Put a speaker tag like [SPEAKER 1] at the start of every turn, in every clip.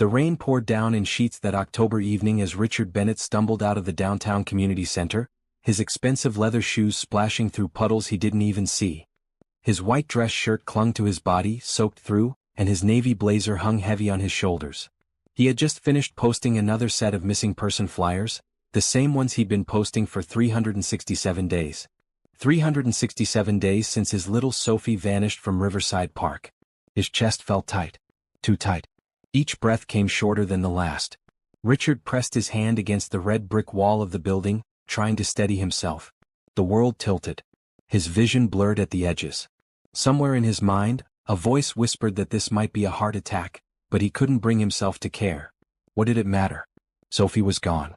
[SPEAKER 1] The rain poured down in sheets that October evening as Richard Bennett stumbled out of the downtown community center, his expensive leather shoes splashing through puddles he didn't even see. His white dress shirt clung to his body, soaked through, and his navy blazer hung heavy on his shoulders. He had just finished posting another set of missing person flyers, the same ones he'd been posting for 367 days. 367 days since his little Sophie vanished from Riverside Park. His chest felt tight. Too tight. Each breath came shorter than the last. Richard pressed his hand against the red brick wall of the building, trying to steady himself. The world tilted. His vision blurred at the edges. Somewhere in his mind, a voice whispered that this might be a heart attack, but he couldn't bring himself to care. What did it matter? Sophie was gone.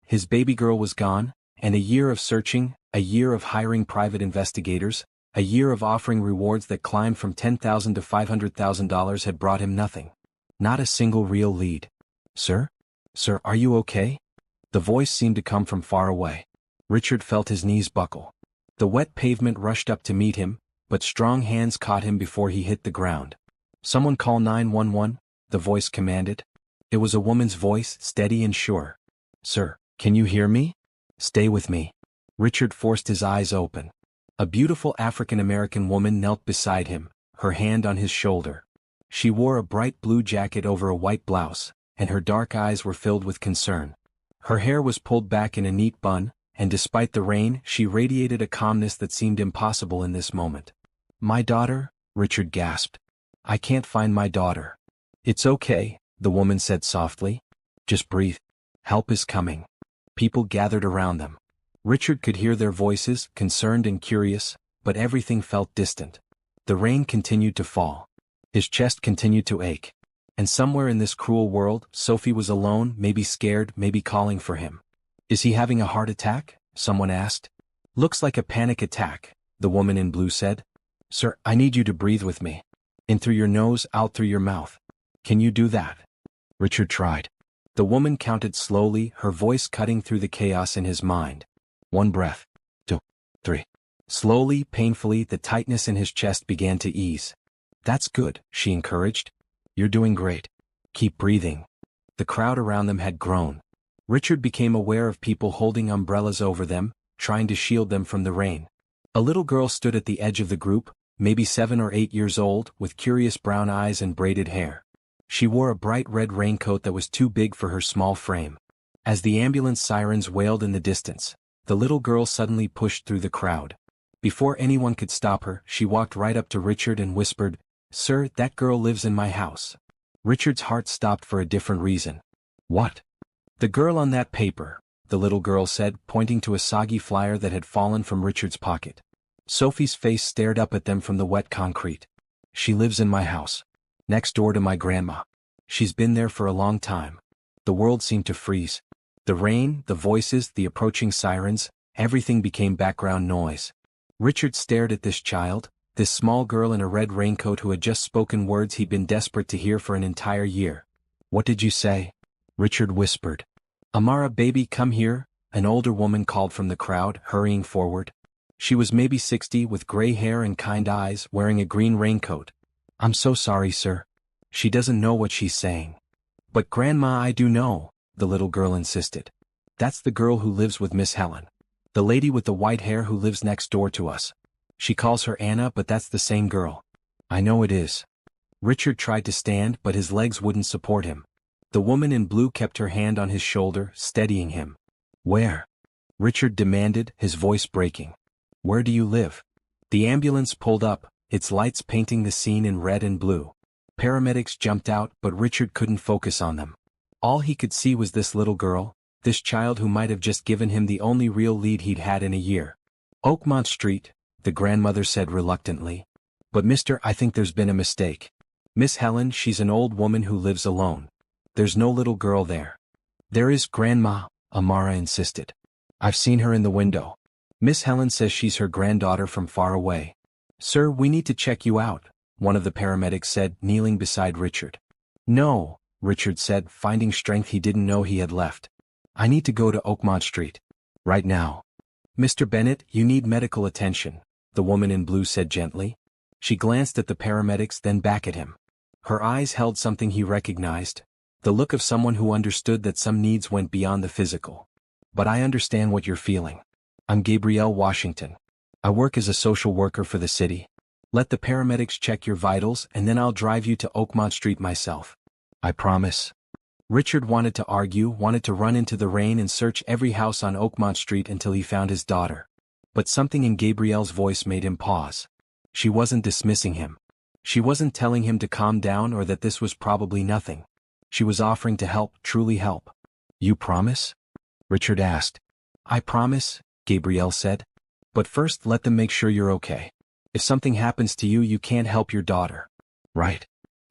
[SPEAKER 1] His baby girl was gone, and a year of searching, a year of hiring private investigators, a year of offering rewards that climbed from $10,000 to $500,000 had brought him nothing. Not a single real lead. Sir? Sir, are you okay? The voice seemed to come from far away. Richard felt his knees buckle. The wet pavement rushed up to meet him, but strong hands caught him before he hit the ground. Someone call 911, the voice commanded. It was a woman's voice, steady and sure. Sir, can you hear me? Stay with me. Richard forced his eyes open. A beautiful African-American woman knelt beside him, her hand on his shoulder. She wore a bright blue jacket over a white blouse, and her dark eyes were filled with concern. Her hair was pulled back in a neat bun, and despite the rain, she radiated a calmness that seemed impossible in this moment. My daughter? Richard gasped. I can't find my daughter. It's okay, the woman said softly. Just breathe. Help is coming. People gathered around them. Richard could hear their voices, concerned and curious, but everything felt distant. The rain continued to fall. His chest continued to ache. And somewhere in this cruel world, Sophie was alone, maybe scared, maybe calling for him. Is he having a heart attack? Someone asked. Looks like a panic attack, the woman in blue said. Sir, I need you to breathe with me. In through your nose, out through your mouth. Can you do that? Richard tried. The woman counted slowly, her voice cutting through the chaos in his mind. 1 breath. 2, 3. Slowly, painfully, the tightness in his chest began to ease. That's good, she encouraged. You're doing great. Keep breathing. The crowd around them had grown. Richard became aware of people holding umbrellas over them, trying to shield them from the rain. A little girl stood at the edge of the group, maybe 7 or 8 years old, with curious brown eyes and braided hair. She wore a bright red raincoat that was too big for her small frame. As the ambulance sirens wailed in the distance, the little girl suddenly pushed through the crowd. Before anyone could stop her, she walked right up to Richard and whispered, Sir, that girl lives in my house. Richard's heart stopped for a different reason. What? The girl on that paper, the little girl said, pointing to a soggy flyer that had fallen from Richard's pocket. Sophie's face stared up at them from the wet concrete. She lives in my house. Next door to my grandma. She's been there for a long time. The world seemed to freeze. The rain, the voices, the approaching sirens, everything became background noise. Richard stared at this child, this small girl in a red raincoat who had just spoken words he'd been desperate to hear for an entire year. What did you say? Richard whispered. Amara, baby, come here, an older woman called from the crowd, hurrying forward. She was maybe 60, with gray hair and kind eyes, wearing a green raincoat. I'm so sorry, sir. She doesn't know what she's saying. But Grandma, I do know, the little girl insisted. That's the girl who lives with Miss Helen. The lady with the white hair who lives next door to us. She calls her Anna, but that's the same girl. I know it is. Richard tried to stand, but his legs wouldn't support him. The woman in blue kept her hand on his shoulder, steadying him. Where? Richard demanded, his voice breaking. Where do you live? The ambulance pulled up, its lights painting the scene in red and blue. Paramedics jumped out, but Richard couldn't focus on them. All he could see was this little girl, this child who might have just given him the only real lead he'd had in a year. Oakmont Street, the grandmother said reluctantly. But mister, I think there's been a mistake. Miss Helen, she's an old woman who lives alone. There's no little girl there. There is, Grandma, Amara insisted. I've seen her in the window. Miss Helen says she's her granddaughter from far away. Sir, we need to check you out, one of the paramedics said, kneeling beside Richard. No, Richard said, finding strength he didn't know he had left. I need to go to Oakmont Street. Right now. Mr. Bennett, you need medical attention, the woman in blue said gently. She glanced at the paramedics, then back at him. Her eyes held something he recognized. the look of someone who understood that some needs went beyond the physical. But I understand what you're feeling. I'm Gabrielle Washington. I work as a social worker for the city. Let the paramedics check your vitals and then I'll drive you to Oakmont Street myself. I promise. Richard wanted to argue, wanted to run into the rain and search every house on Oakmont Street until he found his daughter. But something in Gabrielle's voice made him pause. She wasn't dismissing him. She wasn't telling him to calm down or that this was probably nothing. She was offering to help, truly help. You promise? Richard asked. I promise, Gabrielle said. But first let them make sure you're okay. If something happens to you, you can't help your daughter. Right?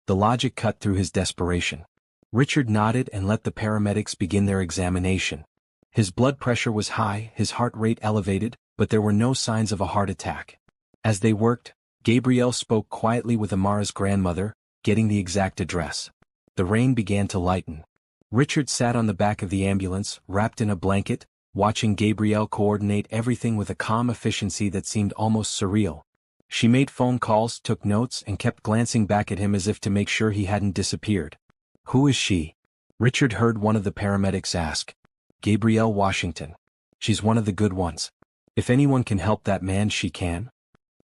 [SPEAKER 1] The logic cut through his desperation. Richard nodded and let the paramedics begin their examination. His blood pressure was high, his heart rate elevated, but there were no signs of a heart attack. As they worked, Gabrielle spoke quietly with Amara's grandmother, getting the exact address. The rain began to lighten. Richard sat on the back of the ambulance, wrapped in a blanket, watching Gabrielle coordinate everything with a calm efficiency that seemed almost surreal. She made phone calls, took notes, and kept glancing back at him as if to make sure he hadn't disappeared. Who is she? Richard heard one of the paramedics ask. Gabrielle Washington. She's one of the good ones. If anyone can help that man, she can.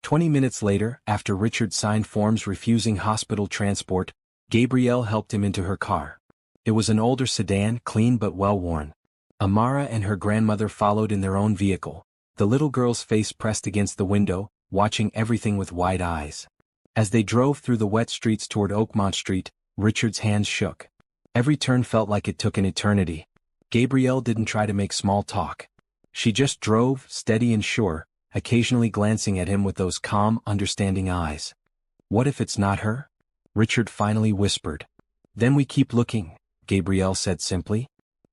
[SPEAKER 1] 20 minutes later, after Richard signed forms refusing hospital transport, Gabrielle helped him into her car. It was an older sedan, clean but well-worn. Amara and her grandmother followed in their own vehicle, the little girl's face pressed against the window, watching everything with wide eyes. As they drove through the wet streets toward Oakmont Street, Richard's hands shook. Every turn felt like it took an eternity. Gabrielle didn't try to make small talk. She just drove, steady and sure, occasionally glancing at him with those calm, understanding eyes. What if it's not her? Richard finally whispered. Then we keep looking, Gabrielle said simply.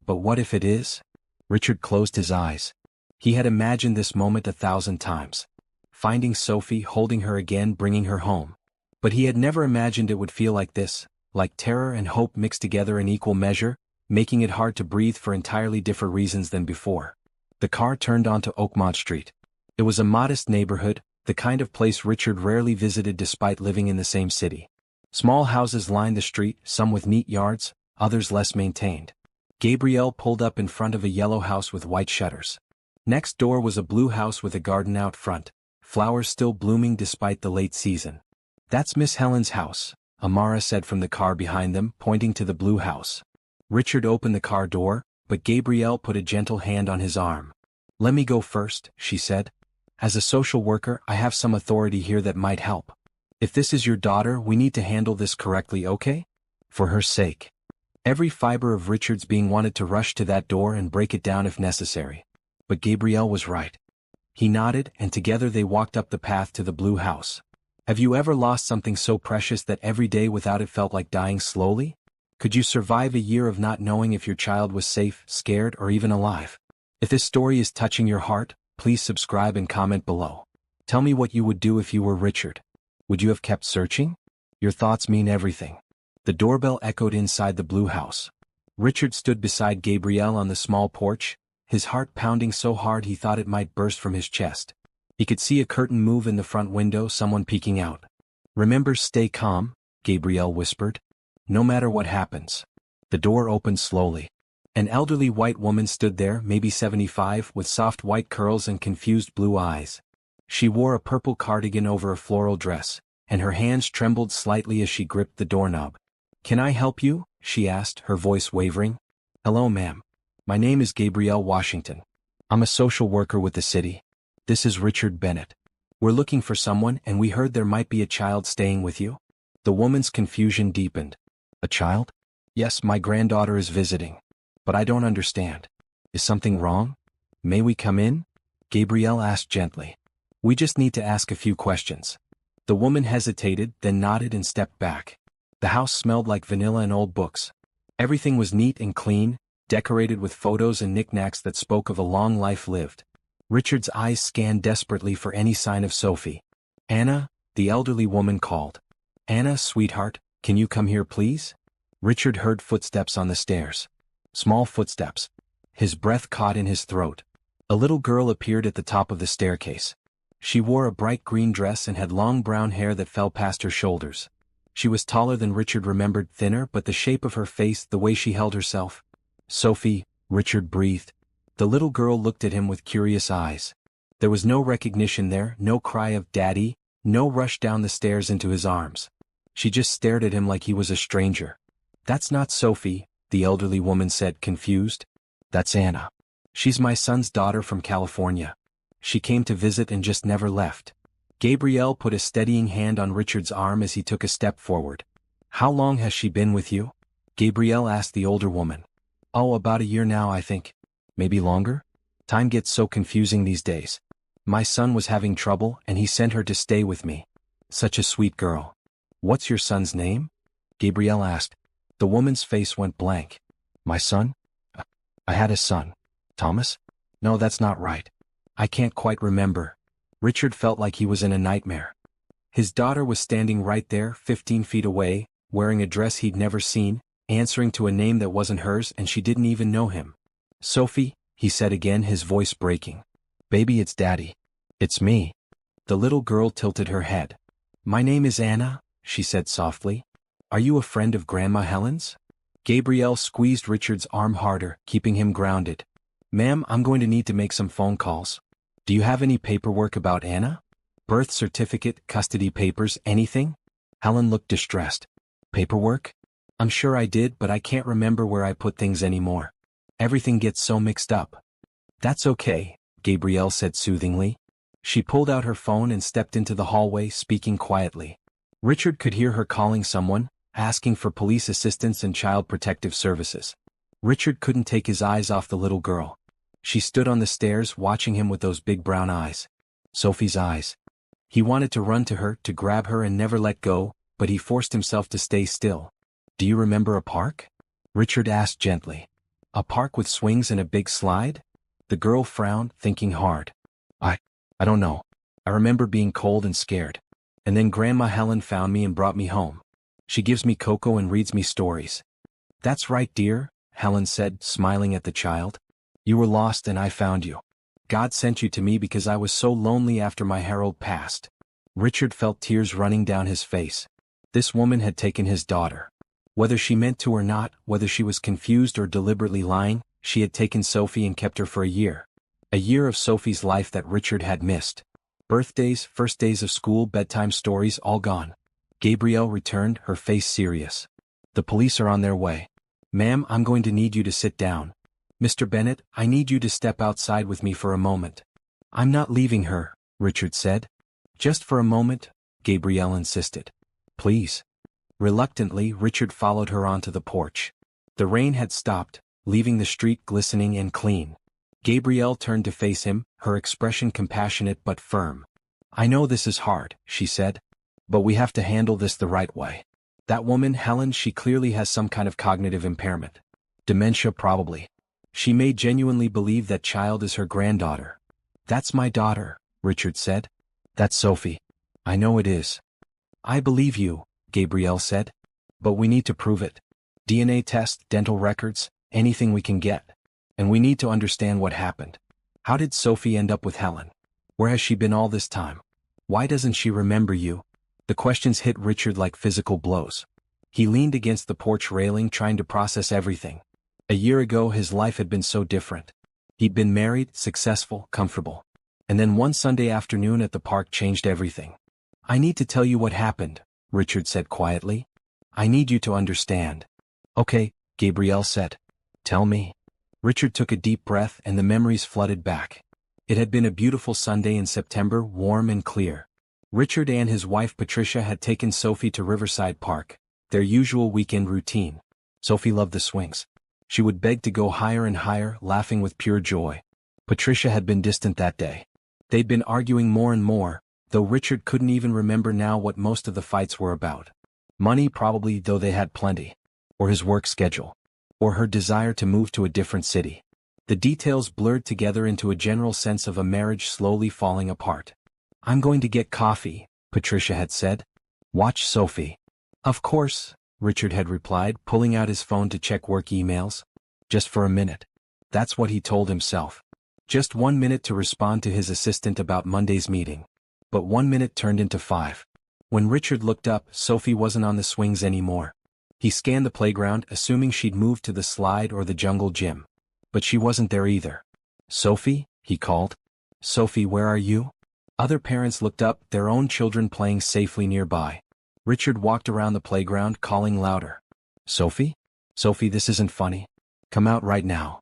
[SPEAKER 1] But what if it is? Richard closed his eyes. He had imagined this moment 1,000 times. Finding Sophie, holding her again, bringing her home. But he had never imagined it would feel like this, like terror and hope mixed together in equal measure, making it hard to breathe for entirely different reasons than before. The car turned onto Oakmont Street. It was a modest neighborhood, the kind of place Richard rarely visited despite living in the same city. Small houses lined the street, some with neat yards, others less maintained. Gabrielle pulled up in front of a yellow house with white shutters. Next door was a blue house with a garden out front, flowers still blooming despite the late season. That's Miss Helen's house, Amara said from the car behind them, pointing to the blue house. Richard opened the car door, but Gabrielle put a gentle hand on his arm. Let me go first, she said. As a social worker, I have some authority here that might help. If this is your daughter, we need to handle this correctly, okay? For her sake. Every fiber of Richard's being wanted to rush to that door and break it down if necessary. But Gabrielle was right. He nodded, and together they walked up the path to the blue house. Have you ever lost something so precious that every day without it felt like dying slowly? Could you survive a year of not knowing if your child was safe, scared, or even alive? If this story is touching your heart, please subscribe and comment below. Tell me what you would do if you were Richard. Would you have kept searching? Your thoughts mean everything. The doorbell echoed inside the blue house. Richard stood beside Gabrielle on the small porch, his heart pounding so hard he thought it might burst from his chest. He could see a curtain move in the front window, someone peeking out. Remember, stay calm, Gabrielle whispered. No matter what happens. The door opened slowly. An elderly white woman stood there, maybe 75, with soft white curls and confused blue eyes. She wore a purple cardigan over a floral dress, and her hands trembled slightly as she gripped the doorknob. Can I help you? She asked, her voice wavering. Hello, ma'am. My name is Gabrielle Washington. I'm a social worker with the city. This is Richard Bennett. We're looking for someone, and we heard there might be a child staying with you. The woman's confusion deepened. A child? Yes, my granddaughter is visiting. But I don't understand. Is something wrong? May we come in? Gabrielle asked gently. We just need to ask a few questions. The woman hesitated, then nodded and stepped back. The house smelled like vanilla and old books. Everything was neat and clean, decorated with photos and knickknacks that spoke of a long life lived. Richard's eyes scanned desperately for any sign of Sophie. Anna, the elderly woman called. Anna, sweetheart, can you come here please? Richard heard footsteps on the stairs. Small footsteps. His breath caught in his throat. A little girl appeared at the top of the staircase. She wore a bright green dress and had long brown hair that fell past her shoulders. She was taller than Richard remembered, thinner, but the shape of her face, the way she held herself. Sophie, Richard breathed. The little girl looked at him with curious eyes. There was no recognition there, no cry of "Daddy," no rush down the stairs into his arms. She just stared at him like he was a stranger. "That's not Sophie," the elderly woman said, confused. "That's Anna. She's my son's daughter from California. She came to visit and just never left." Gabrielle put a steadying hand on Richard's arm as he took a step forward. "How long has she been with you?" Gabrielle asked the older woman. "Oh, about a year now, I think. Maybe longer? Time gets so confusing these days. My son was having trouble and he sent her to stay with me. Such a sweet girl." "What's your son's name?" Gabrielle asked. The woman's face went blank. "My son? I had a son. Thomas? No, that's not right. I can't quite remember." Richard felt like he was in a nightmare. His daughter was standing right there, 15 feet away, wearing a dress he'd never seen, answering to a name that wasn't hers, and she didn't even know him. "Sophie," he said again, his voice breaking. "Baby, it's Daddy. It's me." The little girl tilted her head. "My name is Anna," she said softly. "Are you a friend of Grandma Helen's?" Gabrielle squeezed Richard's arm harder, keeping him grounded. "Ma'am, I'm going to need to make some phone calls. Do you have any paperwork about Anna? Birth certificate, custody papers, anything?" Helen looked distressed. "Paperwork? I'm sure I did, but I can't remember where I put things anymore. Everything gets so mixed up." "That's okay," Gabrielle said soothingly. She pulled out her phone and stepped into the hallway, speaking quietly. Richard could hear her calling someone, asking for police assistance and child protective services. Richard couldn't take his eyes off the little girl. She stood on the stairs, watching him with those big brown eyes. Sophie's eyes. He wanted to run to her, to grab her and never let go, but he forced himself to stay still. "Do you remember a park?" Richard asked gently. "A park with swings and a big slide?" The girl frowned, thinking hard. I don't know. I remember being cold and scared. And then Grandma Helen found me and brought me home. She gives me cocoa and reads me stories." "That's right, dear," Helen said, smiling at the child. "You were lost and I found you. God sent you to me because I was so lonely after my Harold passed." Richard felt tears running down his face. This woman had taken his daughter. Whether she meant to or not, whether she was confused or deliberately lying, she had taken Sophie and kept her for a year. A year of Sophie's life that Richard had missed. Birthdays, first days of school, bedtime stories, all gone. Gabrielle returned, her face serious. "The police are on their way. Ma'am, I'm going to need you to sit down. Mr. Bennett, I need you to step outside with me for a moment." "I'm not leaving her," Richard said. "Just for a moment," Gabrielle insisted. "Please." Reluctantly, Richard followed her onto the porch. The rain had stopped, leaving the street glistening and clean. Gabrielle turned to face him, her expression compassionate but firm. "I know this is hard," she said. "But we have to handle this the right way. That woman, Helen, she clearly has some kind of cognitive impairment. Dementia, probably. She may genuinely believe that child is her granddaughter." "That's my daughter," Richard said. "That's Sophie. I know it is." "I believe you," Gabrielle said. "But we need to prove it. DNA test, dental records, anything we can get. And we need to understand what happened. How did Sophie end up with Helen? Where has she been all this time? Why doesn't she remember you?" The questions hit Richard like physical blows. He leaned against the porch railing, trying to process everything. A year ago his life had been so different. He'd been married, successful, comfortable. And then one Sunday afternoon at the park changed everything. "I need to tell you what happened," Richard said quietly. "I need you to understand." "Okay," Gabrielle said. "Tell me." Richard took a deep breath and the memories flooded back. It had been a beautiful Sunday in September, warm and clear. Richard and his wife Patricia had taken Sophie to Riverside Park, their usual weekend routine. Sophie loved the swings. She would beg to go higher and higher, laughing with pure joy. Patricia had been distant that day. They'd been arguing more and more, though Richard couldn't even remember now what most of the fights were about. Money probably, though they had plenty. Or his work schedule. Or her desire to move to a different city. The details blurred together into a general sense of a marriage slowly falling apart. "I'm going to get coffee," Patricia had said. "Watch Sophie." "Of course," Richard had replied, pulling out his phone to check work emails. Just for a minute. That's what he told himself. Just 1 minute to respond to his assistant about Monday's meeting. But 1 minute turned into 5. When Richard looked up, Sophie wasn't on the swings anymore. He scanned the playground, assuming she'd moved to the slide or the jungle gym. But she wasn't there either. "Sophie?" he called. "Sophie, where are you?" Other parents looked up, their own children playing safely nearby. Richard walked around the playground, calling louder. "Sophie? Sophie, this isn't funny. Come out right now."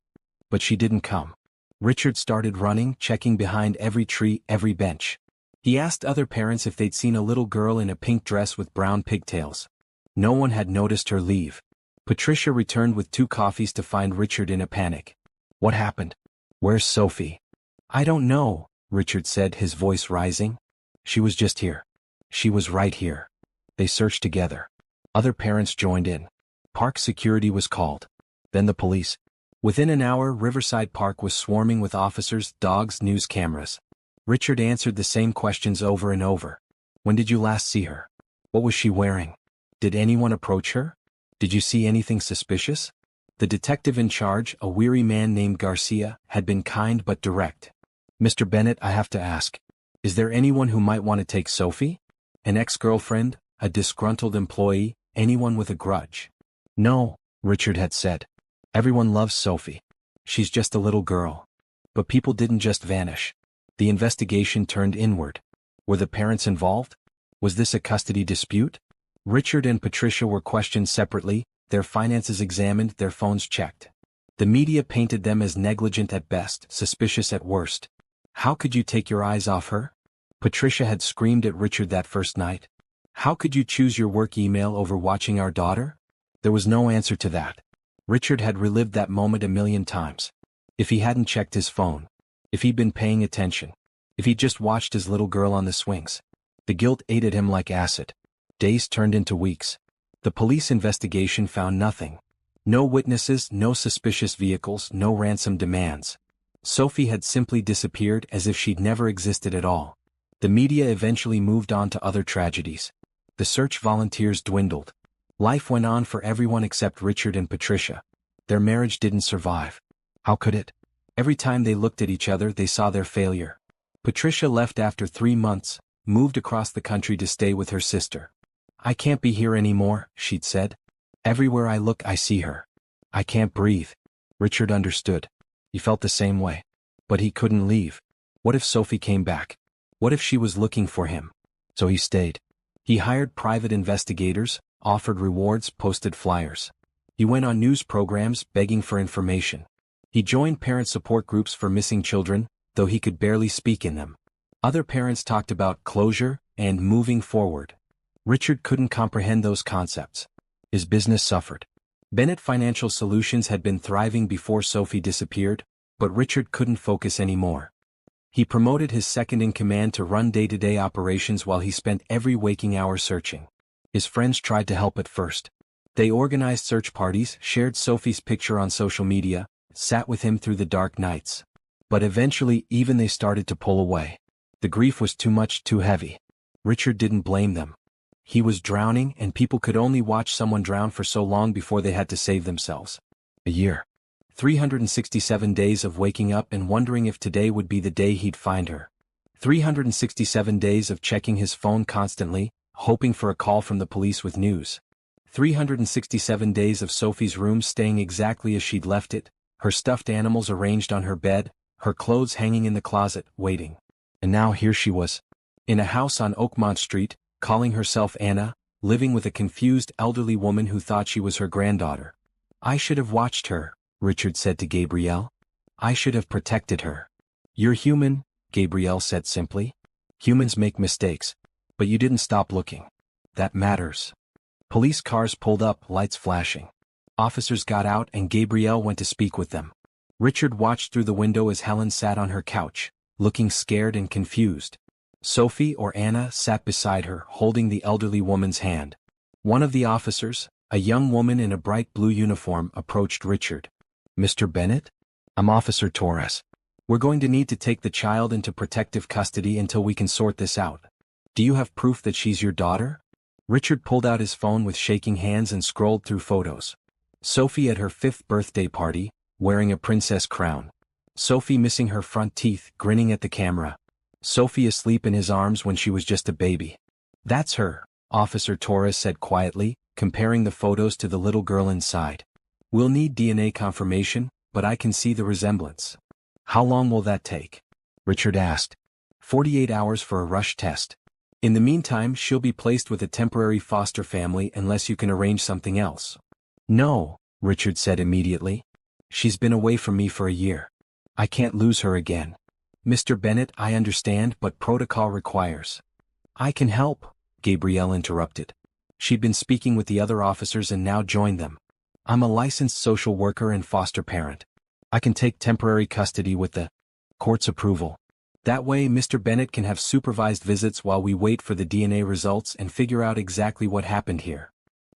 [SPEAKER 1] But she didn't come. Richard started running, checking behind every tree, every bench. He asked other parents if they'd seen a little girl in a pink dress with brown pigtails. No one had noticed her leave. Patricia returned with 2 coffees to find Richard in a panic. "What happened? Where's Sophie?" "I don't know," Richard said, his voice rising. "She was just here. She was right here." They searched together. Other parents joined in. Park security was called. Then the police. Within an hour, Riverside Park was swarming with officers, dogs, news cameras. Richard answered the same questions over and over. "When did you last see her? What was she wearing? Did anyone approach her? Did you see anything suspicious?" The detective in charge, a weary man named Garcia, had been kind but direct. "Mr. Bennett, I have to ask. Is there anyone who might want to take Sophie? An ex-girlfriend, a disgruntled employee, anyone with a grudge?" "No," Richard had said. "Everyone loves Sophie. She's just a little girl." But people didn't just vanish. The investigation turned inward. Were the parents involved? Was this a custody dispute? Richard and Patricia were questioned separately, their finances examined, their phones checked. The media painted them as negligent at best, suspicious at worst. "How could you take your eyes off her?" Patricia had screamed at Richard that first night. "How could you choose your work email over watching our daughter?" There was no answer to that. Richard had relived that moment a million times. If he hadn't checked his phone. If he'd been paying attention. If he'd just watched his little girl on the swings. The guilt ate at him like acid. Days turned into weeks. The police investigation found nothing. No witnesses, no suspicious vehicles, no ransom demands. Sophie had simply disappeared as if she'd never existed at all. The media eventually moved on to other tragedies. The search volunteers dwindled. Life went on for everyone except Richard and Patricia. Their marriage didn't survive. How could it? Every time they looked at each other, they saw their failure. Patricia left after 3 months, moved across the country to stay with her sister. "I can't be here anymore," she'd said. "Everywhere I look, I see her. I can't breathe." Richard understood. He felt the same way. But he couldn't leave. What if Sophie came back? What if she was looking for him? So he stayed. He hired private investigators, offered rewards, posted flyers. He went on news programs begging for information. He joined parent support groups for missing children, though he could barely speak in them. Other parents talked about closure and moving forward. Richard couldn't comprehend those concepts. His business suffered. Bennett Financial Solutions had been thriving before Sophie disappeared, but Richard couldn't focus anymore. He promoted his second-in-command to run day-to-day operations while he spent every waking hour searching. His friends tried to help at first. They organized search parties, shared Sophie's picture on social media, sat with him through the dark nights. But eventually, even they started to pull away. The grief was too much, too heavy. Richard didn't blame them. He was drowning, and people could only watch someone drown for so long before they had to save themselves. A year. 367 days of waking up and wondering if today would be the day he'd find her. 367 days of checking his phone constantly, hoping for a call from the police with news. 367 days of Sophie's room staying exactly as she'd left it, her stuffed animals arranged on her bed, her clothes hanging in the closet, waiting. And now here she was. In a house on Oakmont Street, calling herself Anna, living with a confused elderly woman who thought she was her granddaughter. "I should have watched her," Richard said to Gabrielle. "I should have protected her." "You're human," Gabrielle said simply. "Humans make mistakes. But you didn't stop looking. That matters." Police cars pulled up, lights flashing. Officers got out and Gabrielle went to speak with them. Richard watched through the window as Helen sat on her couch, looking scared and confused. Sophie, or Anna, sat beside her, holding the elderly woman's hand. One of the officers, a young woman in a bright blue uniform, approached Richard. "Mr. Bennett? I'm Officer Torres. We're going to need to take the child into protective custody until we can sort this out. Do you have proof that she's your daughter?" Richard pulled out his phone with shaking hands and scrolled through photos. Sophie at her 5th birthday party, wearing a princess crown. Sophie missing her front teeth, grinning at the camera. Sophie asleep in his arms when she was just a baby. That's her, Officer Torres said quietly, comparing the photos to the little girl inside. We'll need DNA confirmation, but I can see the resemblance. How long will that take? Richard asked. 48 hours for a rush test. In the meantime, she'll be placed with a temporary foster family unless you can arrange something else. No, Richard said immediately. She's been away from me for a year. I can't lose her again. Mr. Bennett, I understand, but protocol requires. I can help, Gabrielle interrupted. She'd been speaking with the other officers and now joined them. I'm a licensed social worker and foster parent. I can take temporary custody with the court's approval. That way Mr. Bennett can have supervised visits while we wait for the DNA results and figure out exactly what happened here.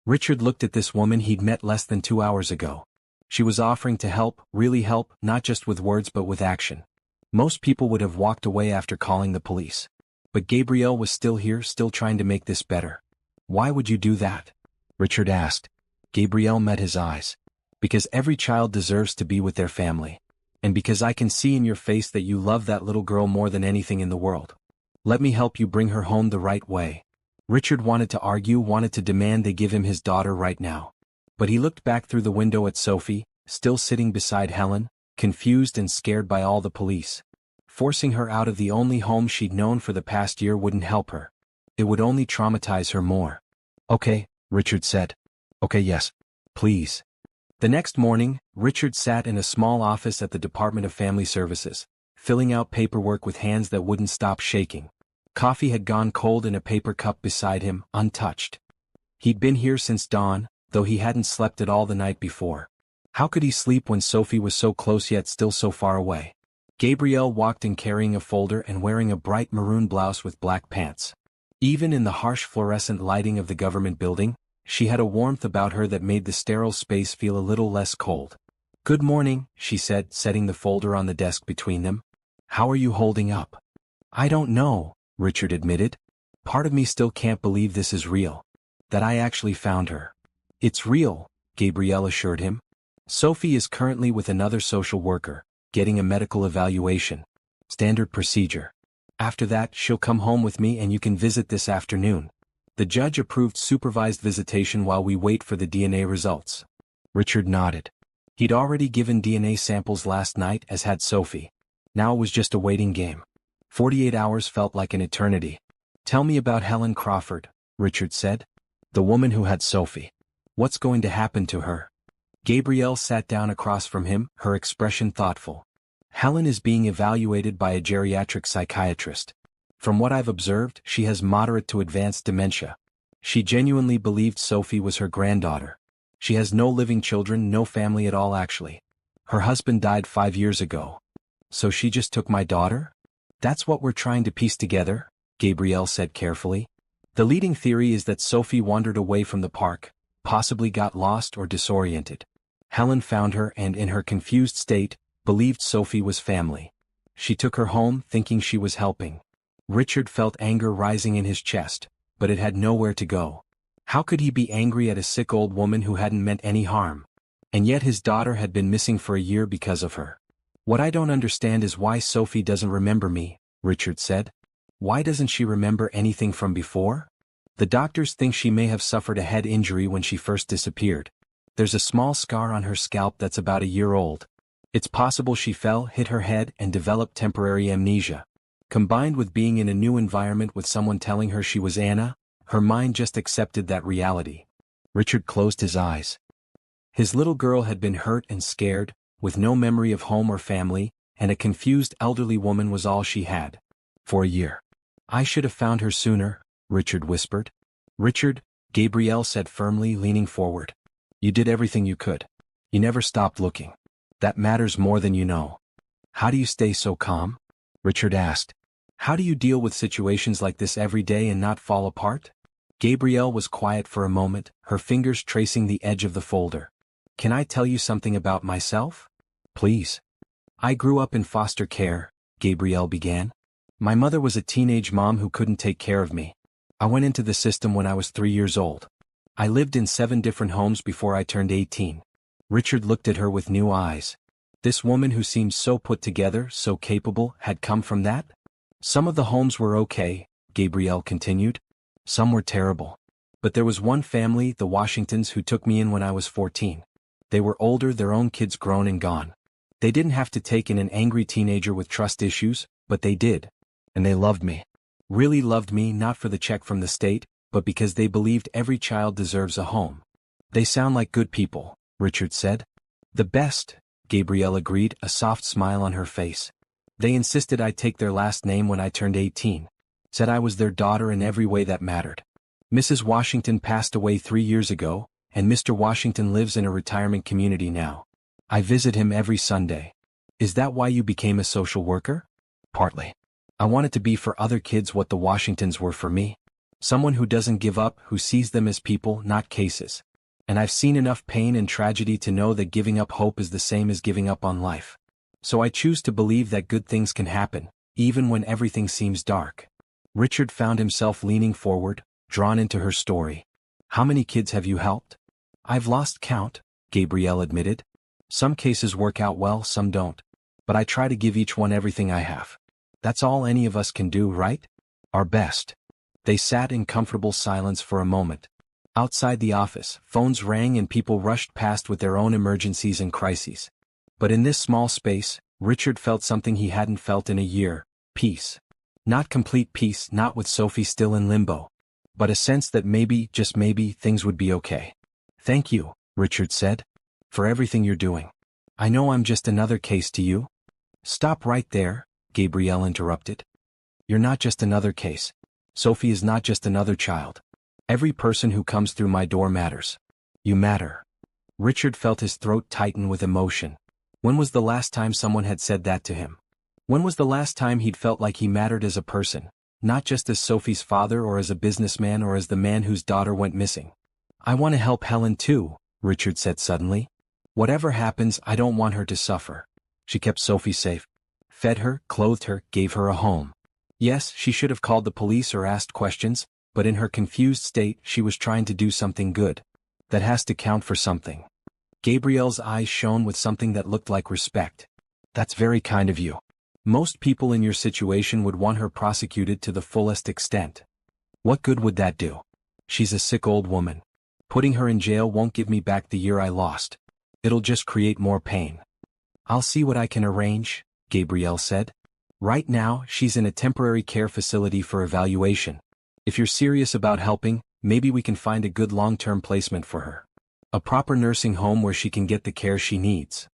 [SPEAKER 1] Richard looked at this woman he'd met less than 2 hours ago. She was offering to help, really help, not just with words but with action. Most people would have walked away after calling the police. But Gabrielle was still here, still trying to make this better. Why would you do that? Richard asked. Gabrielle met his eyes. Because every child deserves to be with their family. And because I can see in your face that you love that little girl more than anything in the world. Let me help you bring her home the right way. Richard wanted to argue, wanted to demand they give him his daughter right now. But he looked back through the window at Sophie, still sitting beside Helen, confused and scared by all the police. Forcing her out of the only home she'd known for the past year wouldn't help her. It would only traumatize her more. Okay, Richard said. Okay, yes. Please. The next morning, Richard sat in a small office at the Department of Family Services, filling out paperwork with hands that wouldn't stop shaking. Coffee had gone cold in a paper cup beside him, untouched. He'd been here since dawn, though he hadn't slept at all the night before. How could he sleep when Sophie was so close yet still so far away? Gabrielle walked in carrying a folder and wearing a bright maroon blouse with black pants. Even in the harsh fluorescent lighting of the government building, she had a warmth about her that made the sterile space feel a little less cold. Good morning, she said, setting the folder on the desk between them. How are you holding up? I don't know, Richard admitted. Part of me still can't believe this is real. That I actually found her. It's real, Gabrielle assured him. Sophie is currently with another social worker, getting a medical evaluation. Standard procedure. After that, she'll come home with me and you can visit this afternoon. The judge approved supervised visitation while we wait for the DNA results. Richard nodded. He'd already given DNA samples last night, as had Sophie. Now it was just a waiting game. 48 hours felt like an eternity. Tell me about Helen Crawford, Richard said. The woman who had Sophie. What's going to happen to her? Gabrielle sat down across from him, her expression thoughtful. Helen is being evaluated by a geriatric psychiatrist. From what I've observed, she has moderate to advanced dementia. She genuinely believed Sophie was her granddaughter. She has no living children, no family at all actually. Her husband died 5 years ago. So she just took my daughter? That's what we're trying to piece together, Gabrielle said carefully. The leading theory is that Sophie wandered away from the park, possibly got lost or disoriented. Helen found her and, in her confused state, believed Sophie was family. She took her home, thinking she was helping. Richard felt anger rising in his chest, but it had nowhere to go. How could he be angry at a sick old woman who hadn't meant any harm? And yet his daughter had been missing for a year because of her. What I don't understand is why Sophie doesn't remember me, Richard said. Why doesn't she remember anything from before? The doctors think she may have suffered a head injury when she first disappeared. There's a small scar on her scalp that's about a year old. It's possible she fell, hit her head, and developed temporary amnesia. Combined with being in a new environment with someone telling her she was Anna, her mind just accepted that reality. Richard closed his eyes. His little girl had been hurt and scared, with no memory of home or family, and a confused elderly woman was all she had. For a year. I should have found her sooner, Richard whispered. Richard, Gabrielle said firmly, leaning forward. You did everything you could. You never stopped looking. That matters more than you know. How do you stay so calm? Richard asked. How do you deal with situations like this every day and not fall apart? Gabrielle was quiet for a moment, her fingers tracing the edge of the folder. Can I tell you something about myself? Please. I grew up in foster care, Gabrielle began. My mother was a teenage mom who couldn't take care of me. I went into the system when I was 3 years old. I lived in 7 different homes before I turned 18. Richard looked at her with new eyes. This woman who seemed so put together, so capable, had come from that? Some of the homes were okay, Gabrielle continued. Some were terrible. But there was one family, the Washingtons, who took me in when I was 14. They were older, their own kids grown and gone. They didn't have to take in an angry teenager with trust issues, but they did. And they loved me. Really loved me, not for the check from the state, but because they believed every child deserves a home. They sound like good people, Richard said. The best, Gabrielle agreed, a soft smile on her face. They insisted I take their last name when I turned 18. Said I was their daughter in every way that mattered. Mrs. Washington passed away 3 years ago, and Mr. Washington lives in a retirement community now. I visit him every Sunday. Is that why you became a social worker? Partly. I wanted to be for other kids what the Washingtons were for me. Someone who doesn't give up, who sees them as people, not cases. And I've seen enough pain and tragedy to know that giving up hope is the same as giving up on life. So I choose to believe that good things can happen, even when everything seems dark. Richard found himself leaning forward, drawn into her story. How many kids have you helped? I've lost count, Gabrielle admitted. Some cases work out well, some don't. But I try to give each one everything I have. That's all any of us can do, right? Our best. They sat in comfortable silence for a moment. Outside the office, phones rang and people rushed past with their own emergencies and crises. But in this small space, Richard felt something he hadn't felt in a year: peace. Not complete peace, not with Sophie still in limbo. But a sense that maybe, just maybe, things would be okay. Thank you, Richard said, for everything you're doing. I know I'm just another case to you. Stop right there, Gabrielle interrupted. You're not just another case. Sophie is not just another child. Every person who comes through my door matters. You matter. Richard felt his throat tighten with emotion. When was the last time someone had said that to him? When was the last time he'd felt like he mattered as a person, not just as Sophie's father or as a businessman or as the man whose daughter went missing? I want to help Helen too, Richard said suddenly. Whatever happens, I don't want her to suffer. She kept Sophie safe. Fed her, clothed her, gave her a home. Yes, she should have called the police or asked questions, but in her confused state, she was trying to do something good. That has to count for something. Gabrielle's eyes shone with something that looked like respect. That's very kind of you. Most people in your situation would want her prosecuted to the fullest extent. What good would that do? She's a sick old woman. Putting her in jail won't give me back the year I lost. It'll just create more pain. I'll see what I can arrange, Gabrielle said. Right now, she's in a temporary care facility for evaluation. If you're serious about helping, maybe we can find a good long-term placement for her. A proper nursing home where she can get the care she needs.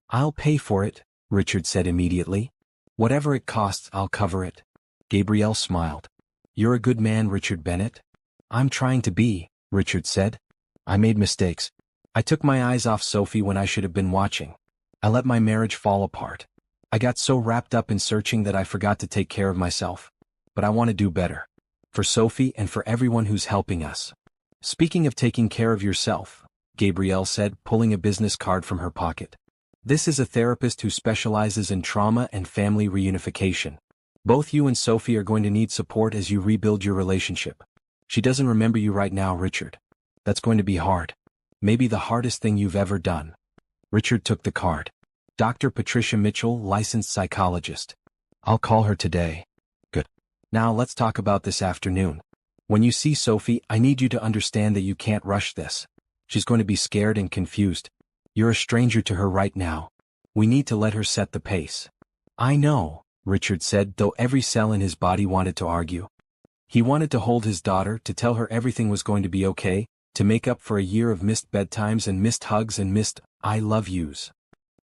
[SPEAKER 1] I'll pay for it, Richard said immediately. Whatever it costs, I'll cover it. Gabrielle smiled. You're a good man, Richard Bennett. I'm trying to be, Richard said. I made mistakes. I took my eyes off Sophie when I should have been watching. I let my marriage fall apart. I got so wrapped up in searching that I forgot to take care of myself. But I want to do better. For Sophie and for everyone who's helping us. Speaking of taking care of yourself, Gabrielle said, pulling a business card from her pocket. This is a therapist who specializes in trauma and family reunification. Both you and Sophie are going to need support as you rebuild your relationship. She doesn't remember you right now, Richard. That's going to be hard. Maybe the hardest thing you've ever done. Richard took the card. Dr. Patricia Mitchell, licensed psychologist. I'll call her today. Good. Now let's talk about this afternoon. When you see Sophie, I need you to understand that you can't rush this. She's going to be scared and confused. You're a stranger to her right now. We need to let her set the pace. I know, Richard said, though every cell in his body wanted to argue. He wanted to hold his daughter, to tell her everything was going to be okay, to make up for a year of missed bedtimes and missed hugs and missed I love yous.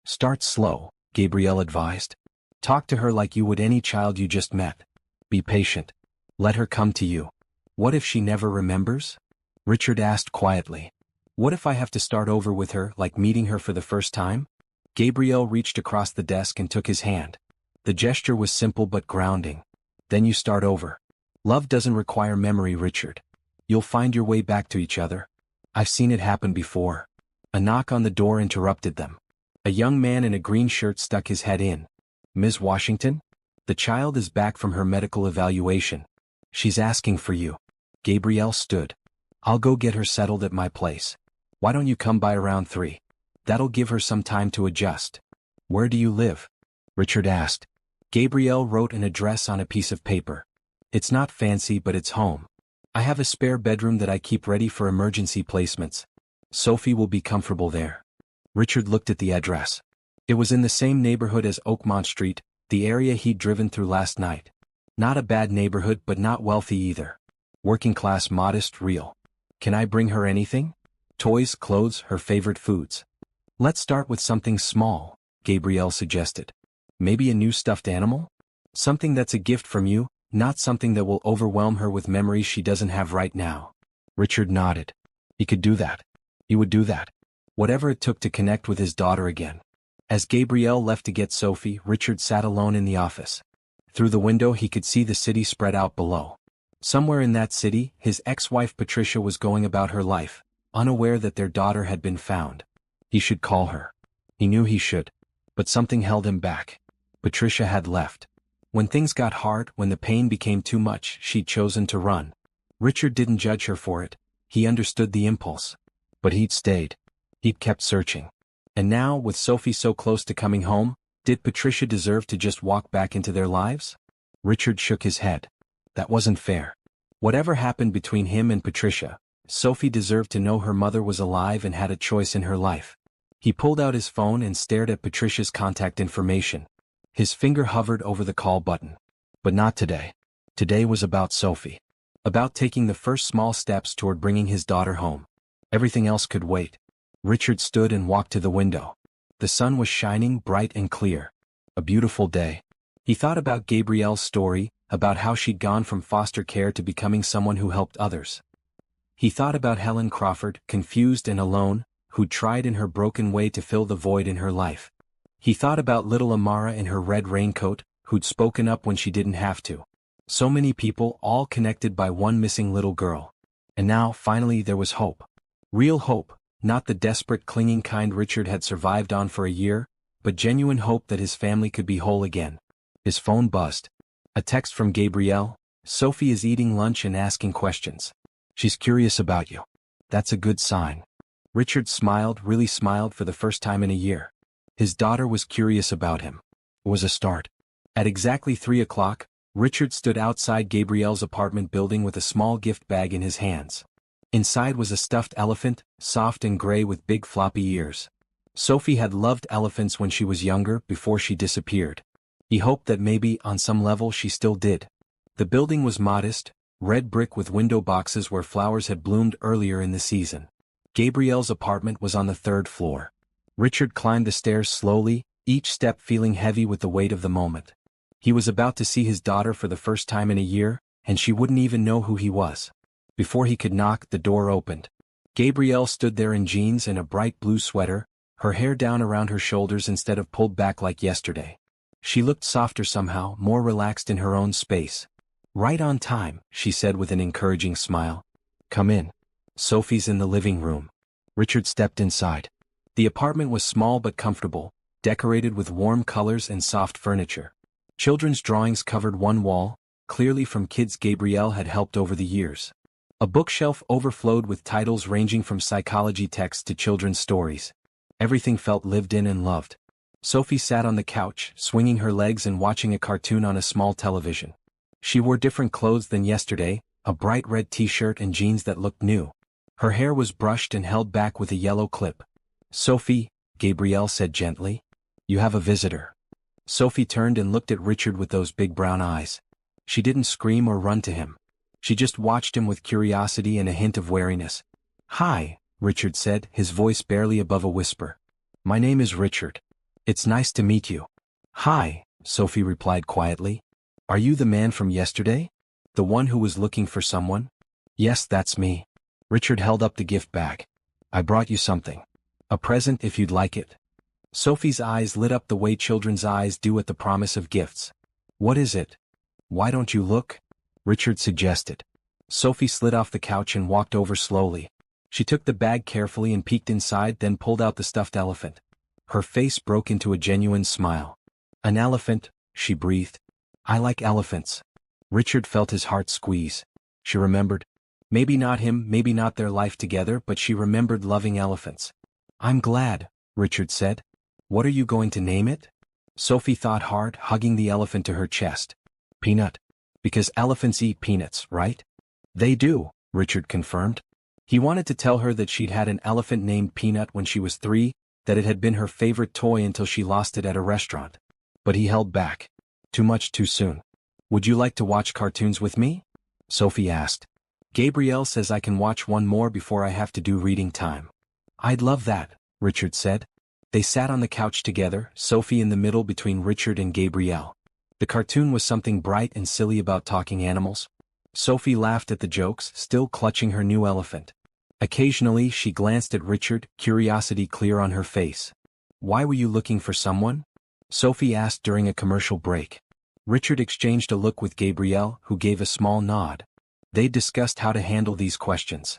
[SPEAKER 1] Start slow, Gabrielle advised. Talk to her like you would any child you just met. Be patient. Let her come to you. What if she never remembers? Richard asked quietly. What if I have to start over with her, like meeting her for the first time? Gabrielle reached across the desk and took his hand. The gesture was simple but grounding. Then you start over. Love doesn't require memory, Richard. You'll find your way back to each other. I've seen it happen before. A knock on the door interrupted them. A young man in a green shirt stuck his head in. Ms. Washington? The child is back from her medical evaluation. She's asking for you. Gabrielle stood. I'll go get her settled at my place. Why don't you come by around 3? That'll give her some time to adjust. Where do you live? Richard asked. Gabrielle wrote an address on a piece of paper. It's not fancy, but it's home. I have a spare bedroom that I keep ready for emergency placements. Sophie will be comfortable there. Richard looked at the address. It was in the same neighborhood as Oakmont Street, the area he'd driven through last night. Not a bad neighborhood but not wealthy either. Working class, modest, real. Can I bring her anything? Toys, clothes, her favorite foods. Let's start with something small, Gabrielle suggested. Maybe a new stuffed animal? Something that's a gift from you, not something that will overwhelm her with memories she doesn't have right now. Richard nodded. He could do that. He would do that. Whatever it took to connect with his daughter again. As Gabrielle left to get Sophie, Richard sat alone in the office. Through the window he could see the city spread out below. Somewhere in that city, his ex-wife Patricia was going about her life, unaware that their daughter had been found. He should call her. He knew he should. But something held him back. Patricia had left. When things got hard, when the pain became too much, she'd chosen to run. Richard didn't judge her for it. He understood the impulse. But he'd stayed. He'd kept searching. And now, with Sophie so close to coming home, did Patricia deserve to just walk back into their lives? Richard shook his head. That wasn't fair. Whatever happened between him and Patricia, Sophie deserved to know her mother was alive and had a choice in her life. He pulled out his phone and stared at Patricia's contact information. His finger hovered over the call button. But not today. Today was about Sophie. About taking the first small steps toward bringing his daughter home. Everything else could wait. Richard stood and walked to the window. The sun was shining bright and clear. A beautiful day. He thought about Gabrielle's story, about how she'd gone from foster care to becoming someone who helped others. He thought about Helen Crawford, confused and alone, who'd tried in her broken way to fill the void in her life. He thought about little Amara in her red raincoat, who'd spoken up when she didn't have to. So many people, all connected by one missing little girl. And now, finally, there was hope. Real hope. Not the desperate clinging kind Richard had survived on for a year, but genuine hope that his family could be whole again. His phone buzzed. A text from Gabrielle. Sophie is eating lunch and asking questions. She's curious about you. That's a good sign. Richard smiled, really smiled for the first time in a year. His daughter was curious about him. It was a start. At exactly 3 o'clock, Richard stood outside Gabrielle's apartment building with a small gift bag in his hands. Inside was a stuffed elephant, soft and gray with big floppy ears. Sophie had loved elephants when she was younger, before she disappeared. He hoped that maybe, on some level, she still did. The building was modest, red brick with window boxes where flowers had bloomed earlier in the season. Gabrielle's apartment was on the 3rd floor. Richard climbed the stairs slowly, each step feeling heavy with the weight of the moment. He was about to see his daughter for the first time in a year, and she wouldn't even know who he was. Before he could knock, the door opened. Gabrielle stood there in jeans and a bright blue sweater, her hair down around her shoulders instead of pulled back like yesterday. She looked softer somehow, more relaxed in her own space. Right on time, she said with an encouraging smile. Come in. Sophie's in the living room. Richard stepped inside. The apartment was small but comfortable, decorated with warm colors and soft furniture. Children's drawings covered one wall, clearly from kids Gabrielle had helped over the years. A bookshelf overflowed with titles ranging from psychology texts to children's stories. Everything felt lived in and loved. Sophie sat on the couch, swinging her legs and watching a cartoon on a small television. She wore different clothes than yesterday, a bright red t-shirt and jeans that looked new. Her hair was brushed and held back with a yellow clip. Sophie, Gabrielle said gently. You have a visitor. Sophie turned and looked at Richard with those big brown eyes. She didn't scream or run to him. She just watched him with curiosity and a hint of wariness. Hi, Richard said, his voice barely above a whisper. My name is Richard. It's nice to meet you. Hi, Sophie replied quietly. Are you the man from yesterday? The one who was looking for someone? Yes, that's me. Richard held up the gift bag. I brought you something. A present if you'd like it. Sophie's eyes lit up the way children's eyes do at the promise of gifts. What is it? Why don't you look? Richard suggested. Sophie slid off the couch and walked over slowly. She took the bag carefully and peeked inside, then pulled out the stuffed elephant. Her face broke into a genuine smile. An elephant, she breathed. I like elephants. Richard felt his heart squeeze. She remembered. Maybe not him, maybe not their life together, but she remembered loving elephants. I'm glad, Richard said. What are you going to name it? Sophie thought hard, hugging the elephant to her chest. Peanut. Because elephants eat peanuts, right? They do, Richard confirmed. He wanted to tell her that she'd had an elephant named Peanut when she was 3, that it had been her favorite toy until she lost it at a restaurant. But he held back. Too much too soon. Would you like to watch cartoons with me? Sophie asked. Gabrielle says I can watch one more before I have to do reading time. I'd love that, Richard said. They sat on the couch together, Sophie in the middle between Richard and Gabrielle. The cartoon was something bright and silly about talking animals. Sophie laughed at the jokes, still clutching her new elephant. Occasionally she glanced at Richard, curiosity clear on her face. Why were you looking for someone? Sophie asked during a commercial break. Richard exchanged a look with Gabrielle, who gave a small nod. They discussed how to handle these questions.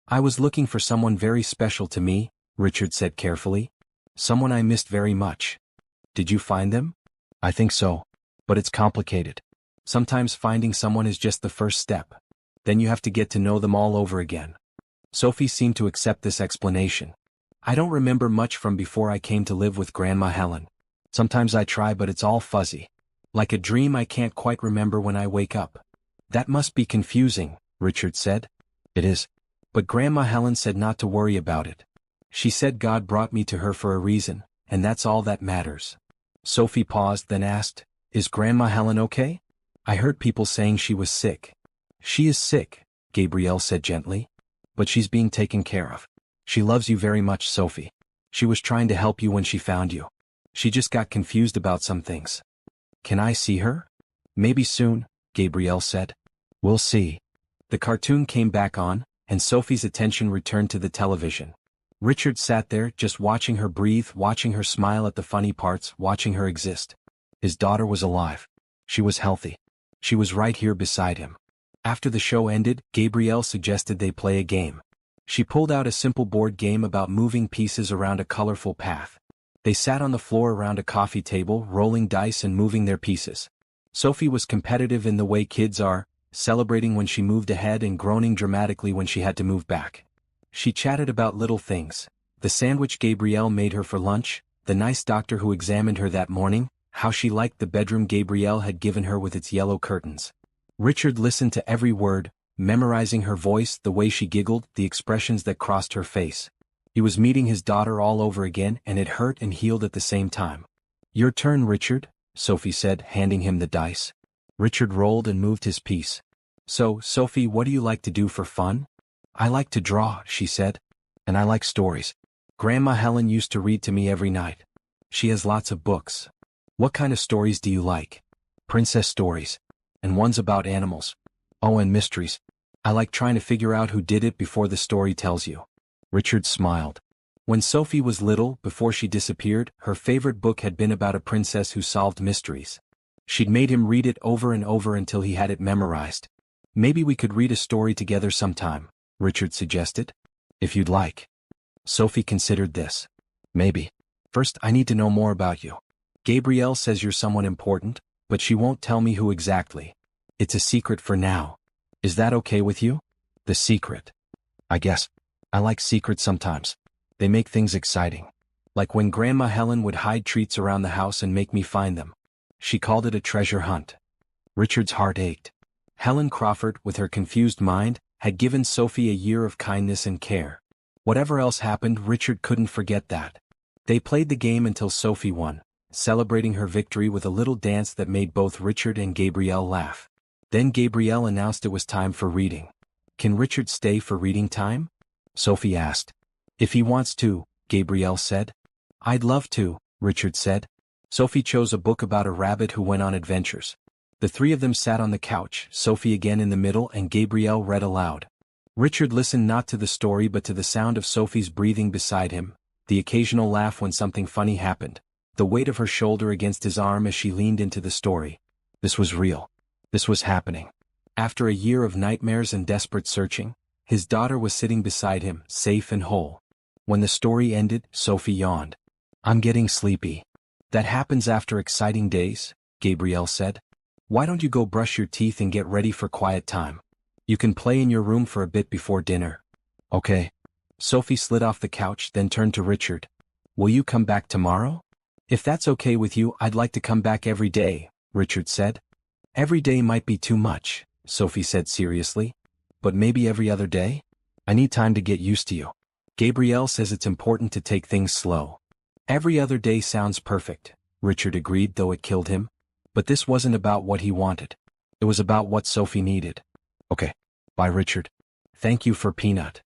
[SPEAKER 1] I was looking for someone very special to me, Richard said carefully. Someone I missed very much. Did you find them? I think so. But it's complicated. Sometimes finding someone is just the first step. Then you have to get to know them all over again. Sophie seemed to accept this explanation. I don't remember much from before I came to live with Grandma Helen. Sometimes I try, but it's all fuzzy. Like a dream I can't quite remember when I wake up. That must be confusing, Richard said. It is. But Grandma Helen said not to worry about it. She said God brought me to her for a reason, and that's all that matters. Sophie paused, then asked, Is Grandma Helen okay? I heard people saying she was sick. She is sick, Gabrielle said gently. But she's being taken care of. She loves you very much, Sophie. She was trying to help you when she found you. She just got confused about some things. Can I see her? Maybe soon, Gabrielle said. We'll see. The cartoon came back on, and Sophie's attention returned to the television. Richard sat there, just watching her breathe, watching her smile at the funny parts, watching her exist. His daughter was alive. She was healthy. She was right here beside him. After the show ended, Gabrielle suggested they play a game. She pulled out a simple board game about moving pieces around a colorful path. They sat on the floor around a coffee table, rolling dice and moving their pieces. Sophie was competitive in the way kids are, celebrating when she moved ahead and groaning dramatically when she had to move back. She chatted about little things. The sandwich Gabrielle made her for lunch, the nice doctor who examined her that morning, how she liked the bedroom Gabrielle had given her with its yellow curtains. Richard listened to every word, memorizing her voice, the way she giggled, the expressions that crossed her face. He was meeting his daughter all over again, and it hurt and healed at the same time. Your turn, Richard, Sophie said, handing him the dice. Richard rolled and moved his piece. So, Sophie, what do you like to do for fun? I like to draw, she said. And I like stories. Grandma Helen used to read to me every night. She has lots of books. What kind of stories do you like? Princess stories. And ones about animals. Oh, and mysteries. I like trying to figure out who did it before the story tells you. Richard smiled. When Sophie was little, before she disappeared, her favorite book had been about a princess who solved mysteries. She'd made him read it over and over until he had it memorized. Maybe we could read a story together sometime, Richard suggested. If you'd like. Sophie considered this. Maybe. First, I need to know more about you. Gabrielle says you're someone important, but she won't tell me who exactly. It's a secret for now. Is that okay with you? The secret. I guess. I like secrets sometimes. They make things exciting. Like when Grandma Helen would hide treats around the house and make me find them. She called it a treasure hunt. Richard's heart ached. Helen Crawford, with her confused mind, had given Sophie a year of kindness and care. Whatever else happened, Richard couldn't forget that. They played the game until Sophie won, celebrating her victory with a little dance that made both Richard and Gabrielle laugh. Then Gabrielle announced it was time for reading. Can Richard stay for reading time? Sophie asked. If he wants to, Gabrielle said. I'd love to, Richard said. Sophie chose a book about a rabbit who went on adventures. The three of them sat on the couch, Sophie again in the middle, and Gabrielle read aloud. Richard listened not to the story but to the sound of Sophie's breathing beside him, the occasional laugh when something funny happened, the weight of her shoulder against his arm as she leaned into the story. This was real. This was happening. After a year of nightmares and desperate searching, his daughter was sitting beside him, safe and whole. When the story ended, Sophie yawned. I'm getting sleepy. That happens after exciting days, Gabrielle said. Why don't you go brush your teeth and get ready for quiet time? You can play in your room for a bit before dinner. Okay. Sophie slid off the couch, then turned to Richard. Will you come back tomorrow? If that's okay with you, I'd like to come back every day, Richard said. Every day might be too much, Sophie said seriously. But maybe every other day? I need time to get used to you. Gabrielle says it's important to take things slow. Every other day sounds perfect, Richard agreed, though it killed him. But this wasn't about what he wanted. It was about what Sophie needed. Okay. Bye, Richard. Thank you for Peanut.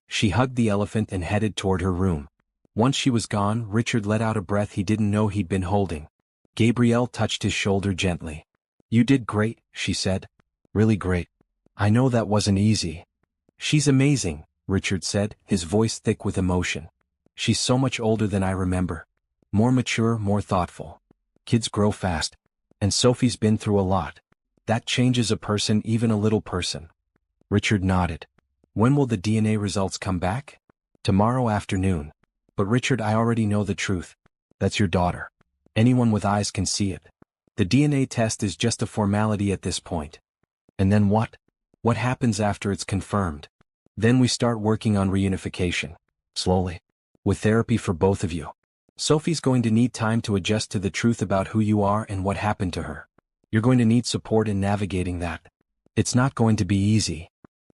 [SPEAKER 1] She hugged the elephant and headed toward her room. Once she was gone, Richard let out a breath he didn't know he'd been holding. Gabrielle touched his shoulder gently. You did great, she said. Really great. I know that wasn't easy. She's amazing, Richard said, his voice thick with emotion. She's so much older than I remember. More mature, more thoughtful. Kids grow fast. And Sophie's been through a lot. That changes a person, even a little person. Richard nodded. When will the DNA results come back? Tomorrow afternoon. But Richard, I already know the truth. That's your daughter. Anyone with eyes can see it. The DNA test is just a formality at this point. And then what? What happens after it's confirmed? Then we start working on reunification. Slowly. With therapy for both of you. Sophie's going to need time to adjust to the truth about who you are and what happened to her. You're going to need support in navigating that. It's not going to be easy.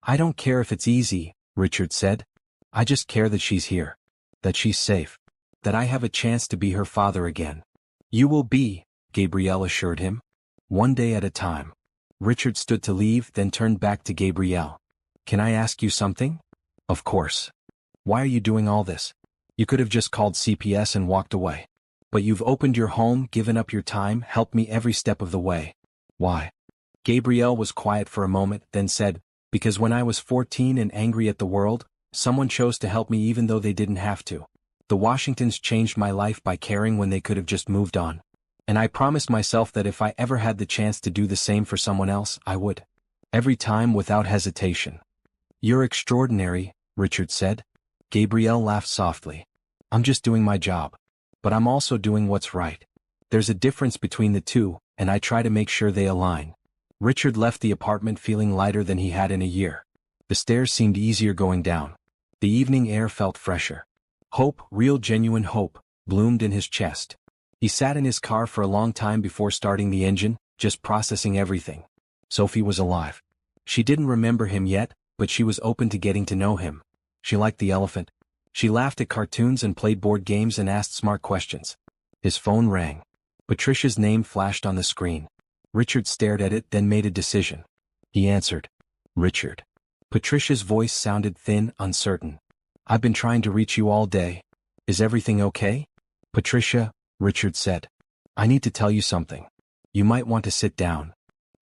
[SPEAKER 1] I don't care if it's easy, Richard said. I just care that she's here. That she's safe. That I have a chance to be her father again. You will be, Gabrielle assured him. One day at a time. Richard stood to leave, then turned back to Gabrielle. Can I ask you something? Of course. Why are you doing all this? You could have just called CPS and walked away. But you've opened your home, given up your time, helped me every step of the way. Why? Gabrielle was quiet for a moment, then said, because when I was 14 and angry at the world, someone chose to help me even though they didn't have to. The Washingtons changed my life by caring when they could have just moved on. And I promised myself that if I ever had the chance to do the same for someone else, I would. Every time without hesitation. You're extraordinary, Richard said. Gabrielle laughed softly. I'm just doing my job. But I'm also doing what's right. There's a difference between the two, and I try to make sure they align. Richard left the apartment feeling lighter than he had in a year. The stairs seemed easier going down. The evening air felt fresher. Hope, real genuine hope, bloomed in his chest. He sat in his car for a long time before starting the engine, just processing everything. Sophie was alive. She didn't remember him yet, but she was open to getting to know him. She liked the elephant. She laughed at cartoons and played board games and asked smart questions. His phone rang. Patricia's name flashed on the screen. Richard stared at it, then made a decision. He answered. Richard. Patricia's voice sounded thin, uncertain. I've been trying to reach you all day. Is everything okay? Patricia, Richard said. I need to tell you something. You might want to sit down.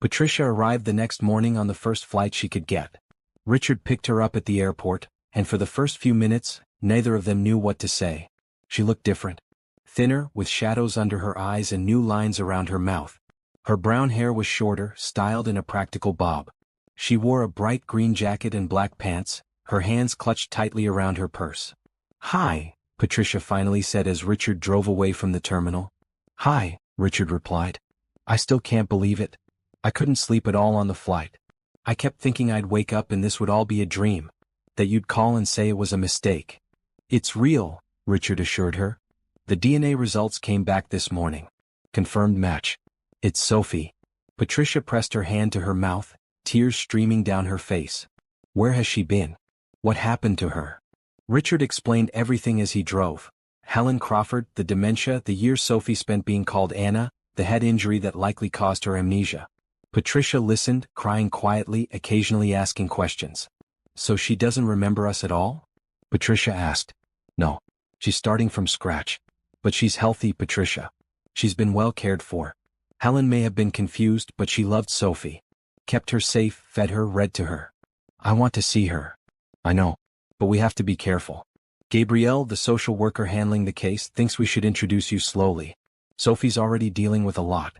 [SPEAKER 1] Patricia arrived the next morning on the first flight she could get. Richard picked her up at the airport, and for the first few minutes, neither of them knew what to say. She looked different. Thinner, with shadows under her eyes and new lines around her mouth. Her brown hair was shorter, styled in a practical bob. She wore a bright green jacket and black pants, her hands clutched tightly around her purse. Hi, Patricia finally said as Richard drove away from the terminal. Hi, Richard replied. I still can't believe it. I couldn't sleep at all on the flight. I kept thinking I'd wake up and this would all be a dream. That you'd call and say it was a mistake. It's real, Richard assured her. The DNA results came back this morning. Confirmed match. It's Sophie. Patricia pressed her hand to her mouth, tears streaming down her face. Where has she been? What happened to her? Richard explained everything as he drove. Helen Crawford, the dementia, the years Sophie spent being called Anna, the head injury that likely caused her amnesia. Patricia listened, crying quietly, occasionally asking questions. So she doesn't remember us at all? Patricia asked. No. She's starting from scratch. But she's healthy, Patricia. She's been well cared for. Helen may have been confused, but she loved Sophie. Kept her safe, fed her, read to her. I want to see her. I know. But we have to be careful. Gabrielle, the social worker handling the case, thinks we should introduce you slowly. Sophie's already dealing with a lot.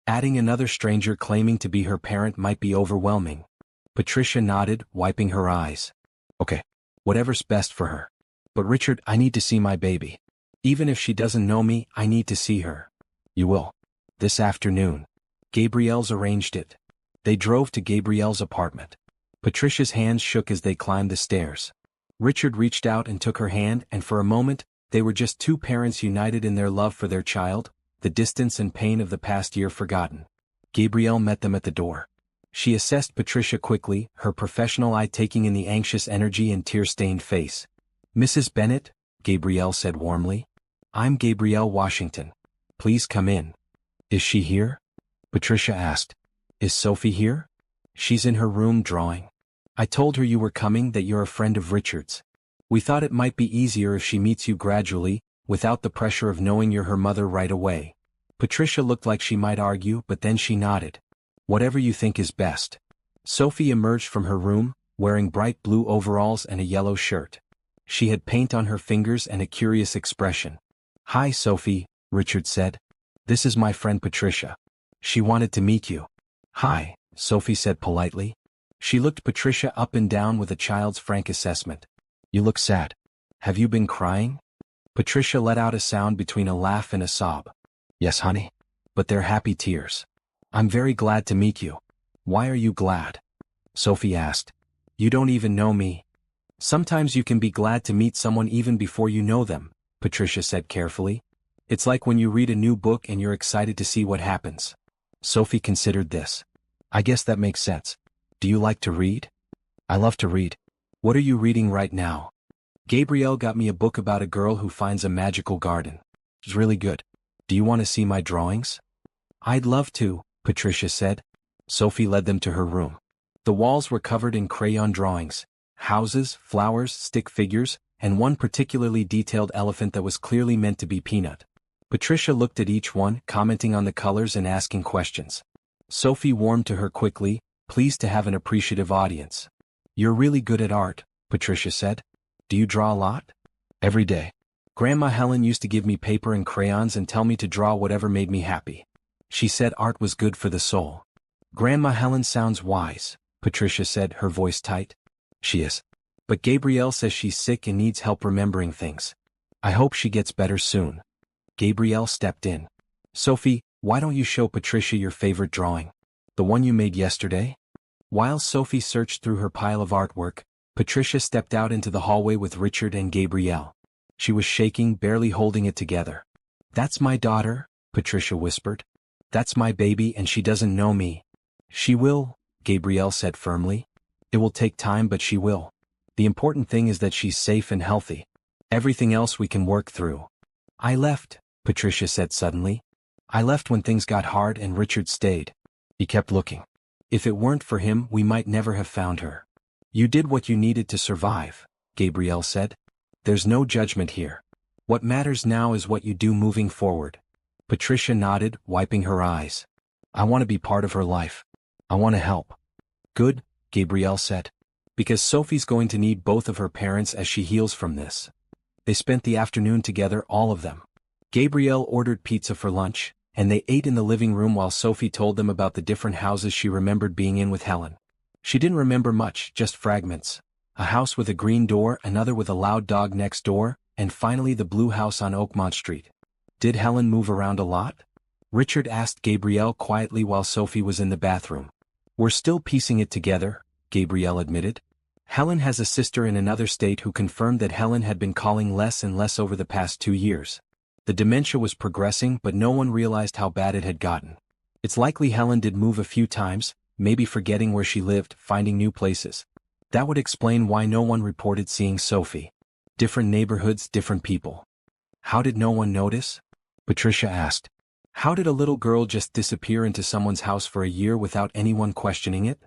[SPEAKER 1] Adding another stranger claiming to be her parent might be overwhelming. Patricia nodded, wiping her eyes. Okay. Whatever's best for her. But Richard, I need to see my baby. Even if she doesn't know me, I need to see her. You will. This afternoon. Gabrielle's arranged it. They drove to Gabrielle's apartment. Patricia's hands shook as they climbed the stairs. Richard reached out and took her hand, and for a moment, they were just two parents united in their love for their child, the distance and pain of the past year forgotten. Gabrielle met them at the door. She assessed Patricia quickly, her professional eye taking in the anxious energy and tear-stained face. "Mrs. Bennett," Gabrielle said warmly. "I'm Gabrielle Washington. Please come in." "Is she here?" Patricia asked. "Is Sophie here?" "She's in her room drawing. I told her you were coming, that you're a friend of Richard's. We thought it might be easier if she meets you gradually, without the pressure of knowing you're her mother right away." Patricia looked like she might argue, but then she nodded. "Whatever you think is best." Sophie emerged from her room, wearing bright blue overalls and a yellow shirt. She had paint on her fingers and a curious expression. "Hi, Sophie," Richard said. "This is my friend Patricia. She wanted to meet you." "Hi," Sophie said politely. She looked Patricia up and down with a child's frank assessment. "You look sad. Have you been crying?" Patricia let out a sound between a laugh and a sob. "Yes, honey. But they're happy tears. I'm very glad to meet you." "Why are you glad?" Sophie asked. "You don't even know me." "Sometimes you can be glad to meet someone even before you know them," Patricia said carefully. "It's like when you read a new book and you're excited to see what happens." Sophie considered this. "I guess that makes sense. Do you like to read?" "I love to read." "What are you reading right now?" "Gabrielle got me a book about a girl who finds a magical garden. It's really good. Do you want to see my drawings?" "I'd love to," Patricia said. Sophie led them to her room. The walls were covered in crayon drawings: houses, flowers, stick figures, and one particularly detailed elephant that was clearly meant to be Peanut. Patricia looked at each one, commenting on the colors and asking questions. Sophie warmed to her quickly, pleased to have an appreciative audience. "You're really good at art," Patricia said. "Do you draw a lot?" "Every day. Grandma Helen used to give me paper and crayons and tell me to draw whatever made me happy. She said art was good for the soul." "Grandma Helen sounds wise," Patricia said, her voice tight. "She is. But Gabrielle says she's sick and needs help remembering things. I hope she gets better soon." Gabrielle stepped in. "Sophie, why don't you show Patricia your favorite drawing? The one you made yesterday?" While Sophie searched through her pile of artwork, Patricia stepped out into the hallway with Richard and Gabrielle. She was shaking, barely holding it together. "That's my daughter," Patricia whispered. "That's my baby and she doesn't know me." "She will," Gabrielle said firmly. "It will take time, but she will. The important thing is that she's safe and healthy. Everything else we can work through." "I left," Patricia said suddenly. "I left when things got hard and Richard stayed. He kept looking. If it weren't for him, we might never have found her." "You did what you needed to survive," Gabrielle said. "There's no judgment here. What matters now is what you do moving forward." Patricia nodded, wiping her eyes. "I want to be part of her life. I want to help." "Good," Gabrielle said. "Because Sophie's going to need both of her parents as she heals from this." They spent the afternoon together, all of them. Gabrielle ordered pizza for lunch, and they ate in the living room while Sophie told them about the different houses she remembered being in with Helen. She didn't remember much, just fragments. A house with a green door, another with a loud dog next door, and finally the blue house on Oakmont Street. "Did Helen move around a lot?" Richard asked Gabrielle quietly while Sophie was in the bathroom. "We're still piecing it together," Gabrielle admitted. Helen has a sister in another state who confirmed that Helen had been calling less and less over the past 2 years. The dementia was progressing, but no one realized how bad it had gotten. It's likely Helen did move a few times, maybe forgetting where she lived, finding new places. That would explain why no one reported seeing Sophie. Different neighborhoods, different people. "How did no one notice?" Patricia asked. "How did a little girl just disappear into someone's house for a year without anyone questioning it?"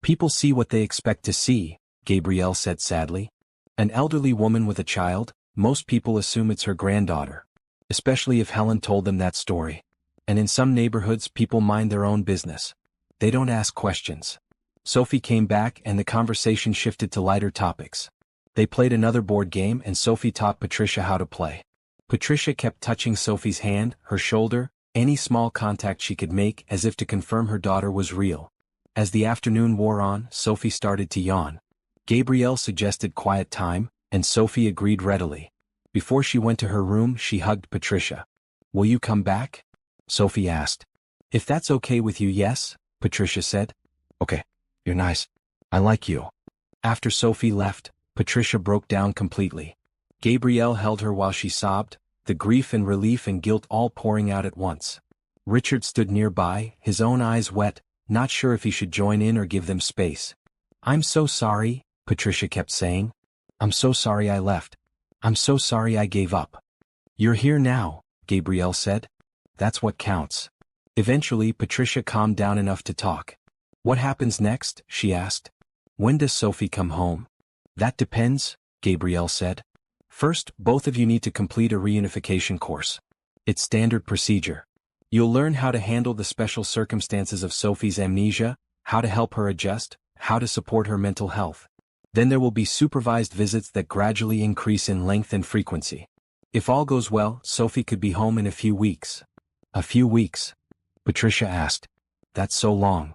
[SPEAKER 1] "People see what they expect to see," Gabrielle said sadly. "An elderly woman with a child, most people assume it's her granddaughter. Especially if Helen told them that story. And in some neighborhoods people mind their own business. They don't ask questions." Sophie came back and the conversation shifted to lighter topics. They played another board game and Sophie taught Patricia how to play. Patricia kept touching Sophie's hand, her shoulder, any small contact she could make as if to confirm her daughter was real. As the afternoon wore on, Sophie started to yawn. Gabrielle suggested quiet time, and Sophie agreed readily. Before she went to her room, she hugged Patricia. "Will you come back?" Sophie asked. "If that's okay with you, yes," Patricia said. "Okay. You're nice. I like you." After Sophie left, Patricia broke down completely. Gabrielle held her while she sobbed, the grief and relief and guilt all pouring out at once. Richard stood nearby, his own eyes wet, not sure if he should join in or give them space. "I'm so sorry," Patricia kept saying. "I'm so sorry I left. I'm so sorry I gave up." "You're here now," Gabrielle said. "That's what counts." Eventually, Patricia calmed down enough to talk. "What happens next?" she asked. "When does Sophie come home?" "That depends," Gabrielle said. "First, both of you need to complete a reunification course. It's standard procedure. You'll learn how to handle the special circumstances of Sophie's amnesia, how to help her adjust, how to support her mental health. Then there will be supervised visits that gradually increase in length and frequency. If all goes well, Sophie could be home in a few weeks." "A few weeks?" Patricia asked. "That's so long."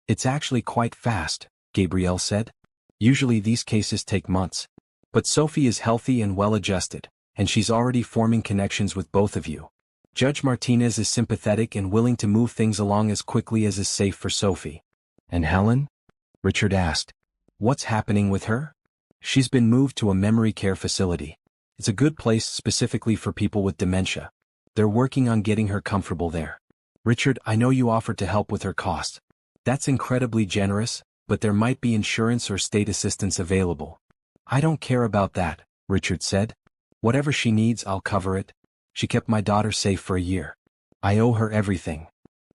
[SPEAKER 1] "It's actually quite fast," Gabrielle said. "Usually these cases take months. But Sophie is healthy and well-adjusted, and she's already forming connections with both of you. Judge Martinez is sympathetic and willing to move things along as quickly as is safe for Sophie." "And Helen?" Richard asked. "What's happening with her?" "She's been moved to a memory care facility. It's a good place specifically for people with dementia. They're working on getting her comfortable there." "Richard, I know you offered to help with her costs. That's incredibly generous, but there might be insurance or state assistance available." "I don't care about that," Richard said. "Whatever she needs, I'll cover it. She kept my daughter safe for a year. I owe her everything."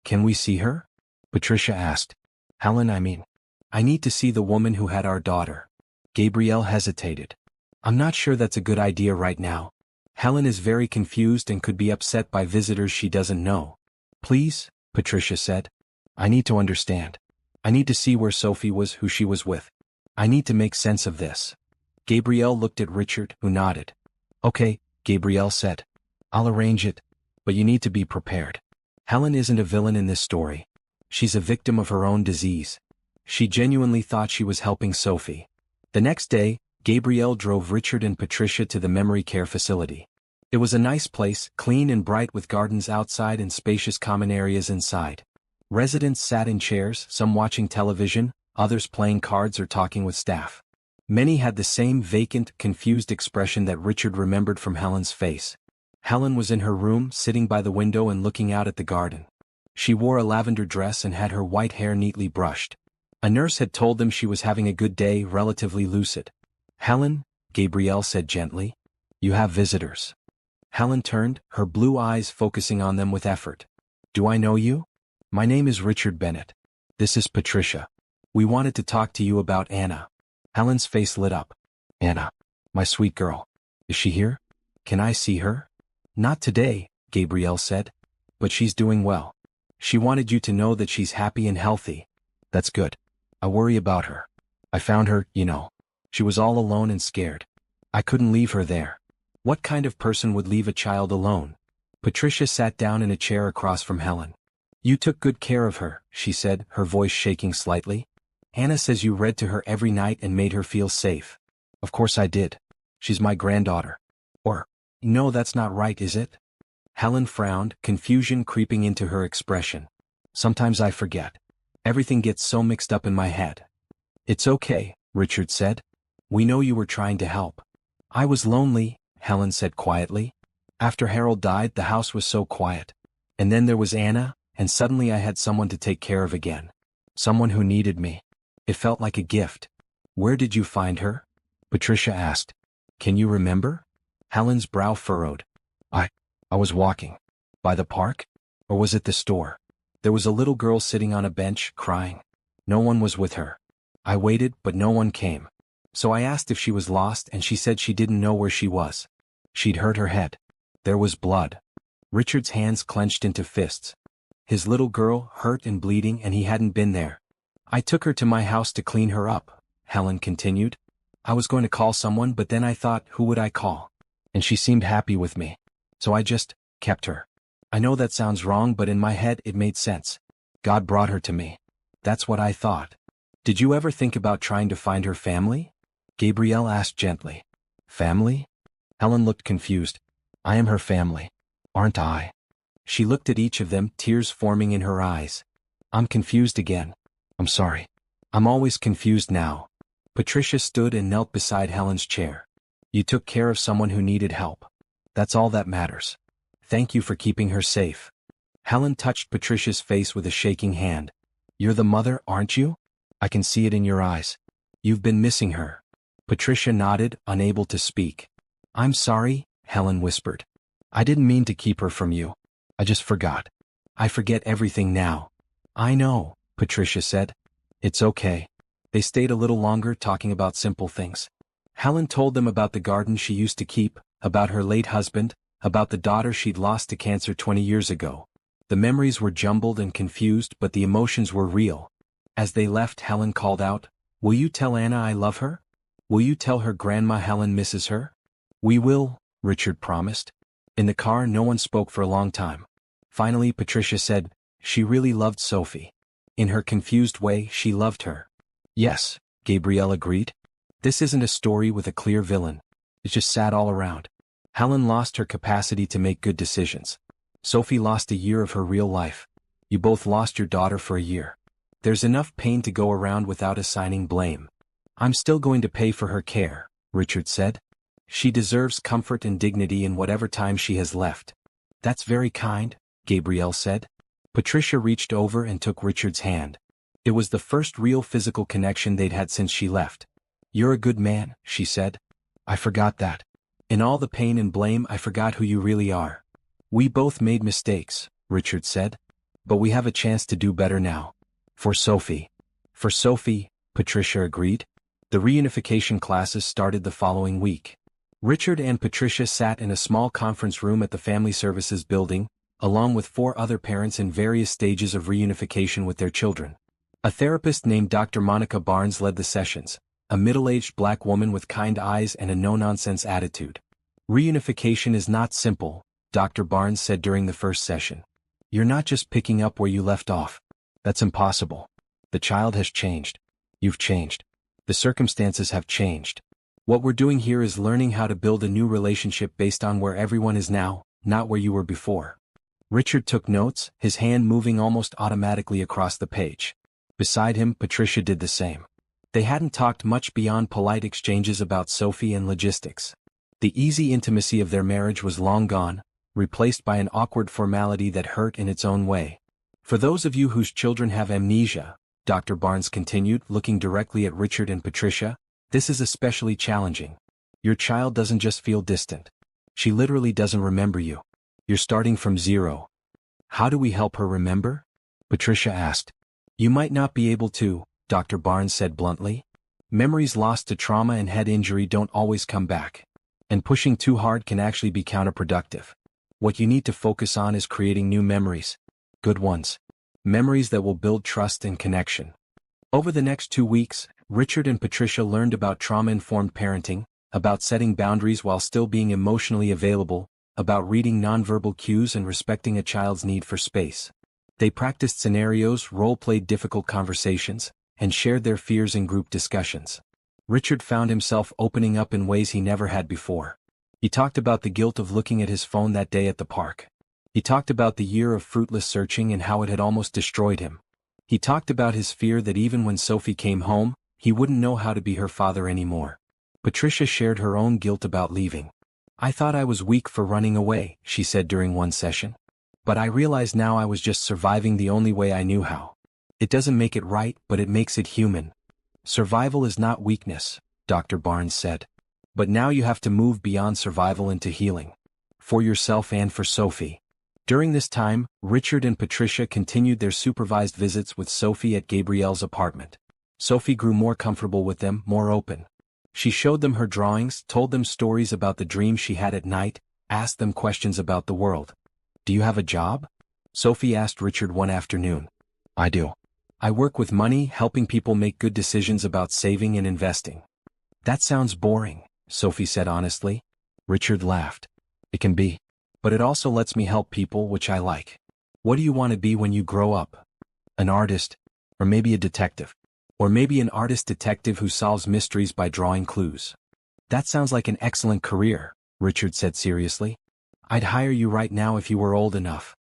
[SPEAKER 1] "Can we see her?" Patricia asked. "Helen, I mean. I need to see the woman who had our daughter." Gabrielle hesitated. "I'm not sure that's a good idea right now. Helen is very confused and could be upset by visitors she doesn't know." "Please," Patricia said. "I need to understand. I need to see where Sophie was, who she was with. I need to make sense of this." Gabrielle looked at Richard, who nodded. "Okay," Gabrielle said. "I'll arrange it, but you need to be prepared. Helen isn't a villain in this story. She's a victim of her own disease. She genuinely thought she was helping Sophie." The next day, Gabrielle drove Richard and Patricia to the memory care facility. It was a nice place, clean and bright with gardens outside and spacious common areas inside. Residents sat in chairs, some watching television, others playing cards or talking with staff. Many had the same vacant, confused expression that Richard remembered from Helen's face. Helen was in her room, sitting by the window and looking out at the garden. She wore a lavender dress and had her white hair neatly brushed. A nurse had told them she was having a good day, relatively lucid. "Helen," Gabrielle said gently, "you have visitors." Helen turned, her blue eyes focusing on them with effort. "Do I know you?" "My name is Richard Bennett. This is Patricia. We wanted to talk to you about Anna." Helen's face lit up. "Anna, my sweet girl. Is she here? Can I see her?" "Not today," Gabrielle said. "But she's doing well. She wanted you to know that she's happy and healthy." "That's good. I worry about her. I found her, you know. She was all alone and scared. I couldn't leave her there." "What kind of person would leave a child alone?" Patricia sat down in a chair across from Helen. "You took good care of her," she said, her voice shaking slightly. "Anna says you read to her every night and made her feel safe." "Of course I did. She's my granddaughter." "Or, no, that's not right, is it?" Helen frowned, confusion creeping into her expression. "Sometimes I forget. Everything gets so mixed up in my head." "It's okay," Richard said. "We know you were trying to help." "I was lonely," Helen said quietly. "After Harold died, the house was so quiet. And then there was Anna, and suddenly I had someone to take care of again. Someone who needed me. It felt like a gift." "Where did you find her?" Patricia asked. "Can you remember?" Helen's brow furrowed. I was walking. By the park? Or was it the store? There was a little girl sitting on a bench, crying. No one was with her. I waited, but no one came. So I asked if she was lost, and she said she didn't know where she was. She'd hurt her head. There was blood." Richard's hands clenched into fists. His little girl, hurt and bleeding, and he hadn't been there. "I took her to my house to clean her up," Helen continued. "I was going to call someone, but then I thought, who would I call? And she seemed happy with me. So I just kept her. I know that sounds wrong, but in my head it made sense. God brought her to me. That's what I thought." "Did you ever think about trying to find her family?" Gabrielle asked gently. "Family?" Helen looked confused. "I am her family. Aren't I?" She looked at each of them, tears forming in her eyes. "I'm confused again. I'm sorry. I'm always confused now." Patricia stood and knelt beside Helen's chair. "You took care of someone who needed help. That's all that matters. Thank you for keeping her safe." Helen touched Patricia's face with a shaking hand. You're the mother, aren't you? I can see it in your eyes. You've been missing her. Patricia nodded, unable to speak. I'm sorry, Helen whispered. I didn't mean to keep her from you. I just forgot. I forget everything now. I know, Patricia said. It's okay. They stayed a little longer talking about simple things. Helen told them about the garden she used to keep, about her late husband, about the daughter she'd lost to cancer 20 years ago. The memories were jumbled and confused, but the emotions were real. As they left, Helen called out, "Will you tell Anna I love her? Will you tell her Grandma Helen misses her?" "We will," Richard promised. In the car, no one spoke for a long time. Finally, Patricia said, "She really loved Sophie. In her confused way, she loved her." "Yes," Gabrielle agreed. "This isn't a story with a clear villain. It's just sad all around." Helen lost her capacity to make good decisions. Sophie lost a year of her real life. You both lost your daughter for a year. There's enough pain to go around without assigning blame. "I'm still going to pay for her care," Richard said. "She deserves comfort and dignity in whatever time she has left." "That's very kind," Gabrielle said. Patricia reached over and took Richard's hand. It was the first real physical connection they'd had since she left. "You're a good man," she said. "I forgot that. In all the pain and blame, I forgot who you really are." "We both made mistakes," Richard said. "But we have a chance to do better now. For Sophie." "For Sophie," Patricia agreed. The reunification classes started the following week. Richard and Patricia sat in a small conference room at the Family Services building, along with 4 other parents in various stages of reunification with their children. A therapist named Dr. Monica Barnes led the sessions, a middle-aged black woman with kind eyes and a no-nonsense attitude. "Reunification is not simple," Dr. Barnes said during the first session. "You're not just picking up where you left off. That's impossible. The child has changed. You've changed. The circumstances have changed. What we're doing here is learning how to build a new relationship based on where everyone is now, not where you were before." Richard took notes, his hand moving almost automatically across the page. Beside him, Patricia did the same. They hadn't talked much beyond polite exchanges about Sophie and logistics. The easy intimacy of their marriage was long gone, replaced by an awkward formality that hurt in its own way. "For those of you whose children have amnesia," Dr. Barnes continued, looking directly at Richard and Patricia, "this is especially challenging. Your child doesn't just feel distant. She literally doesn't remember you. You're starting from zero." "How do we help her remember?" Patricia asked. "You might not be able to," Dr. Barnes said bluntly. "Memories lost to trauma and head injury don't always come back. And pushing too hard can actually be counterproductive. What you need to focus on is creating new memories. Good ones. Memories that will build trust and connection." Over the next 2 weeks, Richard and Patricia learned about trauma-informed parenting, about setting boundaries while still being emotionally available, about reading nonverbal cues and respecting a child's need for space. They practiced scenarios, role-played difficult conversations, and shared their fears in group discussions. Richard found himself opening up in ways he never had before. He talked about the guilt of looking at his phone that day at the park. He talked about the year of fruitless searching and how it had almost destroyed him. He talked about his fear that even when Sophie came home, he wouldn't know how to be her father anymore. Patricia shared her own guilt about leaving. "I thought I was weak for running away," she said during one session. "But I realize now I was just surviving the only way I knew how. It doesn't make it right, but it makes it human." "Survival is not weakness," Dr. Barnes said. "But now you have to move beyond survival into healing. For yourself and for Sophie." During this time, Richard and Patricia continued their supervised visits with Sophie at Gabrielle's apartment. Sophie grew more comfortable with them, more open. She showed them her drawings, told them stories about the dreams she had at night, asked them questions about the world. "Do you have a job?" Sophie asked Richard one afternoon. "I do. I work with money, helping people make good decisions about saving and investing." "That sounds boring," Sophie said honestly. Richard laughed. "It can be. But it also lets me help people, which I like." "What do you want to be when you grow up?" "An artist. Or maybe a detective. Or maybe an artist-detective who solves mysteries by drawing clues." "That sounds like an excellent career," Richard said seriously. "I'd hire you right now if you were old enough."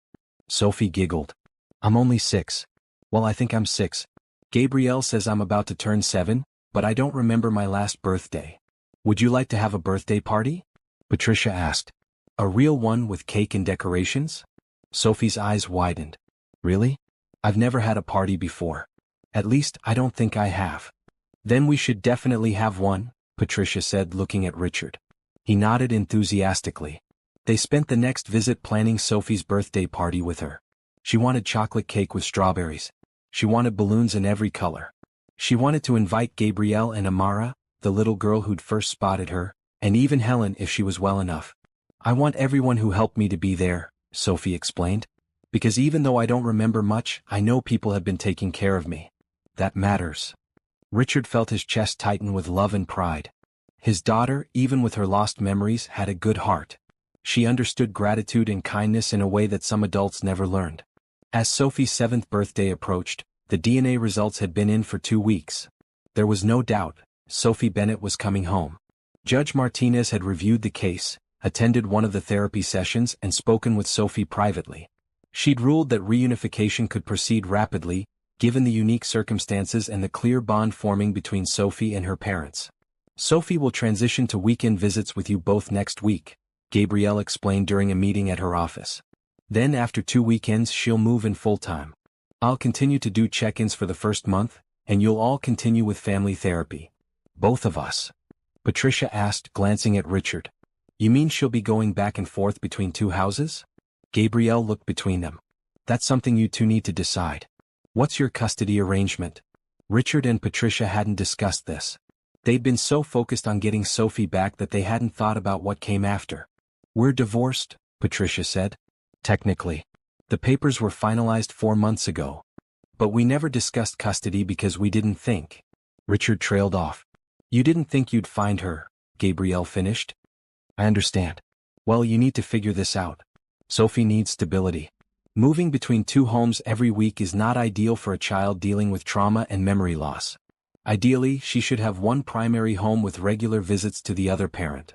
[SPEAKER 1] Sophie giggled. "I'm only 6. Well, I think I'm 6. Gabrielle says I'm about to turn 7, but I don't remember my last birthday. Would you like to have a birthday party?" Patricia asked. "A real one with cake and decorations?" Sophie's eyes widened. "Really? I've never had a party before. At least, I don't think I have. Then we should definitely have one, Patricia said, looking at Richard. He nodded enthusiastically. They spent the next visit planning Sophie's birthday party with her. She wanted chocolate cake with strawberries. She wanted balloons in every color. She wanted to invite Gabrielle and Amara, the little girl who'd first spotted her, and even Helen if she was well enough. I want everyone who helped me to be there, Sophie explained. Because even though I don't remember much, I know people have been taking care of me. That matters. Richard felt his chest tighten with love and pride. His daughter, even with her lost memories, had a good heart. She understood gratitude and kindness in a way that some adults never learned. As Sophie's 7th birthday approached, the DNA results had been in for 2 weeks. There was no doubt, Sophie Bennett was coming home. Judge Martinez had reviewed the case, attended one of the therapy sessions and spoken with Sophie privately. She'd ruled that reunification could proceed rapidly, given the unique circumstances and the clear bond forming between Sophie and her parents. Sophie will transition to weekend visits with you both next week, Gabrielle explained during a meeting at her office. Then after 2 weekends she'll move in full-time. I'll continue to do check-ins for the first month, and you'll all continue with family therapy. Both of us? Patricia asked, glancing at Richard. You mean she'll be going back and forth between 2 houses? Gabrielle looked between them. That's something you two need to decide. What's your custody arrangement? Richard and Patricia hadn't discussed this. They'd been so focused on getting Sophie back that they hadn't thought about what came after. We're divorced, Patricia said. Technically. The papers were finalized 4 months ago. But we never discussed custody because we didn't think. Richard trailed off. You didn't think you'd find her, Gabrielle finished. I understand. Well, you need to figure this out. Sophie needs stability. Moving between 2 homes every week is not ideal for a child dealing with trauma and memory loss. Ideally, she should have one primary home with regular visits to the other parent.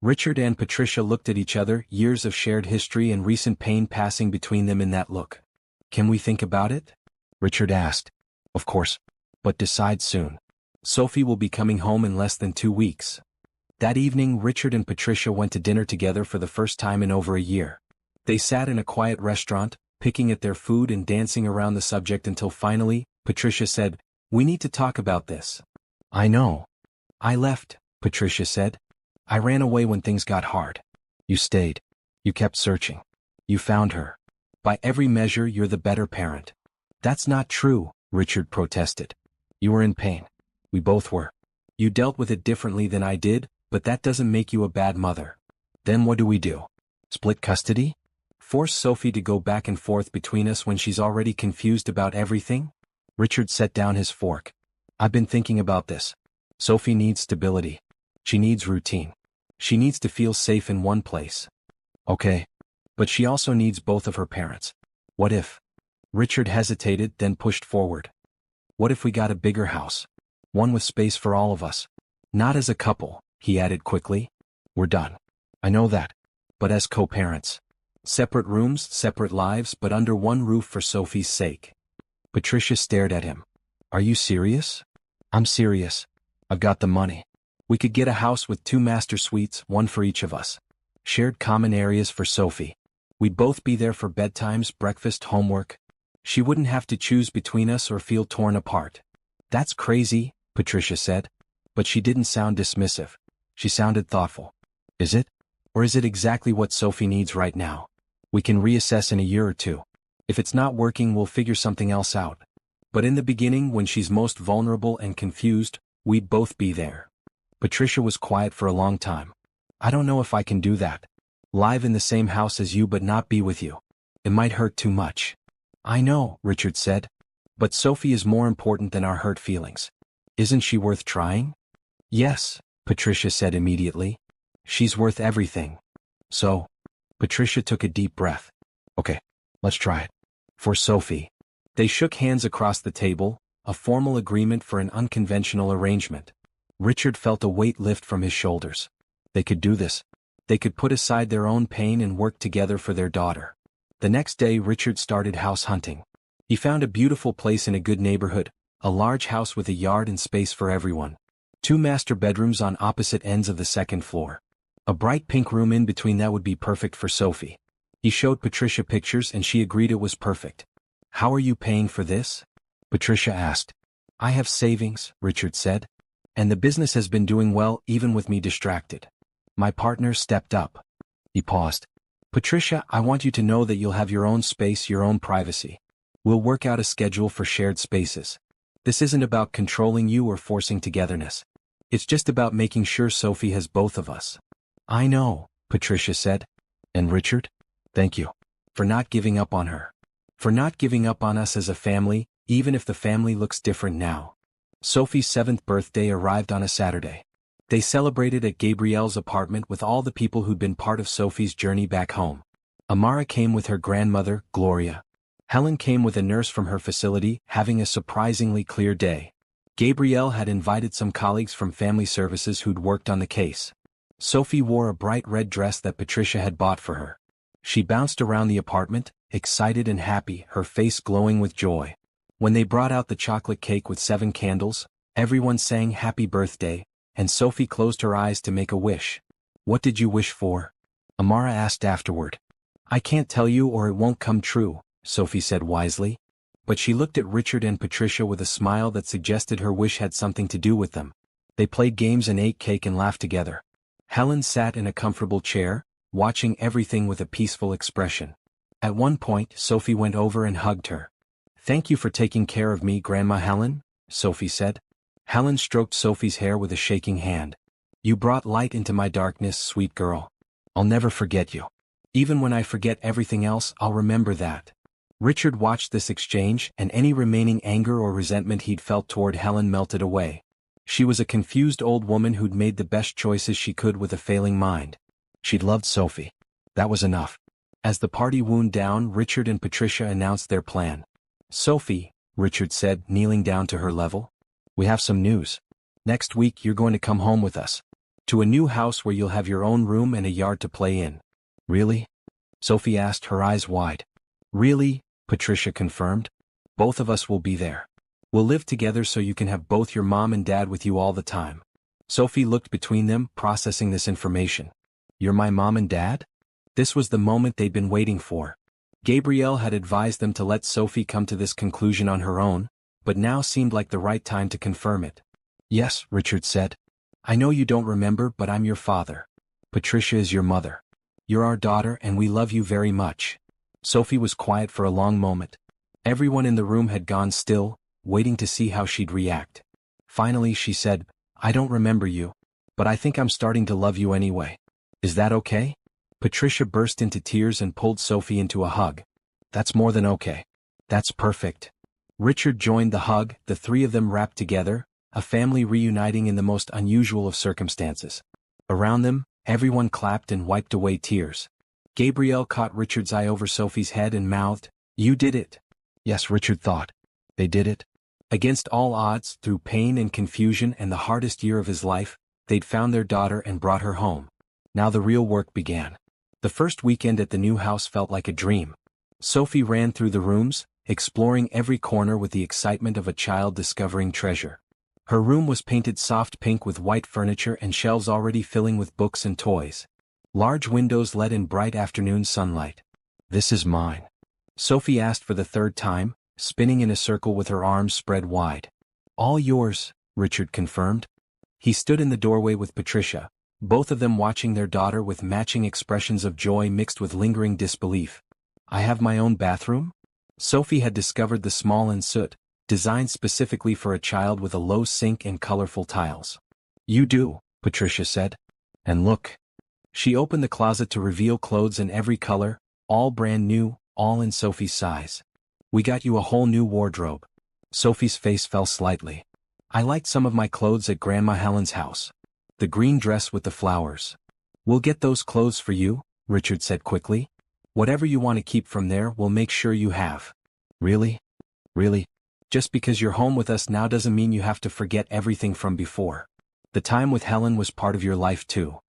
[SPEAKER 1] Richard and Patricia looked at each other, years of shared history and recent pain passing between them in that look. Can we think about it? Richard asked. Of course. But decide soon. Sophie will be coming home in less than 2 weeks. That evening, Richard and Patricia went to dinner together for the first time in over a year. They sat in a quiet restaurant, picking at their food and dancing around the subject until finally, Patricia said, We need to talk about this. I know. I left, Patricia said. I ran away when things got hard. You stayed. You kept searching. You found her. By every measure, you're the better parent. That's not true, Richard protested. You were in pain. We both were. You dealt with it differently than I did, but that doesn't make you a bad mother. Then what do? Split custody? Force Sophie to go back and forth between us when she's already confused about everything? Richard set down his fork. I've been thinking about this. Sophie needs stability. She needs routine. She needs to feel safe in one place. Okay. But she also needs both of her parents. What if? Richard hesitated, then pushed forward. What if we got a bigger house? One with space for all of us. Not as a couple, he added quickly. We're done. I know that. But as co-parents. Separate rooms, separate lives, but under one roof for Sophie's sake. Patricia stared at him. Are you serious? I'm serious. I've got the money. We could get a house with 2 master suites, one for each of us. Shared common areas for Sophie. We'd both be there for bedtimes, breakfast, homework. She wouldn't have to choose between us or feel torn apart. That's crazy, Patricia said. But she didn't sound dismissive. She sounded thoughtful. Is it? Or is it exactly what Sophie needs right now? We can reassess in a year or 2. If it's not working, we'll figure something else out. But in the beginning, when she's most vulnerable and confused, we'd both be there. Patricia was quiet for a long time. I don't know if I can do that. Live in the same house as you but not be with you. It might hurt too much. I know, Richard said. But Sophie is more important than our hurt feelings. Isn't she worth trying? Yes, Patricia said immediately. She's worth everything. So, Patricia took a deep breath. Okay, let's try it. For Sophie. They shook hands across the table, a formal agreement for an unconventional arrangement. Richard felt a weight lift from his shoulders. They could do this. They could put aside their own pain and work together for their daughter. The next day, Richard started house hunting. He found a beautiful place in a good neighborhood, a large house with a yard and space for everyone. 2 master bedrooms on opposite ends of the 2nd floor. A bright pink room in between that would be perfect for Sophie. He showed Patricia pictures and she agreed it was perfect. How are you paying for this? Patricia asked. I have savings, Richard said. And the business has been doing well even with me distracted. My partner stepped up. He paused. Patricia, I want you to know that you'll have your own space, your own privacy. We'll work out a schedule for shared spaces. This isn't about controlling you or forcing togetherness. It's just about making sure Sophie has both of us. I know, Patricia said. And Richard? Thank you. For not giving up on her. For not giving up on us as a family, even if the family looks different now. Sophie's 7th birthday arrived on a Saturday. They celebrated at Gabrielle's apartment with all the people who'd been part of Sophie's journey back home. Amara came with her grandmother, Gloria. Helen came with a nurse from her facility, having a surprisingly clear day. Gabrielle had invited some colleagues from family services who'd worked on the case. Sophie wore a bright red dress that Patricia had bought for her. She bounced around the apartment, excited and happy, her face glowing with joy. When they brought out the chocolate cake with 7 candles, everyone sang happy birthday, and Sophie closed her eyes to make a wish. What did you wish for? Amara asked afterward. I can't tell you or it won't come true, Sophie said wisely. But she looked at Richard and Patricia with a smile that suggested her wish had something to do with them. They played games and ate cake and laughed together. Helen sat in a comfortable chair, watching everything with a peaceful expression. At one point, Sophie went over and hugged her. Thank you for taking care of me, Grandma Helen, Sophie said. Helen stroked Sophie's hair with a shaking hand. You brought light into my darkness, sweet girl. I'll never forget you. Even when I forget everything else, I'll remember that. Richard watched this exchange, and any remaining anger or resentment he'd felt toward Helen melted away. She was a confused old woman who'd made the best choices she could with a failing mind. She'd loved Sophie. That was enough. As the party wound down, Richard and Patricia announced their plan. Sophie, Richard said, kneeling down to her level. We have some news. Next week you're going to come home with us. To a new house where you'll have your own room and a yard to play in. Really? Sophie asked, her eyes wide. Really? Patricia confirmed. Both of us will be there. We'll live together so you can have both your mom and dad with you all the time. Sophie looked between them, processing this information. You're my mom and dad? This was the moment they'd been waiting for. Gabrielle had advised them to let Sophie come to this conclusion on her own, but now seemed like the right time to confirm it. Yes, Richard said. I know you don't remember, but I'm your father. Patricia is your mother. You're our daughter and we love you very much. Sophie was quiet for a long moment. Everyone in the room had gone still, waiting to see how she'd react. Finally she said, I don't remember you, but I think I'm starting to love you anyway. Is that okay? Patricia burst into tears and pulled Sophie into a hug. That's more than okay. That's perfect. Richard joined the hug, the three of them wrapped together, a family reuniting in the most unusual of circumstances. Around them, everyone clapped and wiped away tears. Gabrielle caught Richard's eye over Sophie's head and mouthed, You did it. Yes, Richard thought. They did it. Against all odds, through pain and confusion and the hardest year of his life, they'd found their daughter and brought her home. Now the real work began. The first weekend at the new house felt like a dream. Sophie ran through the rooms, exploring every corner with the excitement of a child discovering treasure. Her room was painted soft pink with white furniture and shelves already filling with books and toys. Large windows let in bright afternoon sunlight. This is mine. Sophie asked for the third time, spinning in a circle with her arms spread wide. All yours, Richard confirmed. He stood in the doorway with Patricia, both of them watching their daughter with matching expressions of joy mixed with lingering disbelief. I have my own bathroom? Sophie had discovered the small en suite, designed specifically for a child with a low sink and colorful tiles. You do, Patricia said. And look. She opened the closet to reveal clothes in every color, all brand new, all in Sophie's size. We got you a whole new wardrobe. Sophie's face fell slightly. I liked some of my clothes at Grandma Helen's house. The green dress with the flowers. We'll get those clothes for you, Richard said quickly. Whatever you want to keep from there, we'll make sure you have. Really? Really? Just because you're home with us now doesn't mean you have to forget everything from before. The time with Helen was part of your life too.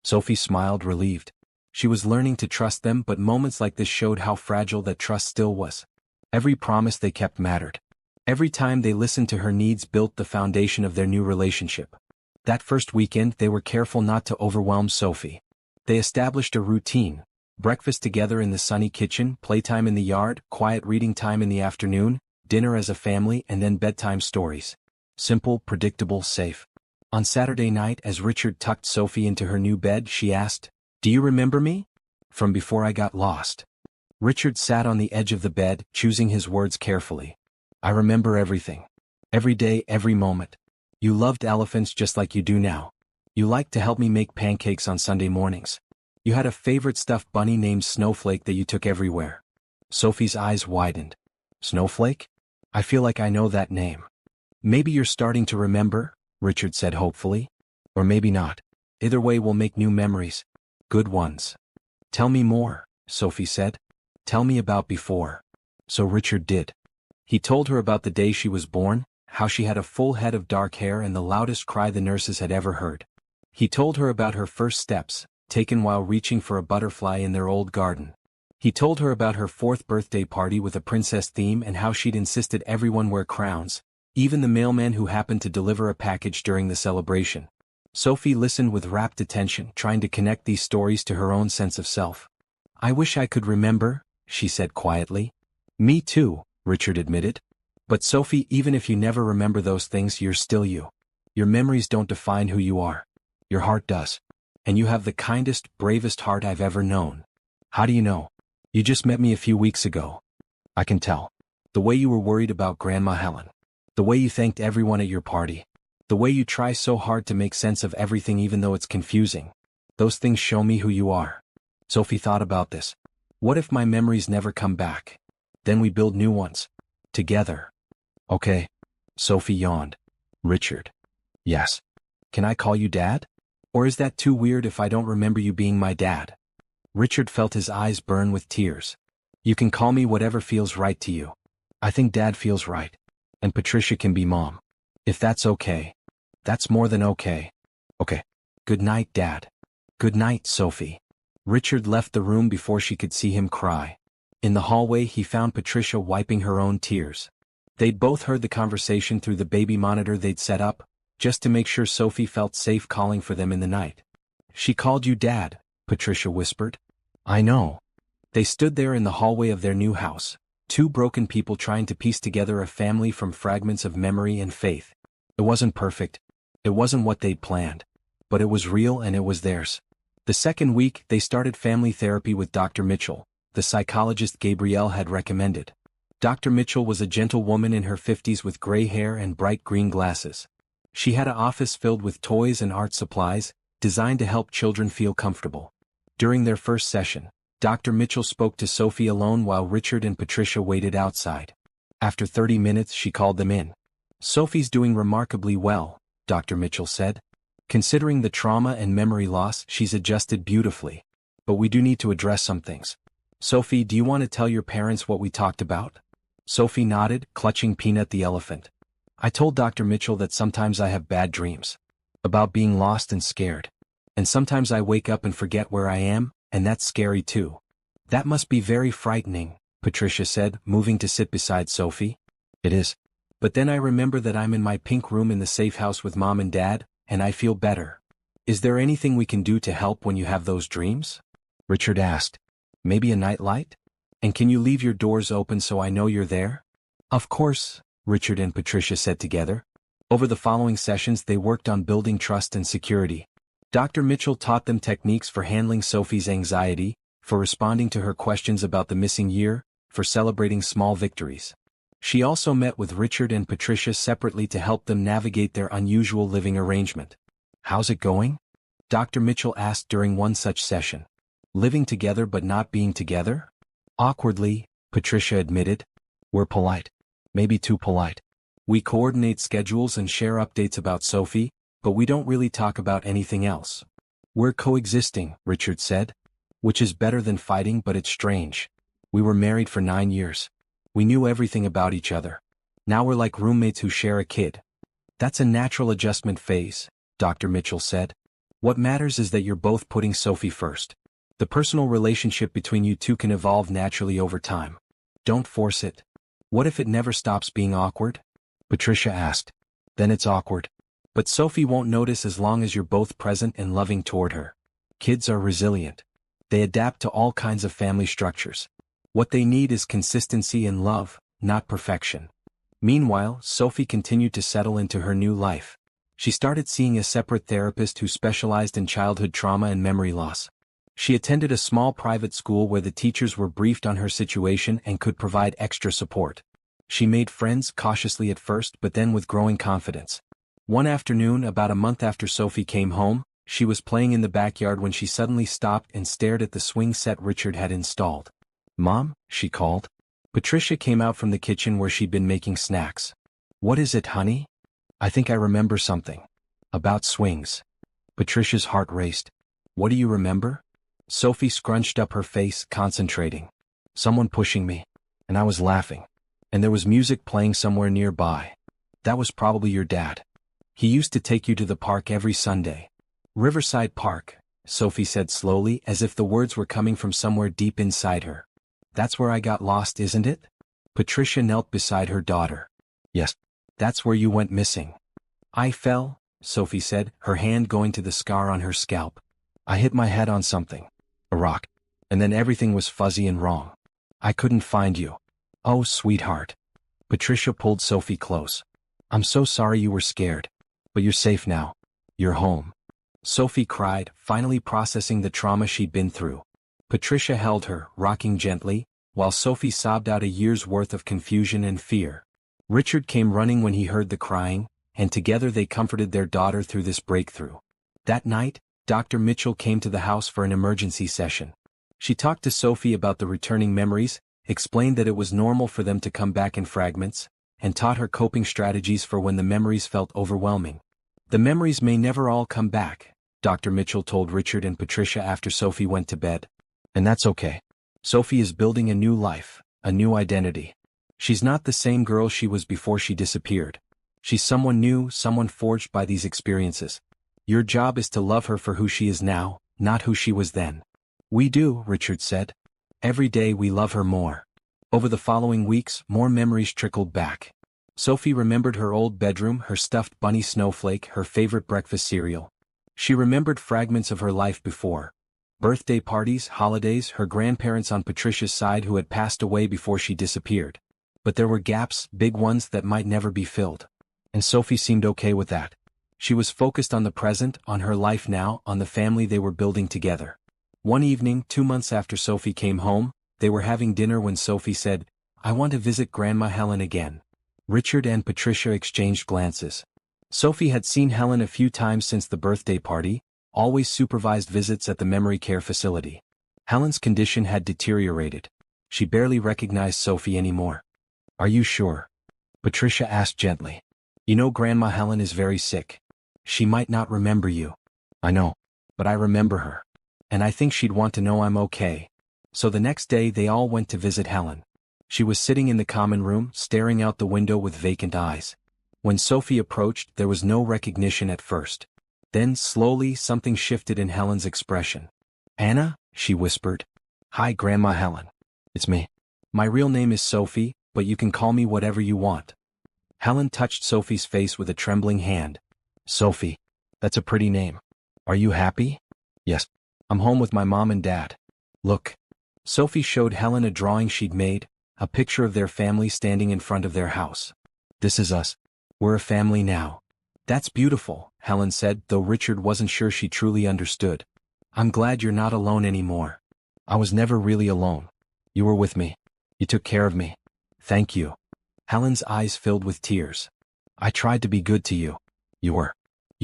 [SPEAKER 1] Sophie smiled, relieved. She was learning to trust them, but moments like this showed how fragile that trust still was. Every promise they kept mattered. Every time they listened to her needs built the foundation of their new relationship. That first weekend they were careful not to overwhelm Sophie. They established a routine, Breakfast together in the sunny kitchen, playtime in the yard, quiet reading time in the afternoon, dinner as a family, and then bedtime stories. Simple, predictable, safe. On Saturday night, as Richard tucked Sophie into her new bed, she asked, "Do you remember me? From before I got lost?" Richard sat on the edge of the bed, choosing his words carefully. "I remember everything. Every day, every moment. You loved elephants just like you do now. You liked to help me make pancakes on Sunday mornings. You had a favorite stuffed bunny named Snowflake that you took everywhere." Sophie's eyes widened. "Snowflake? I feel like I know that name." "Maybe you're starting to remember," Richard said hopefully. "Or maybe not. Either way, we'll make new memories. Good ones." "Tell me more," Sophie said. "Tell me about before." So Richard did. He told her about the day she was born, how she had a full head of dark hair and the loudest cry the nurses had ever heard. He told her about her first steps, taken while reaching for a butterfly in their old garden. He told her about her 4th birthday party with a princess theme and how she'd insisted everyone wear crowns, even the mailman who happened to deliver a package during the celebration. Sophie listened with rapt attention, trying to connect these stories to her own sense of self. "I wish I could remember," she said quietly. "Me too," Richard admitted. "But Sophie, even if you never remember those things, you're still you. Your memories don't define who you are. Your heart does. And you have the kindest, bravest heart I've ever known." "How do you know?" "You just met me a few weeks ago. I can tell. The way you were worried about Grandma Helen. The way you thanked everyone at your party. The way you try so hard to make sense of everything even though it's confusing. Those things show me who you are." Sophie thought about this. What if my memories never come back? Then we build new ones. Together. "Okay." Sophie yawned. "Richard." "Yes. Can I call you Dad? Or is that too weird if I don't remember you being my dad?" Richard felt his eyes burn with tears. "You can call me whatever feels right to you. I think Dad feels right. And Patricia can be Mom. If that's okay." "That's more than okay." "Okay. Good night, Dad." "Good night, Sophie." Richard left the room before she could see him cry. In the hallway, he found Patricia wiping her own tears. They'd both heard the conversation through the baby monitor they'd set up, just to make sure Sophie felt safe calling for them in the night. "She called you Dad," Patricia whispered. "I know." They stood there in the hallway of their new house, two broken people trying to piece together a family from fragments of memory and faith. It wasn't perfect. It wasn't what they'd planned. But it was real and it was theirs. The second week, they started family therapy with Dr. Mitchell, the psychologist Gabrielle had recommended. Dr. Mitchell was a gentle woman in her 50s with gray hair and bright green glasses. She had an office filled with toys and art supplies, designed to help children feel comfortable. During their first session, Dr. Mitchell spoke to Sophie alone while Richard and Patricia waited outside. After 30 minutes, she called them in. "Sophie's doing remarkably well," Dr. Mitchell said. "Considering the trauma and memory loss, she's adjusted beautifully. But we do need to address some things. Sophie, do you want to tell your parents what we talked about?" Sophie nodded, clutching Peanut the elephant. "I told Dr. Mitchell that sometimes I have bad dreams. About being lost and scared. And sometimes I wake up and forget where I am, and that's scary too." "That must be very frightening," Patricia said, moving to sit beside Sophie. "It is. But then I remember that I'm in my pink room in the safe house with Mom and Dad, and I feel better. Is there anything we can do to help when you have those dreams?" Richard asked. "Maybe a nightlight? And can you leave your doors open so I know you're there?" "Of course," Richard and Patricia said together. Over the following sessions, they worked on building trust and security. Dr. Mitchell taught them techniques for handling Sophie's anxiety, for responding to her questions about the missing year, for celebrating small victories. She also met with Richard and Patricia separately to help them navigate their unusual living arrangement. "How's it going?" Dr. Mitchell asked during one such session. "Living together but not being together?" "Awkwardly," Patricia admitted. "We're polite. Maybe too polite. We coordinate schedules and share updates about Sophie, but we don't really talk about anything else." "We're coexisting," Richard said. "Which is better than fighting, but it's strange. We were married for 9 years. We knew everything about each other. Now we're like roommates who share a kid." "That's a natural adjustment phase," Dr. Mitchell said. "What matters is that you're both putting Sophie first. The personal relationship between you two can evolve naturally over time. Don't force it." "What if it never stops being awkward?" Patricia asked. "Then it's awkward. But Sophie won't notice as long as you're both present and loving toward her. Kids are resilient. They adapt to all kinds of family structures. What they need is consistency and love, not perfection. Meanwhile, Sophie continued to settle into her new life. She started seeing a separate therapist who specialized in childhood trauma and memory loss. She attended a small private school where the teachers were briefed on her situation and could provide extra support. She made friends cautiously at first but then with growing confidence. One afternoon, about a month after Sophie came home, she was playing in the backyard when she suddenly stopped and stared at the swing set Richard had installed. "Mom," she called. Patricia came out from the kitchen where she'd been making snacks. "What is it, honey?" "I think I remember something. About swings." Patricia's heart raced. "What do you remember?" Sophie scrunched up her face, concentrating. "Someone pushing me. And I was laughing. And there was music playing somewhere nearby. That was probably your dad. He used to take you to the park every Sunday." "Riverside Park," Sophie said slowly, as if the words were coming from somewhere deep inside her. "That's where I got lost, isn't it?" Patricia knelt beside her daughter. "Yes. That's where you went missing." "I fell," Sophie said, her hand going to the scar on her scalp. "I hit my head on something. A rock. And then everything was fuzzy and wrong. I couldn't find you." "Oh, sweetheart." Patricia pulled Sophie close. "I'm so sorry you were scared. But you're safe now. You're home." Sophie cried, finally processing the trauma she'd been through. Patricia held her, rocking gently, while Sophie sobbed out a year's worth of confusion and fear. Richard came running when he heard the crying, and together they comforted their daughter through this breakthrough. That night, Dr. Mitchell came to the house for an emergency session. She talked to Sophie about the returning memories, explained that it was normal for them to come back in fragments, and taught her coping strategies for when the memories felt overwhelming. "The memories may never all come back," Dr. Mitchell told Richard and Patricia after Sophie went to bed. "And that's okay. Sophie is building a new life, a new identity. She's not the same girl she was before she disappeared. She's someone new, someone forged by these experiences. Your job is to love her for who she is now, not who she was then." "We do," Richard said. "Every day we love her more." Over the following weeks, more memories trickled back. Sophie remembered her old bedroom, her stuffed bunny Snowflake, her favorite breakfast cereal. She remembered fragments of her life before. Birthday parties, holidays, her grandparents on Patricia's side who had passed away before she disappeared. But there were gaps, big ones that might never be filled. And Sophie seemed okay with that. She was focused on the present, on her life now, on the family they were building together. One evening, 2 months after Sophie came home, they were having dinner when Sophie said, "I want to visit Grandma Helen again." Richard and Patricia exchanged glances. Sophie had seen Helen a few times since the birthday party, always supervised visits at the memory care facility. Helen's condition had deteriorated. She barely recognized Sophie anymore. "Are you sure?" Patricia asked gently. "You know Grandma Helen is very sick. She might not remember you." "I know. But I remember her. And I think she'd want to know I'm okay." So the next day they all went to visit Helen. She was sitting in the common room, staring out the window with vacant eyes. When Sophie approached, there was no recognition at first. Then, slowly, something shifted in Helen's expression. "Anna?" she whispered. "Hi, Grandma Helen. It's me. My real name is Sophie, but you can call me whatever you want." Helen touched Sophie's face with a trembling hand. "Sophie, that's a pretty name. Are you happy?" "Yes. I'm home with my mom and dad. Look." Sophie showed Helen a drawing she'd made, a picture of their family standing in front of their house. "This is us. We're a family now." "That's beautiful," Helen said, though Richard wasn't sure she truly understood. "I'm glad you're not alone anymore." "I was never really alone. You were with me. You took care of me. Thank you." Helen's eyes filled with tears. "I tried to be good to you. You